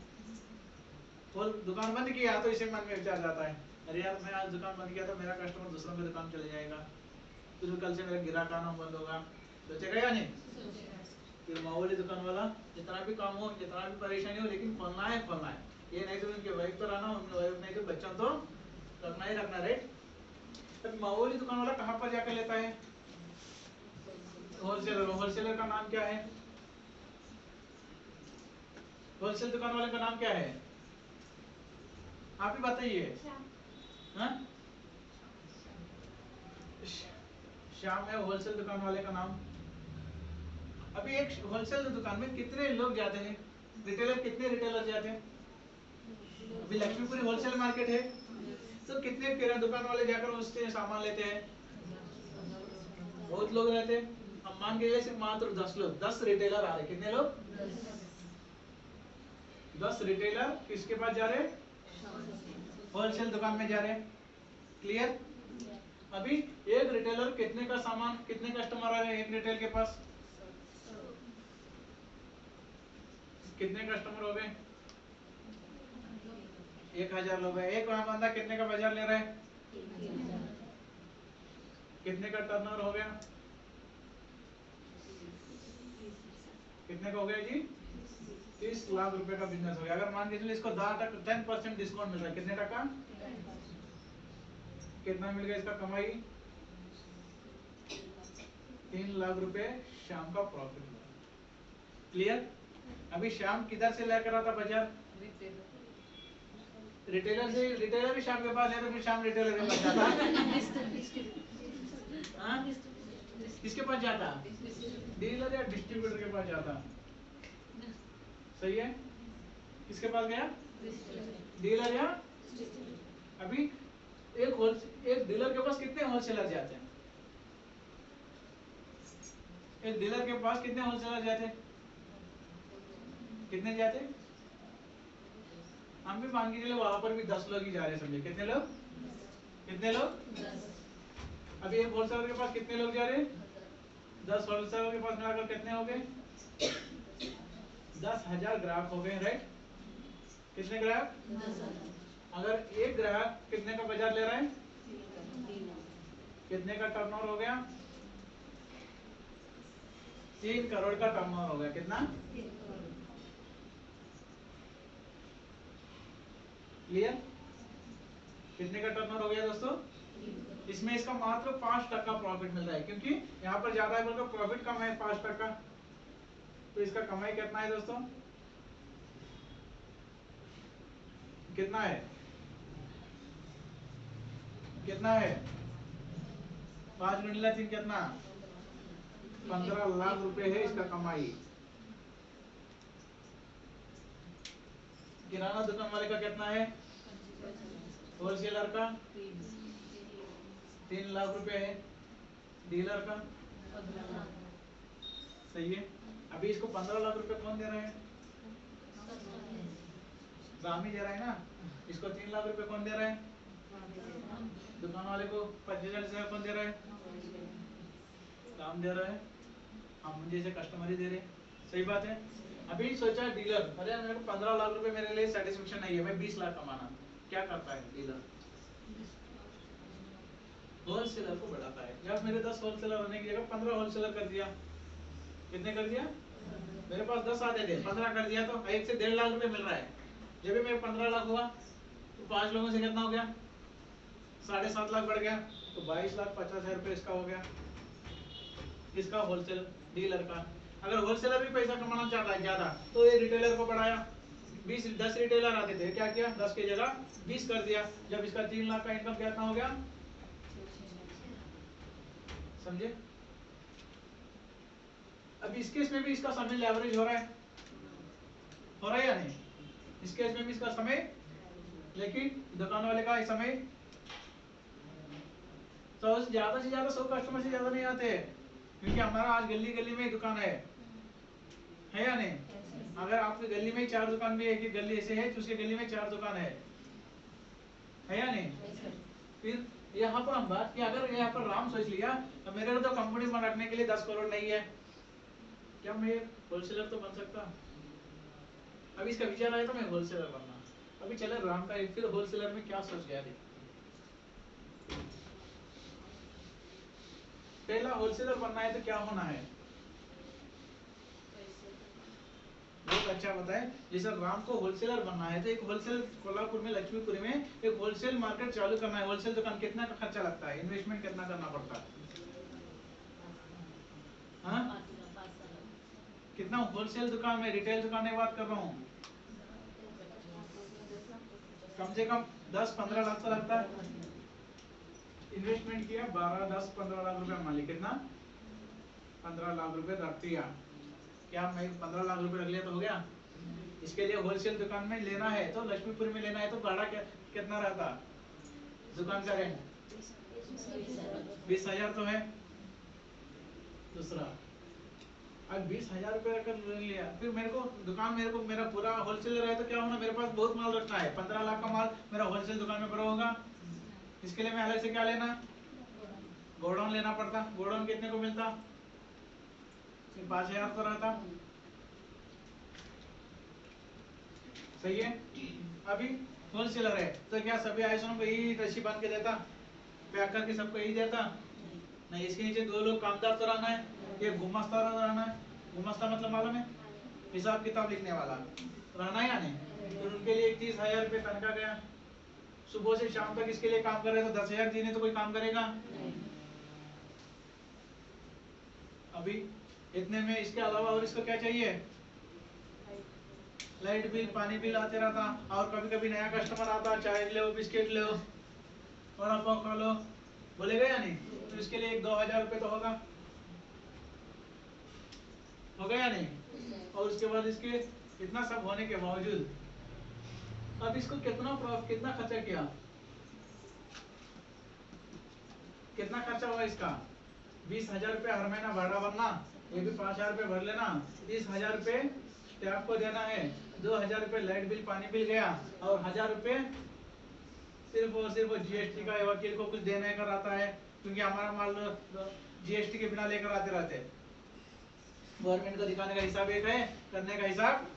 खोल, दुकान बंद किया तो इसे मन में विचार जाता है, अरे यार मैं आज दुकान बंद किया तो मेरा कस्टमर दूसरों की दुकान चले जाएगा, फिर कल से मेरा ग्राहक आना बंद होगा। सोचेगा या नहीं? फिर माओली दुकान वाला जितना भी काम हो, जितना भी परेशानी हो, लेकिन खोलना है खोलना है। ये नहीं तो उनकी वाइफ तो रहना, उनकी वाइफ नहीं तो बच्चा तो रखना ही रखना राइट। अब माओली दुकान वाला कहाँ पर जाकर लेता है? होलसेलर। होलसेलर का नाम क्या है? होलसेल दुकान वाले का नाम क्या है? आप ही बताइए। हाँ, श्याम है होलसेल दुकान वाले का नाम। अभी एक होलसेल दुकान में कितने लोग जाते हैं? रिटेलर, कितने रिटेलर जाते हैं? अभी लक्ष्मीपुरी होलसेल मार्केट है तो कितने किराना दुकान वाले जाकर उससे सामान लेते हैं? बहुत लोग रहते हैं। हम मान के सिर्फ मात्र 10 लोग, 10 रिटेलर आ रहे। कितने लोग? 10 रिटेलर किसके पास जा रहे? होलसेल दुकान में जा रहे। क्लियर? अभी एक रिटेलर कितने का सामान, कितने कस्टमर आ रहे हैं एक रिटेल के पास? कितने कस्टमर हो गए? 1000 लोग हैं। एक बंदा कितने का बाजार ले रहा है? कितने का टर्नओवर हो गया? कितने का हो गया जी? 30 लाख रुपए का बिजनेस हो गया। अगर मान के चलिए इसको 10% डिस्काउंट मिल रहा है, कितने टका? कितना मिल गया इसका कमाई? 3 लाख रुपए शाम का प्रॉफिट हुआ। क्लियर? अभी शाम किधर से लेकर आता बाजार? रिटेलर से। रिटेलर भी शाम के पास है तो फिर शाम रिटेलर के पास जाता है। किसके पास जाता? डीलर या डिस्ट्रीब्यूटर के पास जाता। सही है, किसके पास गया? डीलर या अभी एक डीलर के पास कितने होलसेलर जाते हैं? एक डीलर के पास कितने होलसेलर जाते हैं? कितने जाते? हम भी मान के चले वहां पर भी 10 लोग ही जा रहे हैं, समझे? कितने लोग? कितने लोग? 10। अभी एक होलसेलर के पास कितने लोग जा रहे हैं? 10 होलसेलर के पास मिलाकर कितने हो गए? 10,000 ग्राहक हो गए, राइट? कितने ग्राहक? 10,000। अगर एक ग्राहक कितने का बाजार ले रहा है? कितने का टर्नओवर हो गया? 3 करोड़ का टर्नओवर हो गया। कितना? क्लियर? कितने का टर्नओवर हो गया दोस्तों? इसमें इसका मात्र 5% प्रॉफिट मिल रहा है, क्योंकि यहाँ पर ज्यादा है बोलकर प्रॉफिट कम है 5%। तो इसका कमाई कितना है दोस्तों? कितना है? कितना है? 5 गुणिले 3 कितना? 15 लाख रुपए है इसका कमाई। किराना दुकान वाले का कितना है? होलसेलर का 3 लाख रुपए है, डीलर का। सही है। अभी इसको 15 लाख रुपए कौन दे रहा है? दामी दे रहा है ना। इसको 3 लाख रुपए कौन दे रहा है? दुकान वाले को 45,000 कौन दे रहा है? दाम दे रहा है, हम जैसे कस्टमर ही दे रहे। सही बात है। अभी सोचा डीलर, अरे मेरे को 15 लाख रुपए मेरे लिए सेटिस्फेक्शन नहीं है, मैं 20 लाख कमाना। क्या करता है डीलर? होलसेलर को बढ़ाता है। जब मेरे 10 होलसेलर होने की जगह 15 होलसेलर कर दिया। कितने कर दिया? मेरे पास 10 आते थे, 15 कर दिया तो 1 से 1.5 लाख रुपए मिल रहा है। जब भी मेरे 15 लाख हुआ तो 5 लोगों से कितना हो गया? 7.5 लाख बढ़ गया, तो 22,50,000 रुपए इसका हो गया। इसका होलसेल डीलर का। अगर होलसेलर भी पैसा कमाना चाहता है ज्यादा, तो ये रिटेलर को बढ़ाया। 10 रिटेलर आते थे, क्या किया? 10 की जगह 20 कर दिया। जब इसका 3 लाख का इनकम कितना हो गया? समझे? अभी इस केस में भी इसका समय लेवरेज हो रहा है, हो रहा है या नहीं? इस केस में भी इसका समय, लेकिन दुकान वाले का समय 100 से ज्यादा 100 कस्टमर से ज्यादा नहीं आते, क्योंकि हमारा आज गली गली में ही दुकान है या नहीं? अगर आपकी गली में 4 दुकान भी है, एक गली ऐसे है उसके गली में 4 दुकान है या नहीं? फिर यहाँ पर हम बात की, अगर यहाँ पर राम सोच लिया तो मेरे को तो कंपनी में रखने के लिए 10 करोड़ नहीं है, क्या मैं होलसेलर तो बन सकता? अभी इसका विचार आया तो मैं होलसेलर बनना। अभी चले राम का, फिर होलसेलर में क्या सोच गया? पहला होलसेलर बनना है तो क्या होना है? बहुत अच्छा बताए। जैसे राम को होलसेलर बनना है तो एक होलसेल कोल्हापुर में, लक्ष्मीपुरी में एक होलसेल मार्केट चालू करना है। होलसेल दुकान कितना का खर्चा लगता है? इन्वेस्टमेंट कितना करना पड़ता है? हाँ? कितना? होलसेल दुकान में, रिटेल दुकान में बात कर रहा हूँ, कम से कम 10-15 लाख तो लगता है। इन्वेस्टमेंट किया 12, 10, 15 लाख रुपए मान ली। कितना? 15 लाख रुपए रख दिया। क्या मैं 15 लाख रुपए रख लिया तो हो गया? इसके लिए होलसेल दुकान में लेना है तो लक्ष्मीपुर में लेना है तो भाड़ा कितना रहता? दुकान का रेंट 20,000 तो है। दूसरा, अब 20,000 रुपए रखकर ले लिया, फिर मेरे को दुकान, मेरा पूरा होलसेलर है तो क्या होना? मेरे पास बहुत माल रखना है। 15 लाख का माल मेरा होलसेल दुकान में भरा होगा। इसके लिए मैं अलग से क्या लेना? गोडाउन लेना पड़ता। गोडाउन कितने को मिलता? 5,000 तो रहता। सही है। अभी होलसेलर है तो क्या सभी आइसों को यही रस्सी बांध के देता, पैक करके सबको यही देता? नहीं, इसके नीचे 2 लोग कामदार तो रहना है, एक गुमास्ता रहना है। गुमास्ता मतलब मालूम है? हिसाब किताब लिखने वाला रहना है या नहीं? तो उनके लिए 31,000 रुपये तनख्वाह गया। सुबह से शाम तक इसके लिए काम कर रहे तो 10,000 देने तो कोई काम करेगा? अभी इतने में इसके अलावा और इसको क्या चाहिए? लाइट बिल, पानी बिल आते रहता। और कभी कभी नया कस्टमर आता, चाय ले लो, बिस्किट ले लो, वड़ा पाव खा लो, बोलेगा या नहीं? तो इसके लिए 1-2 हजार रुपये तो होगा। हो गया नहीं? और उसके बाद इसके इतना सब होने के बावजूद अब इसको कितना खर्चा किया, कितना खर्चा हुआ इसका? 20,000 रुपये हर महीना भाड़ा भरना, ये भी 5,000 रुपये भर लेना, 30,000 रुपये स्टाफ को देना है, 2,000 रुपये लाइट बिल पानी बिल गया, और 1,000 रुपये सिर्फ और सिर्फ जीएसटी का वकील को कुछ देने का रहता है, क्योंकि हमारा माल जीएसटी के बिना लेकर आते रहते हैं। गवर्नमेंट को दिखाने का हिसाब एक है, करने का हिसाब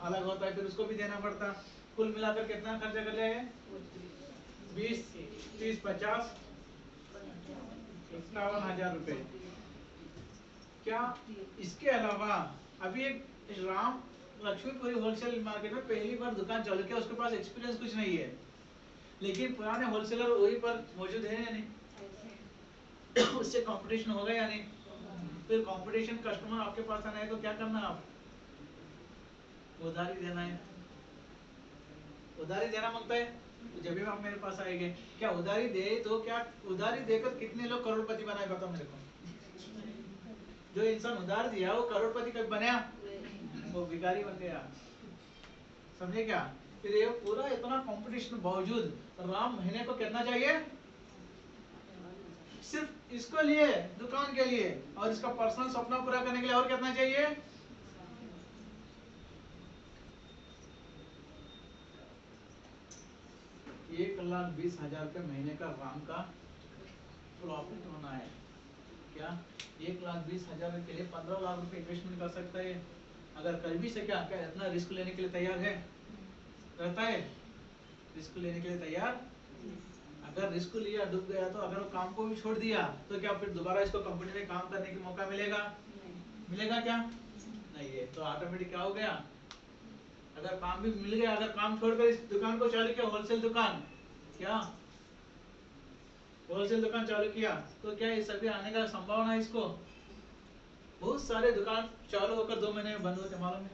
अलग होता है, फिर उसको भी देना पड़ता। कुल मिलाकर कितना खर्चा कर लिया है? 20, 30, 50, 51,000 रुपये। क्या इसके अलावा अभी एक राम लक्ष्मीपुरी होलसेल मार्केट में पहली बार दुकान चालू किया, उसके पास एक्सपीरियंस कुछ नहीं है, लेकिन पुराने होलसेलर वही पर मौजूद है या नहीं? उससे कंपटीशन होगा या नहीं? फिर कंपटीशन कस्टमर आपके पास आना है तो क्या करना है? आप उधारी देना है। उधारी देना मांगता है तो जब भी आप मेरे पास आएंगे, क्या उधारी दे तो क्या उधारी देकर कितने लोग करोड़पति बनाए बताओ मेरे को? जो इंसान उधार दिया वो करोड़पति कब बना? वो भिखारी बन गया। समझे क्या? फिर ये पूरा इतना कंपटीशन बावजूद राम महीने को कितना चाहिए? सिर्फ इसको लिए दुकान के लिए और इसका पर्सनल सपना पूरा करने के लिए और कितना चाहिए? 1,20,000 रुपये महीने का राम का प्रॉफिट होना है। क्या 1,20,000 के लिए 15 लाख रुपए इन्वेस्टमेंट कर सकता है? अगर कर भी सके, क्या इतना रिस्क लेने के लिए तैयार है? रहता है रिस्क लेने के लिए तैयार? अगर रिस्क लिया, डूब गया तो, अगर वो काम को भी छोड़ दिया तो क्या फिर दोबारा इसको कंपनी में काम करने का मौका मिलेगा? मिलेगा क्या? नहीं है। तो ऑटोमेटिक क्या हो गया? अगर काम भी मिल गया, अगर काम छोड़कर इस दुकान को चालू किया, होलसेल दुकान, क्या होलसेल दुकान चालू किया तो क्या ये सभी आने का संभावना है इसको? बहुत सारे दुकान चालू होकर 2 महीने में बंद होते मालूम है?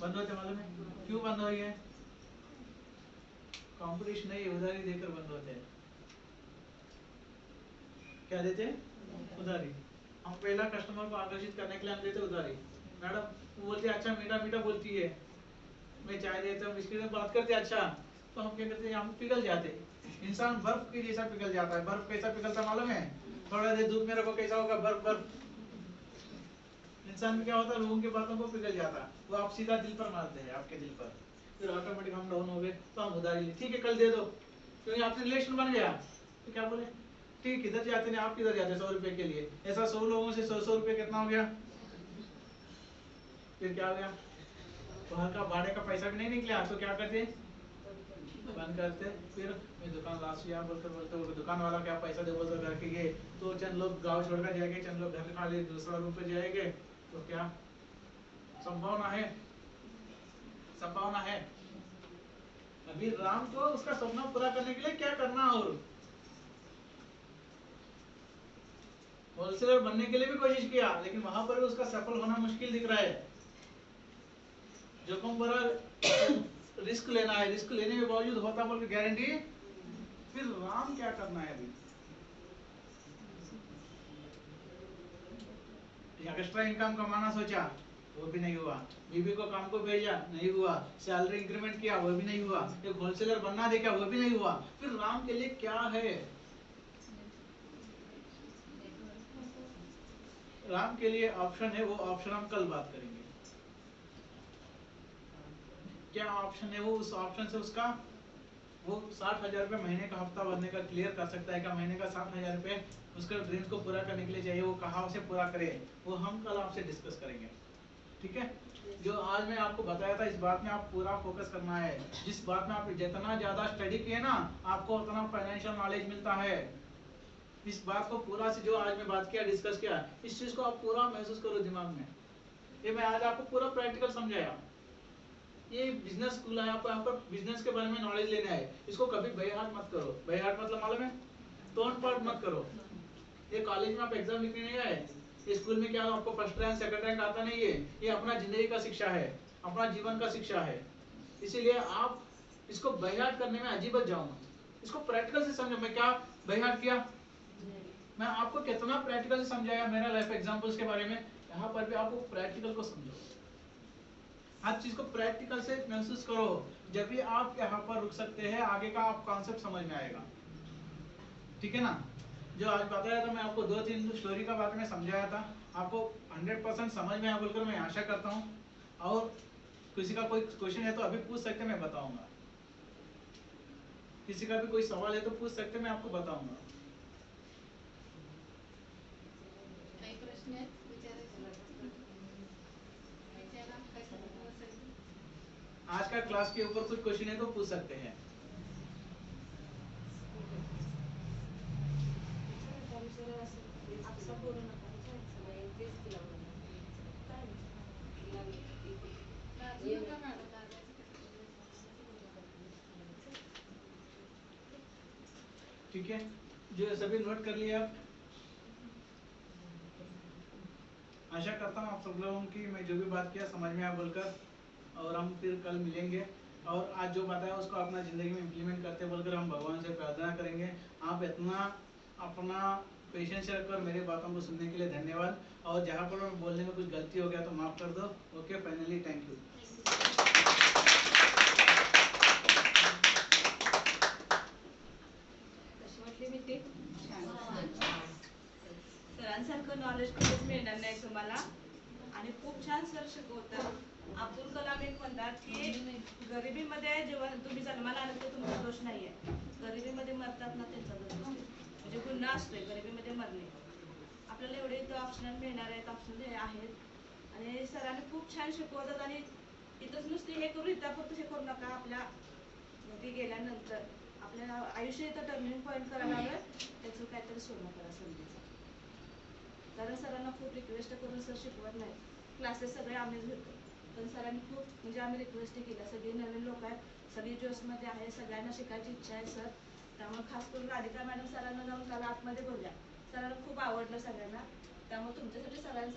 बंद होते मालूम है? क्यों बंद हुई है? कंपटीशन नहीं, उधारी देकर बंद होते हैं। क्या देते हैं? उधारी। हम पहला कस्टमर को आकर्षित करने के लिए हम देते उधारी। मैडम वो बोलती है अच्छा, मीठा मीठा बोलती है, मैं चाय देता हूँ, बिस्किट में बात करते अच्छा, तो हम क्या करते हैं? हम पिघल जाते। इंसान बर्फ के जैसा पिघल जाता है। बर्फ कैसा पिघलता मालूम है? थोड़ा देर धूप में रखो कैसा होगा? बर्फ बर्फ। इंसान में क्या होता है? लोगों की बातों को पिघल जाता, वो आप सीधा दिल पर मारते हैं, आपके दिल पर। फिर ऑटोमेटिक हम डाउन हो गए तो हम उधारी ले, ठीक है कल दे दो, क्योंकि आपसे रिलेशन बन गया। तो क्या बोले? ठीक, किधर जाते नहीं, आप किधर जाते 100 रुपए के लिए? ऐसा 100 लोगों से 100 रुपए कितना हो गया? फिर क्या हो गया? बाहर का भाड़े का पैसा भी नहीं निकला तो क्या करते? बंद करते। फिर मैं दुकान लास्ट ईयर बोलते बोलते दुकान वाला क्या पैसा दे बोलते घर के गए तो चंद लोग गांव छोड़कर जाएंगे, चंद लोग घर खाली दूसरा रूम पे जाएंगे। तो क्या संभावना है? संभावना है। अभी राम को उसका सपना पूरा करने के लिए क्या करना? और होलसेलर बनने के लिए भी कोशिश किया, लेकिन वहां पर भी उसका सफल होना मुश्किल दिख रहा है। जोखिम भरा रिस्क लेना है, रिस्क लेने के बावजूद होता बोल के गारंटी। फिर राम क्या करना है? अभी एक्स्ट्रा इनकम कमाना सोचा, वो भी नहीं हुआ। बीबी को काम को भेजा, नहीं हुआ। सैलरी इंक्रीमेंट किया, वो भी नहीं हुआ। एक होलसेलर बनना देखा, वो भी नहीं हुआ। फिर राम के लिए क्या है? राम के लिए ऑप्शन है, वो ऑप्शन हम कल बात करेंगे। क्या ऑप्शन है? वो उस ऑप्शन से उसका वो 60,000 रुपये महीने का हफ्ता भरने का क्लियर कर सकता है क्या? महीने का 60,000 रुपये उसका ड्रीम को पूरा करने के लिए चाहिए, वो कहाँ उसे पूरा करे, वो हम कल आपसे डिस्कस करेंगे। ठीक है? जो आज मैं आपको बताया था, इस बात में आप पूरा फोकस करना है। जिस बात में आप जितना ज्यादा स्टडी किए ना, आपको उतना फाइनेंशियल नॉलेज मिलता है। इस बात को पूरा से जो आज मैं बात किया, डिस्कस किया, इस चीज को आप पूरा महसूस करो दिमाग में। ये मैं आज आपको पूरा प्रैक्टिकल समझाया। ये बिजनेस स्कूल है, आपको यहाँ पर बिजनेस के बारे में नॉलेज लेना है। इसको कभी बाय-हार्ट मत करो। बाय-हार्ट मतलब मालूम है? टोन पार्ट मत करो। ये कॉलेज में आप एग्जाम लिखने नहीं आए, स्कूल में क्या आपको फर्स्ट रैंक सेकंड रैंक आता नहीं है। ये अपना जिंदगी का शिक्षा है, अपना जीवन का शिक्षा है। इसीलिए आप इसको बाय-हार्ट करने में अजीब जाओ मत, इसको प्रैक्टिकल से समझो। मैं क्या बाय-हार्ट किया? मैं आपको कितना प्रैक्टिकल से समझाया मेरा लाइफ एग्जांपल्स के बारे में, यहाँ पर भी आपको प्रैक्टिकल को समझो, हर चीज को प्रैक्टिकल से महसूस करो, जब भी आप यहाँ पर रुक सकते हैं, आगे का आप कॉन्सेप्ट समझ में आएगा। ठीक है ना? जो आज बताया था मैं आपको 2-3 स्टोरी का बात में समझाया था, आपको 100% समझ में आया बोलकर मैं आशा करता हूँ। और किसी का कोई क्वेश्चन है तो अभी पूछ सकते, मैं बताऊंगा। किसी का भी कोई सवाल है तो पूछ सकते, मैं आपको बताऊंगा। काही प्रश्न आहेत विचारा काय समजलं असेल आज का क्लास के ऊपर कुछ क्वेश्चन है तो पूछ सकते हैं। ठीक है, जो सभी नोट कर लिया आप? आशा करता हूँ आप सब लोगों की मैं जो भी बात किया समझ में आया बोलकर, और हम फिर कल मिलेंगे और आज जो बताया उसको अपना ज़िंदगी में इम्प्लीमेंट करते बोलकर हम भगवान से प्रार्थना करेंगे। आप इतना अपना पेशेंस रखकर मेरी बातों को सुनने के लिए धन्यवाद, और जहाँ पर मैं बोलने में कुछ गलती हो गया तो माफ़ कर दो। Okay, finally thank you. सरांसारखं नॉलेज कुठेच मिळणार नाही तुम्हाला, आणि खूप छान सर शिकवतात. अब्दुल कलाम एक म्हणतात की गरिबीमध्ये जेव्हा तुम्ही जन्माला आलात तर तुमचा दोष नाहीये, गरिबीमध्ये मरतात ना त्यांचा दोष असतो, म्हणजे गुन्हा असतोय गरिबीमध्ये मरणे. आपल्याला एवढे इथं ऑप्शनल मिळणार आहेत, ऑप्शनल आहेत, आणि सरांनी खूप छान शिकवतात. आणि इथंच नुसते हे करू, इथं फक्त हे करू नका, आपल्या घरी गेल्यानंतर आपल्याला आयुष्य इथं टर्निंग पॉईंट करायला हवं, त्याचं काहीतरी सोनं करा संधीचं. कारण सरांना खूप रिक्वेस्ट करून सर शिकवत नाही, क्लासेस सगळे आम्हीच घेतो, पण सरांनी खूप म्हणजे आम्ही रिक्वेस्ट केल्या, सगळी नवीन लोक आहेत, सगळी जोशमध्ये आहे, सगळ्यांना शिकायची इच्छा आहे सर. त्यामुळे खास करून राधिका मॅडम सरांना जाऊन त्याला आतमध्ये बोलल्या, सरांना खूप आवडलं सगळ्यांना, त्यामुळे तुमच्यासाठी सरांचं